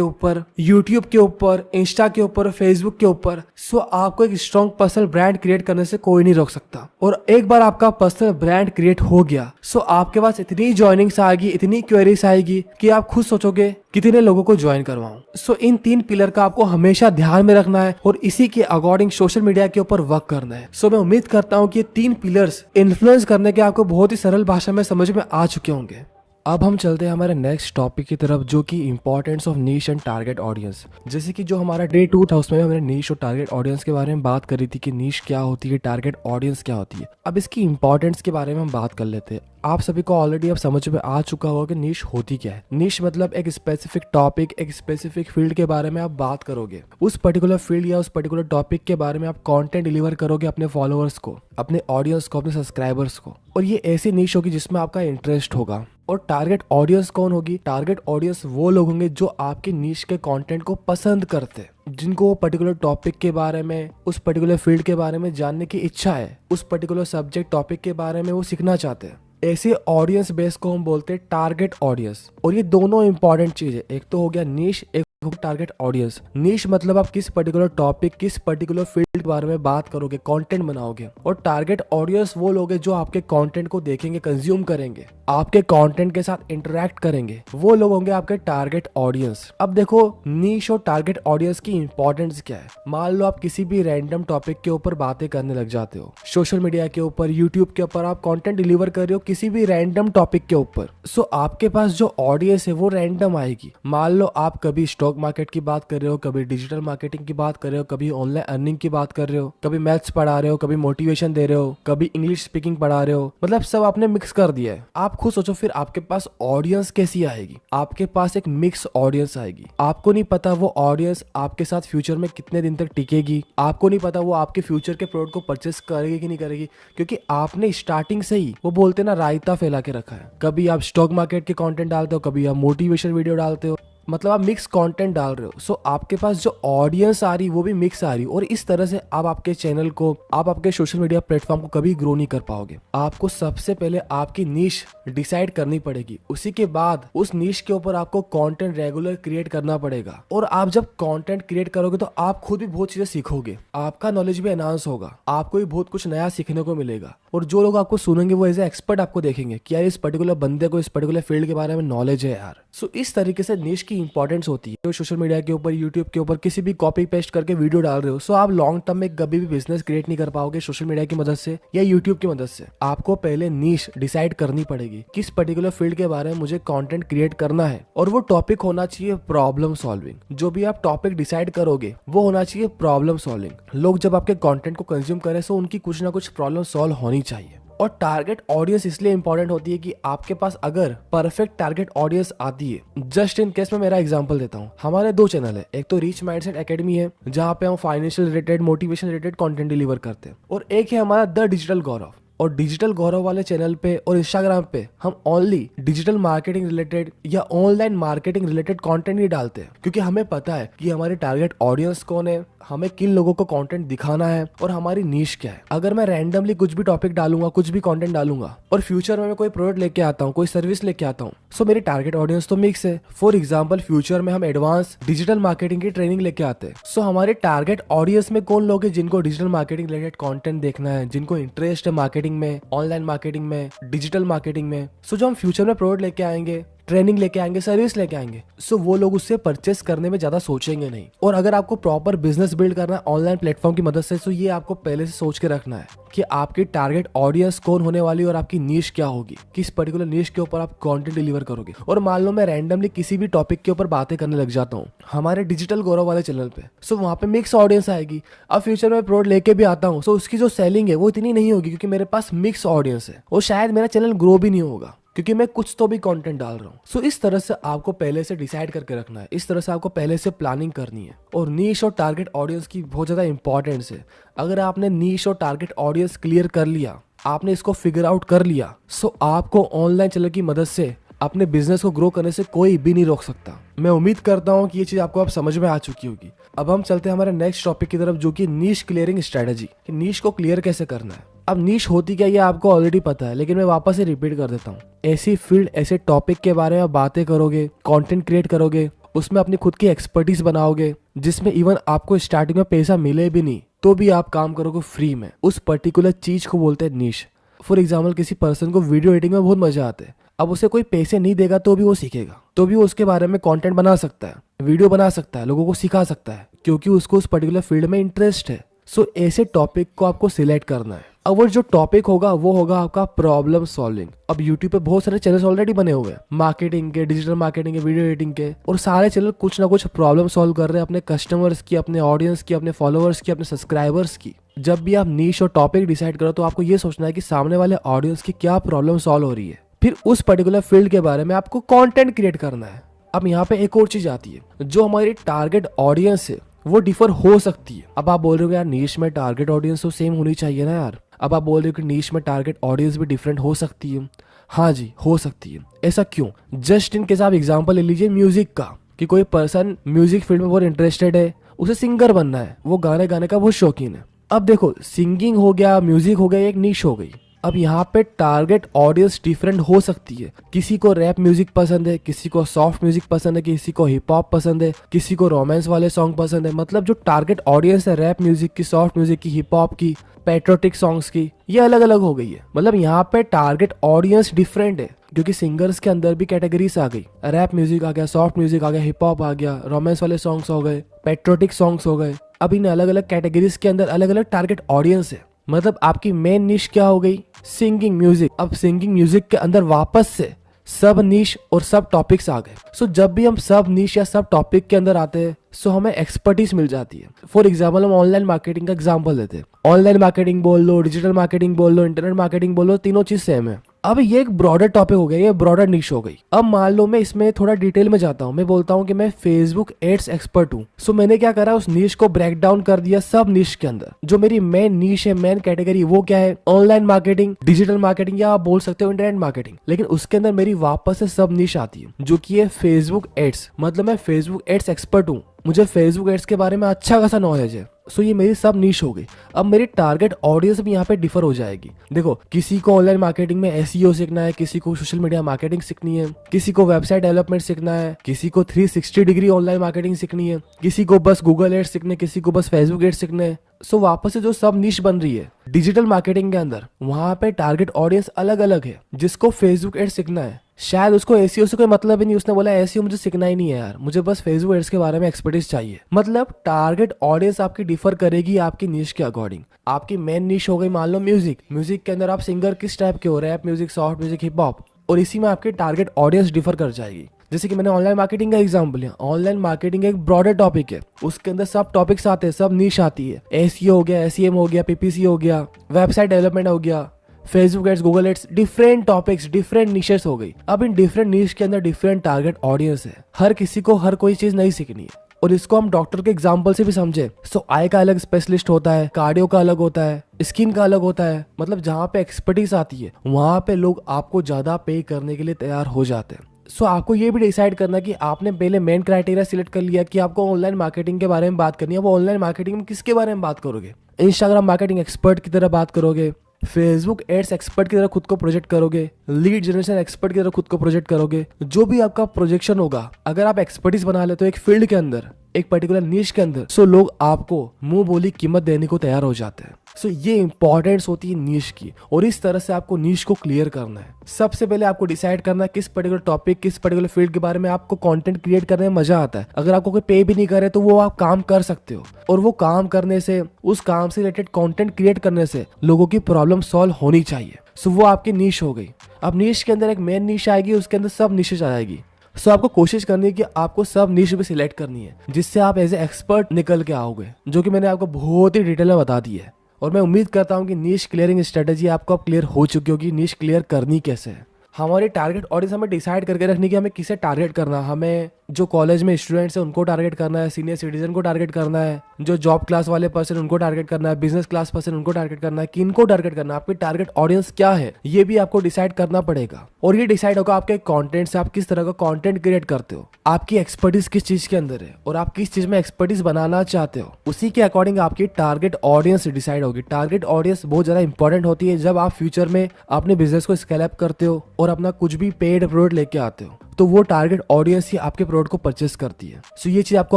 ऊपर, यूट्यूब के ऊपर, इंस्टा के ऊपर, फेसबुक के ऊपर, सो आपको एक स्ट्रॉन्ग पर्सनल ब्रांड क्रिएट करने से कोई नहीं रोक सकता। और एक बार आपका पर्सनल ब्रांड क्रिएट हो गया, सो आपके पास इतनी ज्वाइनिंग्स आएगी, इतनी क्वेरीज आएगी कि आप खुद सोचोगे कितने लोगों को ज्वाइन करवाऊं। सो इन 3 पिलर का आपको हमेशा ध्यान में रखना है और इसी के अकॉर्डिंग सोशल मीडिया के ऊपर वर्क करना है। सो मैं उम्मीद करता हूँ कि ये 3 पिलर्स इन्फ्लुएंस करने के आपको बहुत ही सरल भाषा में समझ में आ चुके होंगे। अब हम चलते हैं हमारे नेक्स्ट टॉपिक की तरफ, जो कि importance of niche and target audience. जैसे कि जो हमारा डे 2 था उसमें हमने नीश और टारगेट ऑडियंस के बारे में बात करी थी कि नीश क्या होती है, टारगेट ऑडियंस क्या होती है। अब इसकी इंपॉर्टेंस के बारे में हम बात कर लेते हैं। आप सभी को ऑलरेडी अब समझ में आ चुका होगा कि नीश होती क्या है। नीश मतलब एक स्पेसिफिक टॉपिक, एक स्पेसिफिक फील्ड के बारे में आप बात करोगे, उस पर्टिकुलर फील्ड या उस पर्टिकुलर टॉपिक के बारे में आप कंटेंट डिलीवर करोगे अपने फॉलोअर्स को, अपने ऑडियंस को, अपने सब्सक्राइबर्स को। और ये ऐसी नीश होगी जिसमें आपका इंटरेस्ट होगा। और टारगेट ऑडियंस कौन होगी? टारगेट ऑडियंस वो लोग होंगे जो आपके नीश के कंटेंट को पसंद करते, जिनको वो पर्टिकुलर टॉपिक के बारे में, उस पर्टिकुलर फील्ड के बारे में जानने की इच्छा है, उस पर्टिकुलर सब्जेक्ट टॉपिक के बारे में वो सीखना चाहते हैं। ऐसे ऑडियंस बेस को हम बोलते हैं टारगेट ऑडियंस। और ये दोनों इंपॉर्टेंट चीज है, एक तो हो गया नीश, एक टारगेट ऑडियंस। नीश मतलब आप किस पर्टिकुलर टॉपिक, किस पर्टिकुलर फील्ड के बारे में बात करोगे, कंटेंट बनाओगे। और टारगेट ऑडियंस वो लोग हैं जो आपके कंटेंट को देखेंगे, कंज्यूम करेंगे, आपके कंटेंट के साथ इंटरेक्ट करेंगे, वो लोग होंगे आपके टारगेट ऑडियंस। अब देखो नीश और टारगेट ऑडियंस की इंपॉर्टेंस क्या है। मान लो आप किसी भी रैंडम टॉपिक के ऊपर बातें करने लग जाते हो, सोशल मीडिया के ऊपर, यूट्यूब के ऊपर आप कंटेंट डिलीवर कर रहे हो किसी भी रैंडम टॉपिक के ऊपर। सो आपके पास जो ऑडियंस है वो रैंडम आएगी। मान लो आप कभी स्टॉक मार्केट की बात कर रहे हो, कभी डिजिटल मार्केटिंग की बात कर रहे हो, कभी ऑनलाइन अर्निंग की बात कर रहे हो, कभी मैथ्स पढ़ा रहे हो, कभी मोटिवेशन दे रहे हो, कभी इंग्लिश स्पीकिंग पढ़ा रहे हो, मतलब सब आपने मिक्स कर दिया है। आप खुद सोचो फिर आपके पास ऑडियंस कैसी आएगी। आपके पास एक मिक्स ऑडियंस आएगी। आपको नहीं पता वो ऑडियंस आपके साथ फ्यूचर में कितने दिन तक टिकेगी। आपको नहीं पता वो आपके फ्यूचर के प्रोडक्ट को परचेस करेगी कि नहीं करेगी, क्योंकि आपने स्टार्टिंग से ही वो बोलते ना रायता फैला के रखा है। कभी आप स्टॉक मार्केट के कंटेंट डालते हो, कभी आप मोटिवेशन वीडियो डालते हो, मतलब आप मिक्स कंटेंट डाल रहे हो। सो आपके पास जो ऑडियंस आ रही वो भी मिक्स आ रही, और इस तरह से आप आपके चैनल को, आप आपके सोशल मीडिया प्लेटफॉर्म को कभी ग्रो नहीं कर पाओगे। आपको सबसे पहले आपकी नीश डिसाइड करनी पड़ेगी, उसी के बाद उस नीश के ऊपर आपको कंटेंट रेगुलर क्रिएट करना पड़ेगा। और आप जब कंटेंट क्रिएट करोगे तो आप खुद भी बहुत चीजें सीखोगे, आपका नॉलेज भी एनहांस होगा, आपको भी बहुत कुछ नया सीखने को मिलेगा। और जो लोग आपको सुनेंगे वो एज ए एक्सपर्ट आपको देखेंगे कि यार इस पर्टिकुलर बंदे को इस पर्टिकुलर फील्ड के बारे में नॉलेज है यार। सो इस तरीके से निश की इंपॉर्टेंस होती है। तो सोशल मीडिया के ऊपर, यूट्यूब के ऊपर किसी भी कॉपी पेस्ट करके वीडियो डाल रहे हो, सो आप लॉन्ग टर्म में कभी भी बिजनेस क्रिएट नहीं कर पाओगे सोशल मीडिया की मदद से या यूट्यूब की मदद से। आपको पहले निश डिसाइड करनी पड़ेगी किस पर्टिकुलर फील्ड के बारे में मुझे कंटेंट क्रिएट करना है, और वो टॉपिक होना चाहिए प्रॉब्लम सॉल्विंग। जो भी आप टॉपिक डिसाइड करोगे वो होना चाहिए प्रॉब्लम सॉल्विंग। लोग जब आपके कंटेंट को कंज्यूम करें तो उनकी कुछ ना कुछ प्रॉब्लम सॉल्व होनी चाहिए। और टारगेट ऑडियंस इसलिए इंपॉर्टेंट होती है कि आपके पास अगर परफेक्ट टारगेट ऑडियंस आती है, जस्ट इन केस मैं मेरा एग्जांपल देता हूँ। हमारे दो चैनल है, एक तो रीच माइंडसेट एकेडमी है जहाँ पे हम financial related, motivation related content deliver करते हैं, और एक है हमारा द डिजिटल गौरव। और डिजिटल गौरव वाले चैनल पे और इंस्टाग्राम पे हम ओनली डिजिटल मार्केटिंग रिलेटेड या ऑनलाइन मार्केटिंग रिलेटेड कंटेंट ही डालते हैं, क्योंकि हमें पता है कि हमारे टारगेट ऑडियंस कौन है, हमें किन लोगों को कंटेंट दिखाना है और हमारी नीश क्या है। अगर मैं रैंडमली कुछ भी टॉपिक डालूंगा, कुछ भी कंटेंट डालूंगा और फ्यूचर में मैं कोई प्रोडक्ट लेके आता हूँ, कोई सर्विस लेके आता हूँ, सो मेरी टारगेट ऑडियंस तो मिक्स है। फॉर एग्जाम्पल फ्यूचर में हम एडवांस डिजिटल मार्केटिंग की ट्रेनिंग लेके आते हैं, सो हमारे टारगेट ऑडियंस में कौन लोग हैं जिनको डिजिटल मार्केटिंग रिलेटेड कंटेंट देखना है, जिनको इंटरेस्ट है मार्केटिंग में, ऑनलाइन मार्केटिंग में, डिजिटल मार्केटिंग में। सो जो हम फ्यूचर में प्रोडक्ट लेके आएंगे, ट्रेनिंग लेके आएंगे, सर्विस लेके आएंगे, सो वो लोग उससे परचेस करने में ज्यादा सोचेंगे नहीं। और अगर आपको प्रॉपर बिजनेस बिल्ड करना है ऑनलाइन प्लेटफॉर्म की मदद से, सो ये आपको पहले से सोच के रखना है कि आपकी टारगेट ऑडियंस कौन होने वाली है और आपकी नीश क्या होगी, किस पर्टिकुलर नीश के ऊपर आप कंटेंट डिलीवर करोगे। और मान लो मैं रैंडमली किसी भी टॉपिक के ऊपर बातें करने लग जाता हूँ हमारे डिजिटल गौरव वाले चैनल पे, सो वहाँ पे मिक्स ऑडियंस आएगी। अब फ्यूचर में प्रोडक्ट लेके भी आता हूँ, सो उसकी जो सेलिंग है वो इतनी नहीं होगी, क्योंकि मेरे पास मिक्स ऑडियंस है, और शायद मेरा चैनल ग्रो भी नहीं होगा, क्योंकि मैं कुछ तो भी कंटेंट डाल रहा हूँ। सो इस तरह से आपको पहले से डिसाइड करके रखना है, इस तरह से आपको पहले से प्लानिंग करनी है। और नीश और टारगेट ऑडियंस की बहुत ज्यादा इंपॉर्टेंस है। अगर आपने नीश और टारगेट ऑडियंस क्लियर कर लिया, आपने इसको फिगर आउट कर लिया, सो आपको ऑनलाइन चैनल की मदद से अपने बिजनेस को ग्रो करने से कोई भी नहीं रोक सकता। मैं उम्मीद करता हूँ कि ये चीज आपको अब समझ में आ चुकी होगी। अब हम चलते हैं हमारे नेक्स्ट टॉपिक की तरफ, जो कि नीश क्लियरिंग स्ट्रेटेजी, कि नीश को क्लियर कैसे करना है। अब नीश होती क्या ये आपको ऑलरेडी पता है, लेकिन मैं वापस से रिपीट कर देता हूँ। ऐसी फील्ड, ऐसे टॉपिक के बारे में बातें करोगे, कंटेंट क्रिएट करोगे, उसमें अपनी खुद की एक्सपर्टीज बनाओगे, जिसमें इवन आपको स्टार्टिंग में पैसा मिले भी नहीं तो भी आप काम करोगे फ्री में। उस पर्टिकुलर चीज को बोलते हैं नीश। फॉर एग्जाम्पल किसी पर्सन को वीडियो एडिटिंग में बहुत मजा आता है, अब उसे कोई पैसे नहीं देगा तो भी वो सीखेगा, तो भी वो उसके बारे में कंटेंट बना सकता है, वीडियो बना सकता है, लोगों को सिखा सकता है, क्योंकि उसको उस पर्टिकुलर फील्ड में इंटरेस्ट है। सो ऐसे टॉपिक को आपको सिलेक्ट करना है। अब वो जो टॉपिक होगा वो होगा आपका प्रॉब्लम सॉल्विंग। अब यूट्यूब पे बहुत सारे चैनल्स ऑलरेडी बने हुए हैं मार्केटिंग के, डिजिटल मार्केटिंग के, वीडियो एडिटिंग के, और सारे चैनल कुछ ना कुछ प्रॉब्लम सॉल्व कर रहे हैं अपने कस्टमर्स की, अपने ऑडियंस की, अपने फॉलोअर्स की, अपने सब्सक्राइबर्स की। जब भी आप नीश और टॉपिक डिसाइड करो तो आपको ये सोचना है कि सामने वाले ऑडियंस की क्या प्रॉब्लम सॉल्व हो रही है, फिर उस पर्टिकुलर फील्ड के बारे में आपको कंटेंट क्रिएट करना है। अब यहाँ पे एक और चीज आती है, जो हमारी टारगेट ऑडियंस है वो डिफर हो सकती है। अब आप बोल रहे हो यार नीश में टारगेट ऑडियंस तो सेम होनी चाहिए ना यार। अब आप बोल रहे हो कि नीश में टारगेट ऑडियंस भी डिफरेंट हो सकती है। हाँ जी, हो सकती है। ऐसा क्यों? जस्ट इन केस आप एग्जांपल ले लीजिए म्यूजिक का, कि कोई पर्सन म्यूजिक फील्ड में बहुत इंटरेस्टेड है, उसे सिंगर बनना है, वो गाने गाने का बहुत शौकीन है। अब देखो, सिंगिंग हो गया, म्यूजिक हो गया, एक नीश हो गई। अब यहाँ पे टारगेट ऑडियंस डिफरेंट हो सकती है। किसी को रैप म्यूजिक पसंद है, किसी को सॉफ्ट म्यूजिक पसंद है, किसी को हिप हॉप पसंद है, किसी को रोमांस वाले सॉन्ग पसंद है। मतलब जो टारगेट ऑडियंस है रैप म्यूजिक की, सॉफ्ट म्यूजिक की, हिप हॉप की, पैट्रियोटिक सॉन्ग्स की, ये अलग अलग हो गई है। मतलब यहाँ पे टारगेट ऑडियंस डिफरेंट है क्योंकि सिंगर्स के अंदर भी कैटेगरीज आ गई। रैप म्यूजिक आ गया, सॉफ्ट म्यूजिक आ गया, हिप हॉप आ गया, रोमांस वाले सॉन्ग्स हो गए, पैट्रियोटिक सॉन्ग्स हो गए। अब इन अलग अलग कैटेगरीज के अंदर अलग अलग टारगेट ऑडियंस है। मतलब आपकी मेन निश क्या हो गई? Singing music. अब सिंगिंग म्यूजिक के अंदर वापस से सब निश और सब टॉपिक्स आ गए। सो जब भी हम सब निश या सब टॉपिक के अंदर आते हैं सो हमें एक्सपर्टीज मिल जाती है। फॉर एग्जाम्पल हम ऑनलाइन मार्केटिंग का एग्जाम्पल लेते हैं। ऑनलाइन मार्केटिंग बोल लो, डिजिटल मार्केटिंग बोल लो, इंटरनेट मार्केटिंग बोल लो, तीनों चीज सेम है। अब ये एक ब्रॉडर टॉपिक हो गया, ये ब्रॉडर निश हो गई। अब मान लो मैं इसमें थोड़ा डिटेल में जाता हूँ, मैं बोलता हूँ कि मैं फेसबुक एड्स एक्सपर्ट हूँ। सो मैंने क्या करा, उस निश को ब्रेक डाउन कर दिया सब निश के अंदर। जो मेरी मेन निश है, मेन कैटेगरी, वो क्या है? ऑनलाइन मार्केटिंग, डिजिटल मार्केटिंग, या आप बोल सकते हो इंटरनेट मार्केटिंग। लेकिन उसके अंदर मेरी वापस से सब निश आती है जो कि है फेसबुक एड्स। मतलब मैं फेसबुक एड्स एक्सपर्ट हूँ, मुझे फेसबुक एड्स के बारे में अच्छा खासा नॉलेज है। सो ये मेरी सब निश हो गई। अब मेरी टारगेट ऑडियंस भी यहाँ पे डिफर हो जाएगी। देखो, किसी को ऑनलाइन मार्केटिंग में एसईओ सीखना है, किसी को सोशल मीडिया मार्केटिंग सीखनी है, किसी को वेबसाइट डेवलपमेंट सीखना है, किसी को 360 डिग्री ऑनलाइन मार्केटिंग सीखनी है, किसी को बस गूगल एड्स सीखने, किसी को बस फेसबुक एड्स सीखने है। सो वापस से जो सब निश बन रही है डिजिटल मार्केटिंग के अंदर, वहां पे टारगेट ऑडियंस अलग अलग है। जिसको फेसबुक एड्स सीखना है, शायद उसको एसईओ से कोई मतलब ही नहीं, उसने बोला एसईओ मुझे सीखना ही नहीं है यार, मुझे बस फेसबुक एड्स के बारे में एक्सपर्टीज चाहिए। मतलब टारगेट ऑडियंस आपकी डिफर करेगी आपकी निश के अकॉर्डिंग। आपकी मेन निश हो गई मान लो म्यूजिक। म्यूजिक के अंदर आप सिंगर किस टाइप के हो, rap music, soft music, hip hop, और इसी में आपकी टारगेट ऑडियंस डिफर कर जाएगी। जैसे कि मैंने ऑनलाइन मार्केटिंग का एग्जांपल लिया। ऑनलाइन मार्केटिंग एक ब्रॉडर टॉपिक है, उसके अंदर सब टॉपिक्स आते हैं, सब निश आती है। एसईओ हो गया, एसईएम हो गया, पीपीसी हो गया, वेबसाइट डेवलपमेंट हो गया, Facebook ads, Google ads, different topics, different niches हो गई। अब इन डिफरेंट निश के अंदर डिफरेंट टारगेट ऑडियंस है। हर किसी को हर कोई चीज नहीं सीखनी है। और इसको हम डॉक्टर के एग्जाम्पल से भी समझे। सो आई का अलग स्पेशलिस्ट होता है, कार्डियो का अलग होता है, स्किन का अलग होता है। मतलब जहाँ पे एक्सपर्टीज आती है वहां पे लोग आपको ज्यादा पे करने के लिए तैयार हो जाते हैं। सो आपको ये भी डिसाइड करना कि आपने पहले मेन क्राइटेरिया सिलेक्ट कर लिया कि आपको ऑनलाइन मार्केटिंग के बारे में बात करनी है। वो ऑनलाइन मार्केटिंग में किसके बारे में बात करोगे? इंस्टाग्राम मार्केटिंग एक्सपर्ट की तरह बात करोगे, फेसबुक एड्स एक्सपर्ट की तरह खुद को प्रोजेक्ट करोगे, लीड जनरेशन एक्सपर्ट की तरह खुद को प्रोजेक्ट करोगे। जो भी आपका प्रोजेक्शन होगा, अगर आप एक्सपर्टीज बना लेते हो एक फील्ड के अंदर, एक पर्टिकुलर निश के अंदर, सो लोग आपको मुंह बोली कीमत देने को तैयार हो जाते हैं। सो ये इंपॉर्टेंस होती है निश की, और इस तरह से आपको निश को क्लियर करना है। सबसे पहले आपको डिसाइड करना है किस पर्टिकुलर टॉपिक, किस पर्टिकुलर फील्ड के बारे में आपको कंटेंट क्रिएट करने में मजा आता है। अगर आपको कोई पे भी नहीं करे तो वो आप काम कर सकते हो, और वो काम करने से, उस काम से रिलेटेड कंटेंट क्रिएट करने से लोगों की प्रॉब्लम सॉल्व होनी चाहिए। सो वो आपकी निश हो गई। अब निश के अंदर एक मेन निश आएगी, उसके अंदर सब निशेज आ जाएगी। सो आपको कोशिश करनी है कि आपको सब निश भी सिलेक्ट करनी है, जिससे आप एज ए एक्सपर्ट निकल के आओगे, जो कि मैंने आपको बहुत ही डिटेल में बता दी है। और मैं उम्मीद करता हूँ कि निश क्लियरिंग स्ट्रेटेजी आपको अब क्लियर हो चुकी होगी। निश क्लियर करनी कैसे है, हमारी टारगेट ऑडियंस हमें डिसाइड करके रखनी कि हमें किसे टारगेट करना है। हमें जो कॉलेज में स्टूडेंट्स हैं उनको टारगेट करना है, सीनियर सिटीजन को टारगेट करना है, जो जॉब क्लास वाले पर्सन उनको टारगेट करना है, बिजनेस क्लास पर्सन उनको टारगेट करना है, किनको टारगेट करना है, आपकी टारगेट ऑडियंस क्या है, ये भी आपको डिसाइड करना पड़ेगा। और ये डिसाइड होगा आपके कंटेंट से, आप किस तरह का कंटेंट क्रिएट करते हो, आपकी एक्सपर्टीज किस चीज के अंदर है, और आप किस चीज में एक्सपर्टीज बनाना चाहते हो। उसी के अकॉर्डिंग आपकी टारगेट ऑडियंस डिसाइड होगी। टारगेट ऑडियंस बहुत ज्यादा इंपॉर्टेंट होती है जब आप फ्यूचर में अपने बिजनेस को स्केल अप करते हो और अपना कुछ भी पेड प्रोडक्ट लेके आते हो, तो वो टारगेट ऑडियंस ही आपके प्रोडक्ट को परचेस करती है। सो ये चीज आपको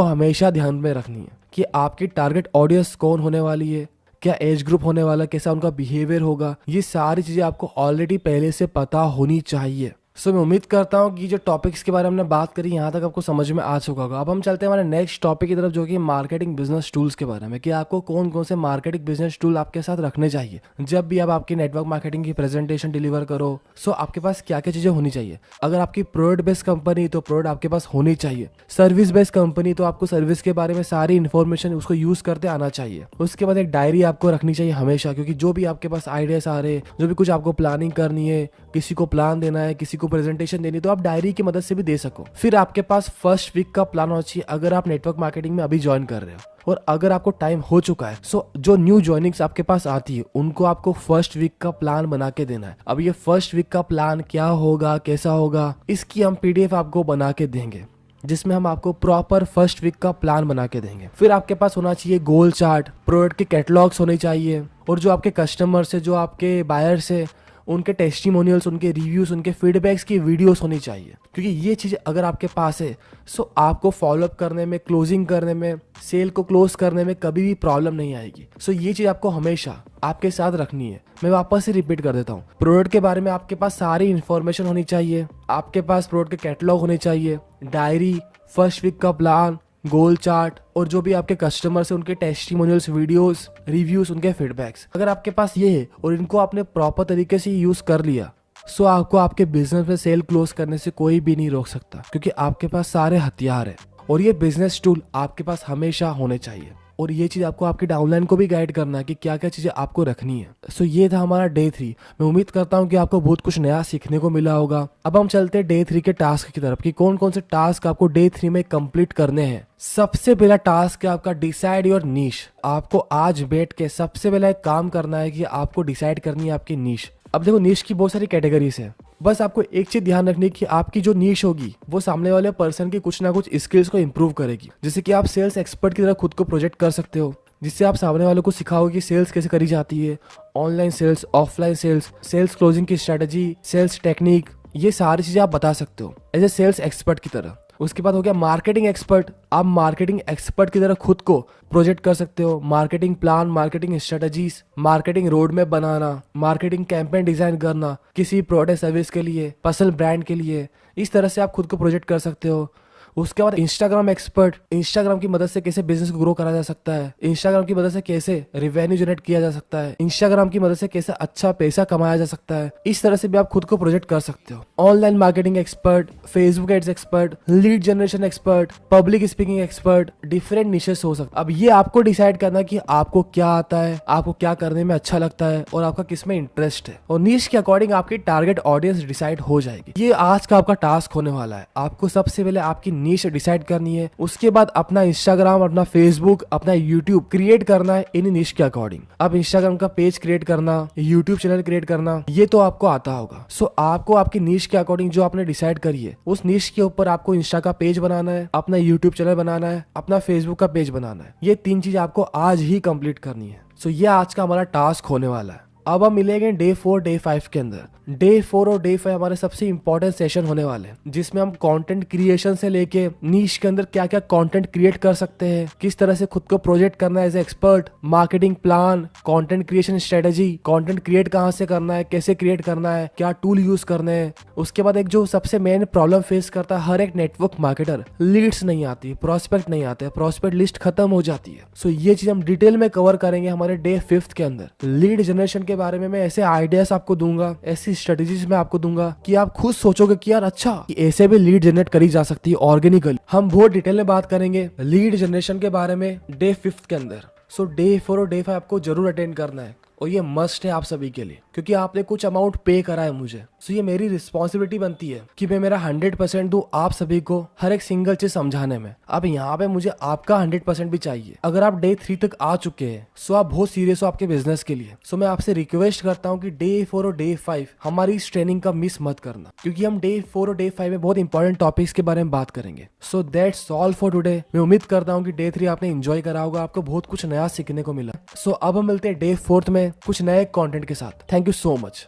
हमेशा ध्यान में रखनी है कि आपकी टारगेट ऑडियंस कौन होने वाली है, क्या एज ग्रुप होने वाला, कैसा उनका बिहेवियर होगा, ये सारी चीजें आपको ऑलरेडी पहले से पता होनी चाहिए। सो मैं उम्मीद करता हूँ कि जो टॉपिक्स के बारे में हमने बात करी यहाँ तक आपको समझ में आ चुका होगा। अब हम चलते हैं हमारे नेक्स्ट टॉपिक की तरफ, जो कि मार्केटिंग बिजनेस टूल्स के बारे में, कि आपको कौन कौन से मार्केटिंग बिजनेस टूल आपके साथ रखने चाहिए जब भी आप आपकी नेटवर्क मार्केटिंग की प्रेजेंटेशन डिलीवर करो। सो आपके पास क्या क्या चीजें होनी चाहिए। अगर आपकी प्रोडक्ट बेस्ड कंपनी तो प्रोडक्ट आपके पास होनी चाहिए। सर्विस बेस्ड कंपनी तो आपको सर्विस के बारे में सारी इन्फॉर्मेशन उसको यूज करते आना चाहिए। उसके बाद एक डायरी आपको रखनी चाहिए हमेशा, क्योंकि जो भी आपके पास आइडियाज आ रहे हैं, जो भी कुछ आपको प्लानिंग करनी है, किसी को प्लान देना है, किसी को प्रेजेंटेशन देनी, तो आप डायरी की मदद से भी दे सको। फिर आपके पास फर्स्ट वीक का प्लान होना चाहिए अगर आप नेटवर्क मार्केटिंग में अभी ज्वाइन कर रहे हो। और अगर आपको टाइम हो चुका है, सो जो न्यू ज्वाइनिंग्स आपके पास आती है उनको आपको फर्स्ट वीक का प्लान बना के देना है। अब ये फर्स्ट वीक का प्लान क्या होगा, कैसा होगा, इसकी हम पीडीएफ आपको बना के देंगे, जिसमें हम आपको प्रॉपर फर्स्ट वीक का प्लान बना के देंगे। फिर आपके पास होना चाहिए गोल चार्ट, प्रोडक्ट के कैटलॉग्स होने चाहिए, और जो आपके कस्टमर्स है, जो आपके बायर्स है, उनके टेस्टिमोनियल्स, उनके रिव्यूज़, उनके फीडबैक्स की वीडियोस होनी चाहिए। क्योंकि ये चीज़ अगर आपके पास है सो आपको फॉलोअप करने में, क्लोजिंग करने में, सेल को क्लोज करने में कभी भी प्रॉब्लम नहीं आएगी। सो ये चीज़ आपको हमेशा आपके साथ रखनी है। मैं वापस से रिपीट कर देता हूँ, प्रोडक्ट के बारे में आपके पास सारी इन्फॉर्मेशन होनी चाहिए, आपके पास प्रोडक्ट के कैटलॉग होने चाहिए, डायरी, फर्स्ट वीक का प्लान, गोल चार्ट, और जो भी आपके कस्टमर्स हैं उनके टेस्टिमोनियल्स, वीडियोस, रिव्यूज, उनके फीडबैक्स। अगर आपके पास ये है और इनको आपने प्रॉपर तरीके से यूज कर लिया सो आपको आपके बिजनेस में सेल क्लोज करने से कोई भी नहीं रोक सकता, क्योंकि आपके पास सारे हथियार है और ये बिजनेस टूल आपके पास हमेशा होने चाहिए। और ये चीज़ आपको आपकी डाउनलाइन को भी गाइड करना है कि क्या क्या चीज़ें आपको रखनी है। सो ये था हमारा डे 3। मैं उम्मीद करता हूँ कि आपको बहुत कुछ नया सीखने को मिला होगा। अब हम चलते हैं डे 3 के टास्क की तरफ कि कौन कौन से टास्क आपको डे 3 में कंप्लीट करने हैं। सबसे पहला टास्क है आपका डिसाइड योर नीश। आपको आज बैठ के सबसे पहला एक काम करना है कि आपको डिसाइड करनी है आपकी नीश। अब देखो, नीश की बहुत सारी कैटेगरीज है, बस आपको एक चीज ध्यान रखनी है कि आपकी जो नीश होगी वो सामने वाले पर्सन की कुछ ना कुछ स्किल्स को इंप्रूव करेगी। जैसे कि आप सेल्स एक्सपर्ट की तरह खुद को प्रोजेक्ट कर सकते हो, जिससे आप सामने वालों को सिखाओगे कि सेल्स कैसे करी जाती है, online sales, offline sales, sales closing की स्ट्रेटजी, सेल्स टेक्निक, ये सारी चीजें आप बता सकते हो एज ए सेल्स एक्सपर्ट की तरह। उसके बाद हो गया मार्केटिंग एक्सपर्ट। आप मार्केटिंग एक्सपर्ट की तरह खुद को प्रोजेक्ट कर सकते हो, marketing plan, marketing strategies, marketing road map बनाना, मार्केटिंग कैंपेन डिजाइन करना, किसी प्रोडक्ट सर्विस के लिए, पर्सनल ब्रांड के लिए, इस तरह से आप खुद को प्रोजेक्ट कर सकते हो। उसके बाद इंस्टाग्राम एक्सपर्ट। इंस्टाग्राम की मदद से कैसे बिजनेस को ग्रो करा जा सकता है, इंस्टाग्राम की मदद से कैसे रेवेन्यू जनरेट किया जा सकता है, इंस्टाग्राम की मदद से कैसे अच्छा पैसा कमाया जा सकता है, इस तरह से भी आप खुद को प्रोजेक्ट कर सकते हो। Online marketing expert, Facebook ads expert, lead generation expert, public speaking expert, different niches हो सकते। अब ये आपको डिसाइड करना कि आपको क्या आता है, आपको क्या करने में अच्छा लगता है और आपका किस में इंटरेस्ट है, और नीश के अकॉर्डिंग आपकी टारगेट ऑडियंस डिसाइड हो जाएगी। ये आज का आपका टास्क होने वाला है। आपको सबसे पहले आपकी नीश डिसाइड करनी है, उसके बाद अपना इंस्टाग्राम, अपना फेसबुक, अपना यूट्यूब क्रिएट करना है इन नीश के अकॉर्डिंग। अब इंस्टाग्राम का पेज क्रिएट करना, यूट्यूब चैनल क्रिएट करना, ये तो आपको आता होगा। सो आपको आपकी नीश के अकॉर्डिंग जो आपने डिसाइड करी है उस नीश के ऊपर आपको इंस्टा का पेज बनाना है, अपना यूट्यूब चैनल बनाना है, अपना फेसबुक का पेज बनाना है। ये 3 चीज आपको आज ही कंप्लीट करनी है। सो ये आज का हमारा टास्क होने वाला है। अब हम मिलेंगे डे 4, डे 5 के अंदर। डे 4 और डे 5 हमारे सबसे इंपॉर्टेंट सेशन होने वाले हैं, जिसमें हम कंटेंट क्रिएशन से लेके नीश के अंदर क्या क्या कंटेंट क्रिएट कर सकते हैं, किस तरह से खुद को प्रोजेक्ट करना है as expert, marketing plan, content creation strategy, content create कहाँ से करना है, कैसे क्रिएट करना है, क्या टूल यूज करने हैं। उसके बाद एक जो सबसे मेन प्रॉब्लम फेस करता है हर एक नेटवर्क मार्केटर, लीड्स नहीं आती, प्रोस्पेक्ट नहीं आते, प्रोस्पेक्ट लिस्ट खत्म हो जाती है। सो ये चीज हम डिटेल में कवर करेंगे हमारे डे 5 के अंदर। लीड जनरेशन के बारे में मैं ऐसे आइडियाज आपको दूंगा, ऐसी स्ट्रेटेजीज मैं आपको दूंगा कि आप खुद सोचोगे कि यार अच्छा, ऐसे भी लीड जनरेट करी जा सकती है ऑर्गेनिकली। हम बहुत डिटेल में बात करेंगे लीड जनरेशन के बारे में डे 5 के अंदर। सो डे 4 और डे 5 आपको जरूर अटेंड करना है और ये मस्ट है आप सभी के लिए, क्योंकि आपने कुछ अमाउंट पे करा है मुझे। सो ये मेरी रिस्पॉन्सिबिलिटी बनती है कि मैं मेरा 100% दूं आप सभी को हर एक सिंगल चीज समझाने में। अब यहाँ पे मुझे आपका 100% भी चाहिए। अगर आप डे 3 तक आ चुके हैं सो आप बहुत सीरियस हो आपके बिजनेस के लिए। सो मैं आपसे रिक्वेस्ट करता हूँ कि डे 4 और डे 5 हमारी इस ट्रेनिंग का मिस मत करना, क्योंकि हम डे 4 और डे 5 में बहुत इंपॉर्टेंट टॉपिक्स के बारे में बात करेंगे। So that's all for today. मैं उम्मीद करता हूँ कि डे 3 आपने एंजॉय करा होगा, आपको बहुत कुछ नया सीखने को मिला। सो अब हम मिलते हैं डे 4 में कुछ नए कंटेंट के साथ। Thank you so much.